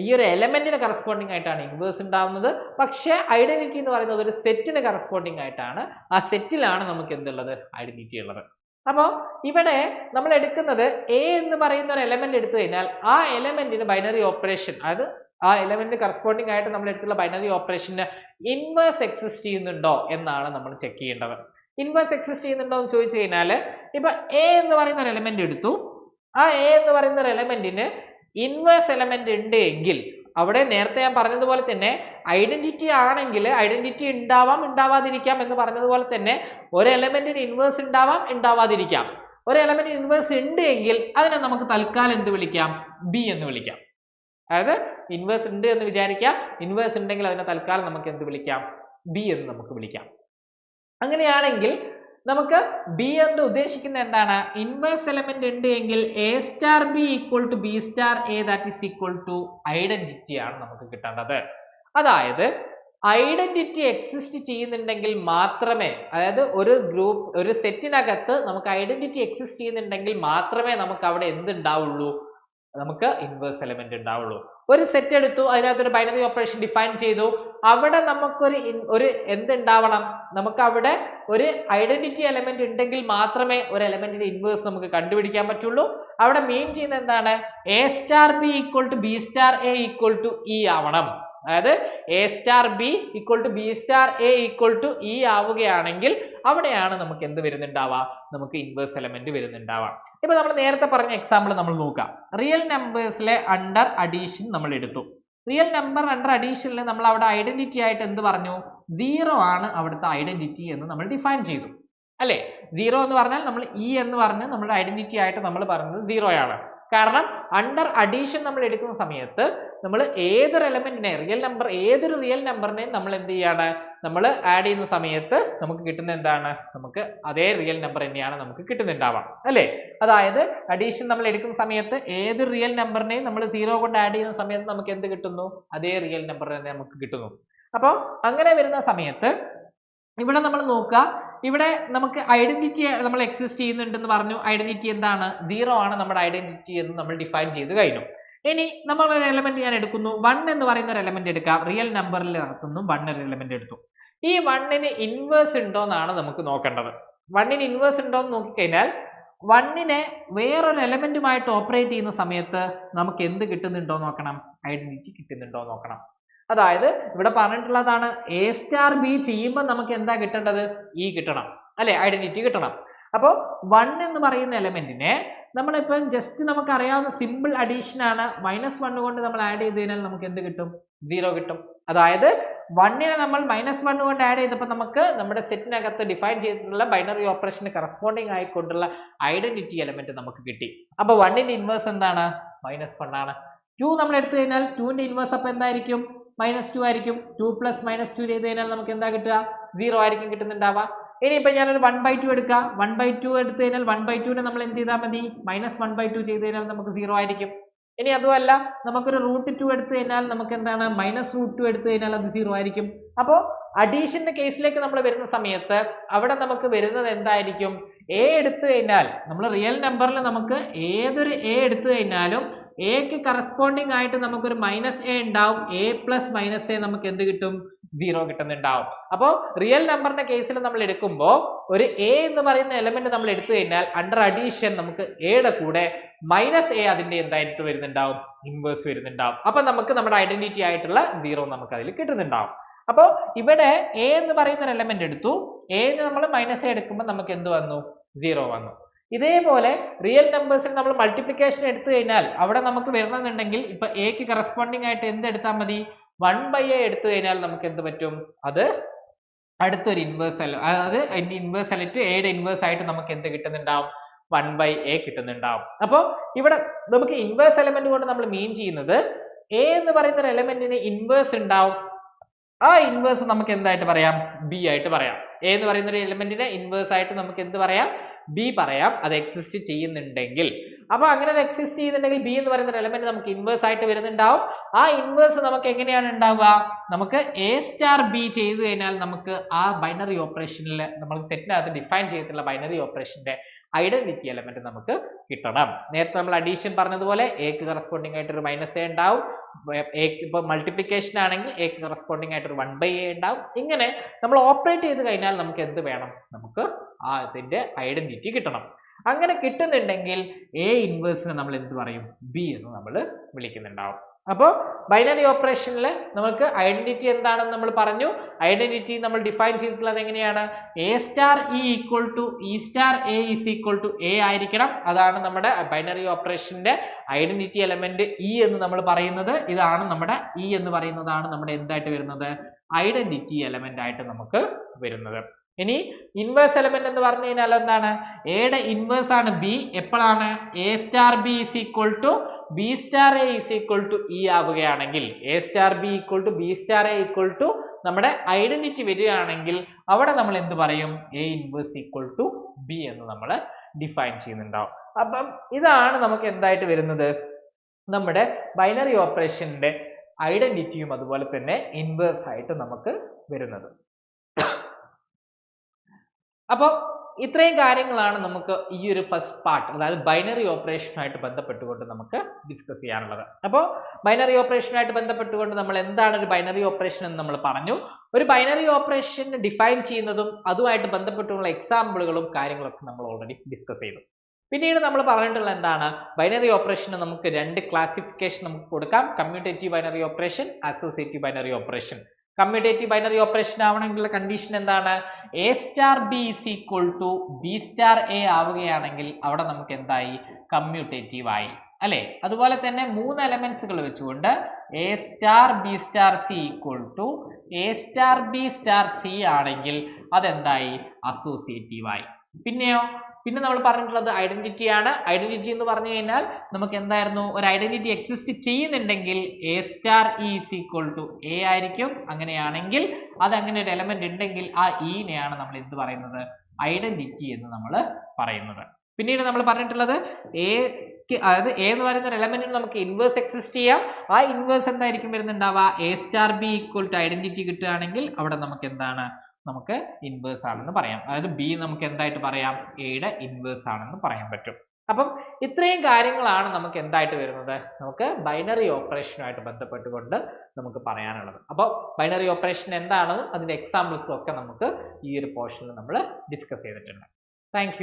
ഈ ഒരു എലമെന്റിന് കറസ്പോണ്ടിങ് ആയിട്ടാണ് ഇൻവേഴ്സ് ഉണ്ടാവുന്നത്. പക്ഷേ ഐഡന്റിറ്റി എന്ന് പറയുന്നത് ഒരു സെറ്റിന് കറസ്പോണ്ടിങ് ആയിട്ടാണ്, ആ സെറ്റിലാണ് നമുക്ക് എന്തുള്ളത്, ഐഡന്റിറ്റി ഉള്ളത്. അപ്പോൾ ഇവിടെ നമ്മൾ എടുക്കുന്നത് എ എന്ന് പറയുന്ന ഒരു എലമെന്റ് എടുത്തു കഴിഞ്ഞാൽ ആ എലമെന്റിന് ബൈനറി ഓപ്പറേഷൻ, അതായത് ആ എലമെന്റ് കറസ്പോണ്ടിങ് ആയിട്ട് നമ്മൾ എടുത്തുള്ള ബൈനറി ഓപ്പറേഷന് ഇൻവേഴ്സ് എക്സിസ്റ്റ് ചെയ്യുന്നുണ്ടോ എന്നാണ് നമ്മൾ ചെക്ക് ചെയ്യേണ്ടത്. ഇൻവേഴ്സ് എക്സിസ്റ്റ് ചെയ്യുന്നുണ്ടോ എന്ന് ചോദിച്ചു കഴിഞ്ഞാൽ, ഇപ്പൊ എ എന്ന് പറയുന്ന ഒരു എലമെന്റ് എടുത്തു. ആ എ എന്ന് പറയുന്ന ഒരു എലമെന്റിന് ഇൻവേഴ്സ് എലമെന്റ് ഉണ്ട് എങ്കിൽ, അവിടെ നേരത്തെ ഞാൻ പറഞ്ഞതുപോലെ തന്നെ ഐഡന്റിറ്റി ആണെങ്കിൽ ഐഡന്റിറ്റി ഉണ്ടാവാം, ഉണ്ടാവാതിരിക്കാം എന്ന് പറഞ്ഞതുപോലെ തന്നെ ഒരു എലമെന്റിന് ഇൻവേഴ്സ് ഉണ്ടാവാം, ഉണ്ടാവാതിരിക്കാം. ഒരു എലമെന്റ് ഇൻവേഴ്സ് ഉണ്ട് എങ്കിൽ അതിനെ നമുക്ക് തൽക്കാലം എന്ത് വിളിക്കാം, ബി എന്ന് വിളിക്കാം. അതായത് ഇൻവേഴ്സ് ഉണ്ട് എന്ന് വിചാരിക്കാം, ഇൻവേഴ്സ് ഉണ്ടെങ്കിൽ അതിനെ തൽക്കാലം നമുക്ക് എന്ത് വിളിക്കാം, ബി എന്ന് നമുക്ക് വിളിക്കാം. അങ്ങനെയാണെങ്കിൽ നമുക്ക് ബി എന്ന് ഉദ്ദേശിക്കുന്നത് എന്താണ്, ഇൻവേഴ്സ് എലമെന്റ് ഉണ്ട് എങ്കിൽ A star B equal to B star A that is equal to identity ആണ് നമുക്ക് കിട്ടേണ്ടത്. അതായത് ഐഡന്റിറ്റി എക്സിസ്റ്റ് ചെയ്യുന്നുണ്ടെങ്കിൽ മാത്രമേ, അതായത് ഒരു ഗ്രൂപ്പ് ഒരു സെറ്റിനകത്ത് നമുക്ക് ഐഡന്റിറ്റി എക്സിസ്റ്റ് ചെയ്യുന്നുണ്ടെങ്കിൽ മാത്രമേ നമുക്ക് അവിടെ എന്തുണ്ടാവുള്ളൂ, നമുക്ക് ഇൻവേഴ്സ് എലമെന്റ് ഉണ്ടാവുള്ളൂ. ഒരു സെറ്റ് എടുത്തു, അതിനകത്തൊരു ബൈനറി ഓപ്പറേഷൻ ഡിഫൈൻ ചെയ്തു, അവിടെ നമുക്കൊരു എന്തുണ്ടാവണം, നമുക്ക് അവിടെ ഒരു ഐഡന്റിറ്റി എലമെന്റ് ഉണ്ടെങ്കിൽ മാത്രമേ ഒരു എലമെന്റിന്റെ ഇൻവേഴ്സ് നമുക്ക് കണ്ടുപിടിക്കാൻ പറ്റുള്ളൂ. അവിടെ മീൻ ചെയ്യുന്നത് എന്താണ്, A star B equal to B star A equal to E ആവണം. അതായത് A star B equal to B star A equal to E ആവുകയാണെങ്കിൽ അവിടെയാണ് നമുക്ക് എന്ത് വരുന്നുണ്ടാവുക, നമുക്ക് ഇൻവേഴ്സ് എലമെന്റ് വരുന്നുണ്ടാവുക. ഇപ്പൊ നമ്മൾ നേരത്തെ പറഞ്ഞ എക്സാമ്പിൾ നമ്മൾ നോക്കാം. റിയൽ നമ്പേഴ്സിലെ അണ്ടർ അഡീഷൻ നമ്മൾ എടുത്തു. റിയൽ നമ്പർ അണ്ടർ അഡീഷനിൽ നമ്മൾ അവിടെ ഐഡന്റിറ്റി ആയിട്ട് എന്ത് പറഞ്ഞു, 0 ആണ് അവിടുത്തെ ഐഡന്റിറ്റി എന്ന് നമ്മൾ ഡിഫൈൻ ചെയ്തു അല്ലേ. 0 എന്ന് പറഞ്ഞാൽ നമ്മൾ ഇ എന്ന് പറഞ്ഞ് നമ്മുടെ ഐഡന്റിറ്റി ആയിട്ട് നമ്മൾ പറഞ്ഞത് 0 ആണ്. കാരണം അണ്ടർ അഡീഷൻ നമ്മൾ എടുക്കുന്ന സമയത്ത് നമ്മൾ ഏതൊരു എലമെന്റിനെ ഏതൊരു റിയൽ നമ്പറിനെ നമ്മൾ എന്ത് ചെയ്യാണ്, നമ്മൾ ആഡ് ചെയ്യുന്ന സമയത്ത് നമുക്ക് കിട്ടുന്ന എന്താണ്, നമുക്ക് അതേ റിയൽ നമ്പർ തന്നെയാണ് നമുക്ക് കിട്ടുന്നുണ്ടാവാം അല്ലേ. അതായത് അഡീഷൻ നമ്മൾ എടുക്കുന്ന സമയത്ത് ഏതൊരു റിയൽ നമ്പറിനെയും നമ്മൾ 0 കൊണ്ട് ആഡ് ചെയ്യുന്ന സമയത്ത് നമുക്ക് എന്ത് കിട്ടുന്നു, അതേ റിയൽ നമ്പർ തന്നെ നമുക്ക് കിട്ടുന്നു. അപ്പോൾ അങ്ങനെ വരുന്ന സമയത്ത് ഇവിടെ നമ്മൾ നോക്കുക, ഇവിടെ നമുക്ക് ഐഡന്റിറ്റി നമ്മൾ എക്സിസ്റ്റ് ചെയ്യുന്നുണ്ടെന്ന് പറഞ്ഞു. ഐഡന്റിറ്റി എന്താണ്, 0 ആണ് നമ്മുടെ ഐഡന്റിറ്റി എന്ന് നമ്മൾ ഡിഫൈൻ ചെയ്ത് കഴിഞ്ഞു. ഇനി നമ്മൾ ഒരു എലമെന്റ് ഞാൻ എടുക്കുന്നു, 1 എന്ന് പറയുന്ന ഒരു എലമെന്റ് എടുക്കാം. റിയൽ നമ്പറിൽ നടത്തുന്നു 1 ഒരു എലമെന്റ് എടുത്തു. ഈ 1ന് ഇൻവേഴ്സ് ഉണ്ടോ എന്നാണ് നമുക്ക് നോക്കേണ്ടത്. 1ന് ഇൻവേഴ്സ് ഉണ്ടോ എന്ന് നോക്കിക്കഴിഞ്ഞാൽ 1നെ വേറൊരു എലമെന്റുമായിട്ട് ഓപ്പറേറ്റ് ചെയ്യുന്ന സമയത്ത് നമുക്ക് എന്ത് കിട്ടുന്നുണ്ടോ നോക്കണം, ഐഡന്റിറ്റി കിട്ടുന്നുണ്ടോ നോക്കണം. അതായത് ഇവിടെ പറഞ്ഞിട്ടുള്ളതാണ് എ സ്റ്റാർ ബി ചെയ്യുമ്പോൾ നമുക്ക് എന്താ കിട്ടേണ്ടത്, ഇ കിട്ടണം അല്ലെ, ഐഡന്റിറ്റി കിട്ടണം. അപ്പോൾ 1 എന്ന് പറയുന്ന എലമെന്റിനെ നമ്മളിപ്പം ജസ്റ്റ് നമുക്ക് അറിയാവുന്ന സിമ്പിൾ അഡീഷൻ ആണ്. -1 കൊണ്ട് നമ്മൾ ആഡ് ചെയ്ത് കഴിഞ്ഞാൽ നമുക്ക് എന്ത് കിട്ടും, 0 കിട്ടും. അതായത് 1നെ നമ്മൾ -1 കൊണ്ട് ആഡ് ചെയ്തപ്പോൾ നമുക്ക് നമ്മുടെ സെറ്റിനകത്ത് ഡിഫൈൻ ചെയ്തിട്ടുള്ള ബൈനറി ഓപ്പറേഷന് കറസ്പോണ്ടിങ് ആയിക്കൊണ്ടുള്ള ഐഡന്റിറ്റി എലമെന്റ് നമുക്ക് കിട്ടി. അപ്പോൾ 1ന്റെ ഇൻവേഴ്സ് എന്താണ്, -1 ആണ്. 2 നമ്മൾ എടുത്തു കഴിഞ്ഞാൽ 2ന്റെ ഇൻവേഴ്സ് അപ്പോൾ എന്തായിരിക്കും, -2 ആയിരിക്കും. 2 + -2 ചെയ്ത് കഴിഞ്ഞാൽ നമുക്ക് എന്താ കിട്ടുക, 0 ആയിരിക്കും കിട്ടുന്നുണ്ടാവുക. ഇനിയിപ്പോൾ ഞാനൊരു 1/2 എടുക്കാം. 1/2 എടുത്തു കഴിഞ്ഞാൽ 1/2നെ നമ്മൾ എന്ത് ചെയ്താൽ മതി, -1/2 ചെയ്ത് കഴിഞ്ഞാൽ നമുക്ക് 0 ആയിരിക്കും. ഇനി അതുമല്ല നമുക്കൊരു √2 എടുത്തു കഴിഞ്ഞാൽ നമുക്ക് എന്താണ്, -√2 എടുത്തു കഴിഞ്ഞാൽ അത് 0 ആയിരിക്കും. അപ്പോൾ അഡീഷന്റെ കേസിലേക്ക് നമ്മൾ വരുന്ന സമയത്ത് അവിടെ നമുക്ക് വരുന്നത് എന്തായിരിക്കും, എ എടുത്തു കഴിഞ്ഞാൽ നമ്മൾ റിയൽ നമ്പറിൽ നമുക്ക് ഏതൊരു എ എടുത്തു കഴിഞ്ഞാലും എക്ക് കറസ്പോണ്ടിങ് ആയിട്ട് നമുക്കൊരു -a ഉണ്ടാവും. a + -a നമുക്ക് എന്ത് കിട്ടും, 0 കിട്ടുന്നുണ്ടാവും. അപ്പോൾ റിയൽ നമ്പറിന്റെ കേസിൽ നമ്മൾ എടുക്കുമ്പോൾ ഒരു എ എന്ന് പറയുന്ന എലമെന്റ് നമ്മൾ എടുത്തു കഴിഞ്ഞാൽ അണ്ടർ അഡീഷൻ നമുക്ക് എയുടെ കൂടെ -a അതിന്റെ എന്തായിട്ട് വരുന്നുണ്ടാവും, ഇൻവേഴ്സ് വരുന്നുണ്ടാവും. അപ്പൊ നമുക്ക് നമ്മുടെ ഐഡന്റിറ്റി ആയിട്ടുള്ള 0 നമുക്ക് അതിൽ കിട്ടുന്നുണ്ടാവും. അപ്പോൾ ഇവിടെ എ എന്ന് പറയുന്ന ഒരു എലമെന്റ് എടുത്തു, എന്ന് നമ്മൾ -a എടുക്കുമ്പോൾ നമുക്ക് എന്ത് വന്നു, 0 വന്നു. ഇതേപോലെ റിയൽ നമ്പേഴ്സിൽ നമ്മൾ മൾട്ടിപ്ലിക്കേഷൻ എടുത്തു കഴിഞ്ഞാൽ അവിടെ നമുക്ക് വരുന്നുണ്ടെങ്കിൽ ഇപ്പൊ എക്ക് കറസ്പോണ്ടിങ് ആയിട്ട് എന്ത് എടുത്താൽ മതി, 1/a എടുത്തു കഴിഞ്ഞാൽ നമുക്ക് എന്ത് പറ്റും, അത് അടുത്തൊരു ഇൻവേഴ്സ് അതായത് അതിന്റെ ഇൻവേഴ്സ് അല്ലിട്ട് എയുടെ ഇൻവേഴ്സ് ആയിട്ട് നമുക്ക് എന്ത് കിട്ടുന്നുണ്ടാവും, 1/a കിട്ടുന്നുണ്ടാവും. അപ്പോൾ ഇവിടെ നമുക്ക് ഇൻവേഴ്സ് എലമെന്റ് കൊണ്ട് നമ്മൾ മീൻ ചെയ്യുന്നത് എ എന്ന് പറയുന്ന ഒരു എലമെന്റിന് ഇൻവേഴ്സ് ഉണ്ടാവും. ആ ഇൻവേഴ്സ് നമുക്ക് എന്തായിട്ട് പറയാം, ബി ആയിട്ട് പറയാം. എ എന്ന് പറയുന്ന ഒരു എലമെന്റിനെ ഇൻവേഴ്സ് ആയിട്ട് നമുക്ക് എന്ത് പറയാം, ബി പറയാം, അത് എക്സിസ്റ്റ് ചെയ്യുന്നുണ്ടെങ്കിൽ. അപ്പൊ അങ്ങനെ അത് എക്സിസ്റ്റ് ചെയ്യുന്നുണ്ടെങ്കിൽ ബി എന്ന് പറയുന്ന ഒരു എലമെന്റ് നമുക്ക് ഇൻവേഴ്സ് ആയിട്ട് വരുന്നുണ്ടാവും. ആ ഇൻവേഴ്സ് നമുക്ക് എങ്ങനെയാണ് ഉണ്ടാവുക, നമുക്ക് എ സ്റ്റാർ ബി ചെയ്തു കഴിഞ്ഞാൽ നമുക്ക് ആ ബൈനറി ഓപ്പറേഷനിൽ നമ്മൾ സെറ്റിനകത്ത് ഡിഫൈൻ ചെയ്തിട്ടുള്ള ബൈനറി ഓപ്പറേഷന്റെ ഐഡന്റിറ്റി എലമെന്റ് നമുക്ക് കിട്ടണം. നേരത്തെ നമ്മൾ അഡീഷൻ പറഞ്ഞതുപോലെ എക്ക് കറസ്പോണ്ടിങ് ആയിട്ട് ഒരു -a ഉണ്ടാവും. ഇപ്പൊ മൾട്ടിപ്ലിക്കേഷൻ ആണെങ്കിൽ എക്ക് കറസ്പോണ്ടിങ് ആയിട്ട് ഒരു 1/a ഉണ്ടാവും. ഇങ്ങനെ നമ്മൾ ഓപ്പറേറ്റ് ചെയ്ത് കഴിഞ്ഞാൽ നമുക്ക് എന്ത് വേണം, നമുക്ക് ആ ഇതിന്റെ ഐഡന്റിറ്റി കിട്ടണം. അങ്ങനെ കിട്ടുന്നുണ്ടെങ്കിൽ എ ഇൻവേഴ്സിനെ നമ്മൾ എന്ത് പറയും, ബി എന്ന് നമ്മൾ വിളിക്കുന്നുണ്ടാവും. അപ്പോൾ ബൈനറി ഓപ്പറേഷനിൽ നമുക്ക് ഐഡന്റിറ്റി എന്താണെന്ന് നമ്മൾ പറഞ്ഞു. ഐഡന്റിറ്റി നമ്മൾ ഡിഫൈൻ ചെയ്തിട്ടുള്ളത് എങ്ങനെയാണ്, A star E equal to E star A is equal to A ആയിരിക്കണം. അതാണ് നമ്മുടെ ബൈനറി ഓപ്പറേഷന്റെ ഐഡന്റിറ്റി എലമെന്റ് ഇ എന്ന് നമ്മൾ പറയുന്നത്. ഇതാണ് നമ്മുടെ ഇ എന്ന് പറയുന്നതാണ് നമ്മുടെ എന്തായിട്ട് വരുന്നത്, ഐഡന്റിറ്റി എലമെന്റ് ആയിട്ട് നമുക്ക് വരുന്നത്. ഇനി ഇൻവേഴ്സ് എലമെന്റ് എന്ന് പറഞ്ഞു കഴിഞ്ഞാൽ എന്താണ്, എയുടെ ഇൻവേഴ്സ് ആണ് ബി. എപ്പോഴാണ് A star B is equal to B star A is equal to E ആവുകയാണെങ്കിൽ, A star B equal to B star A equal to നമ്മുടെ ഐഡന്റിറ്റി വരികയാണെങ്കിൽ അവിടെ നമ്മൾ എന്ത് പറയും, A inverse equal to B എന്ന് നമ്മൾ ഡിഫൈൻ ചെയ്യുന്നുണ്ടാവും. അപ്പം ഇതാണ് നമുക്ക് എന്തായിട്ട് വരുന്നത്, നമ്മുടെ ബൈനറി ഓപ്പറേഷന്റെ ഐഡന്റിറ്റിയും അതുപോലെ തന്നെ ഇൻവേഴ്സ് ആയിട്ട് നമുക്ക് വരുന്നത്. അപ്പോൾ ഇത്രയും കാര്യങ്ങളാണ് നമുക്ക് ഈ ഒരു ഫസ്റ്റ് പാർട്ട്, അതായത് ബൈനറി ഓപ്പറേഷനുമായിട്ട് ബന്ധപ്പെട്ടുകൊണ്ട് നമുക്ക് ഡിസ്കസ് ചെയ്യാനുള്ളത്. അപ്പോൾ ബൈനറി ഓപ്പറേഷനുമായിട്ട് ബന്ധപ്പെട്ടുകൊണ്ട് നമ്മൾ എന്താണ് ഒരു ബൈനറി ഓപ്പറേഷൻ എന്ന് നമ്മൾ പറഞ്ഞു. ഒരു ബൈനറി ഓപ്പറേഷൻ ഡിഫൈൻ ചെയ്യുന്നതും അതുമായിട്ട് ബന്ധപ്പെട്ടുള്ള എക്സാമ്പിളുകളും കാര്യങ്ങളൊക്കെ നമ്മൾ ഓൾറെഡി ഡിസ്കസ് ചെയ്തു. പിന്നീട് നമ്മൾ പറഞ്ഞിട്ടുള്ള എന്താണ്, ബൈനറി ഓപ്പറേഷന് നമുക്ക് 2 ക്ലാസിഫിക്കേഷൻ നമുക്ക് കൊടുക്കാം. Commutative binary operation, associative binary operation. Commutative binary operation ആവണമെങ്കിലുള്ള കണ്ടീഷൻ എന്താണ്, A star B is equal to B star A ആവുകയാണെങ്കിൽ അവിടെ നമുക്ക് എന്തായി, കമ്മ്യൂട്ടേറ്റീവ് ആയി അല്ലെ. അതുപോലെ തന്നെ 3 എലമെന്റ്സുകൾ വെച്ചുകൊണ്ട് A star B star C equal to A star B star C ആണെങ്കിൽ അതെന്തായി, അസോസിയേറ്റീവ് ആയി. പിന്നെ നമ്മൾ പറഞ്ഞിട്ടുള്ളത് ഐഡന്റിറ്റി ആണ്. ഐഡന്റിറ്റി എന്ന് പറഞ്ഞു കഴിഞ്ഞാൽ നമുക്ക് എന്തായിരുന്നു, ഒരു ഐഡന്റിറ്റി എക്സിസ്റ്റ് ചെയ്യുന്നുണ്ടെങ്കിൽ A star E is equal to A ആയിരിക്കും. അങ്ങനെയാണെങ്കിൽ അത് അങ്ങനെ ഒരു എലമെന്റ് ഉണ്ടെങ്കിൽ ആ ഇനെയാണ് നമ്മൾ എന്ത് പറയുന്നത്, ഐഡന്റിറ്റി എന്ന് നമ്മൾ പറയുന്നത്. പിന്നീട് നമ്മൾ പറഞ്ഞിട്ടുള്ളത് അതായത് എ എന്ന് പറയുന്ന ഒരു എലമെന്റിന് നമുക്ക് ഇൻവേഴ്സ് എക്സിസ്റ്റ് ചെയ്യാം. ആ ഇൻവേഴ്സ് എന്തായിരിക്കും വരുന്നുണ്ടാവുക, A star B equal to identity കിട്ടുകയാണെങ്കിൽ അവിടെ നമുക്ക് എന്താണ്, നമുക്ക് ഇൻവേഴ്സ് ആണെന്ന് പറയാം. അതായത് ബി നമുക്ക് എന്തായിട്ട് പറയാം, എയുടെ ഇൻവേഴ്സ് ആണെന്ന് പറയാൻ പറ്റും. അപ്പം ഇത്രയും കാര്യങ്ങളാണ് നമുക്ക് എന്തായിട്ട് വരുന്നത്, നമുക്ക് ബൈനറി ഓപ്പറേഷനുമായിട്ട് ബന്ധപ്പെട്ടുകൊണ്ട് നമുക്ക് പറയാനുള്ളത്. അപ്പോൾ ബൈനറി ഓപ്പറേഷൻ എന്താണെന്നും അതിൻ്റെ എക്സാമ്പിൾസും ഒക്കെ നമുക്ക് ഈ ഒരു പോർഷനിൽ നമ്മൾ ഡിസ്കസ് ചെയ്തിട്ടുണ്ട്. താങ്ക്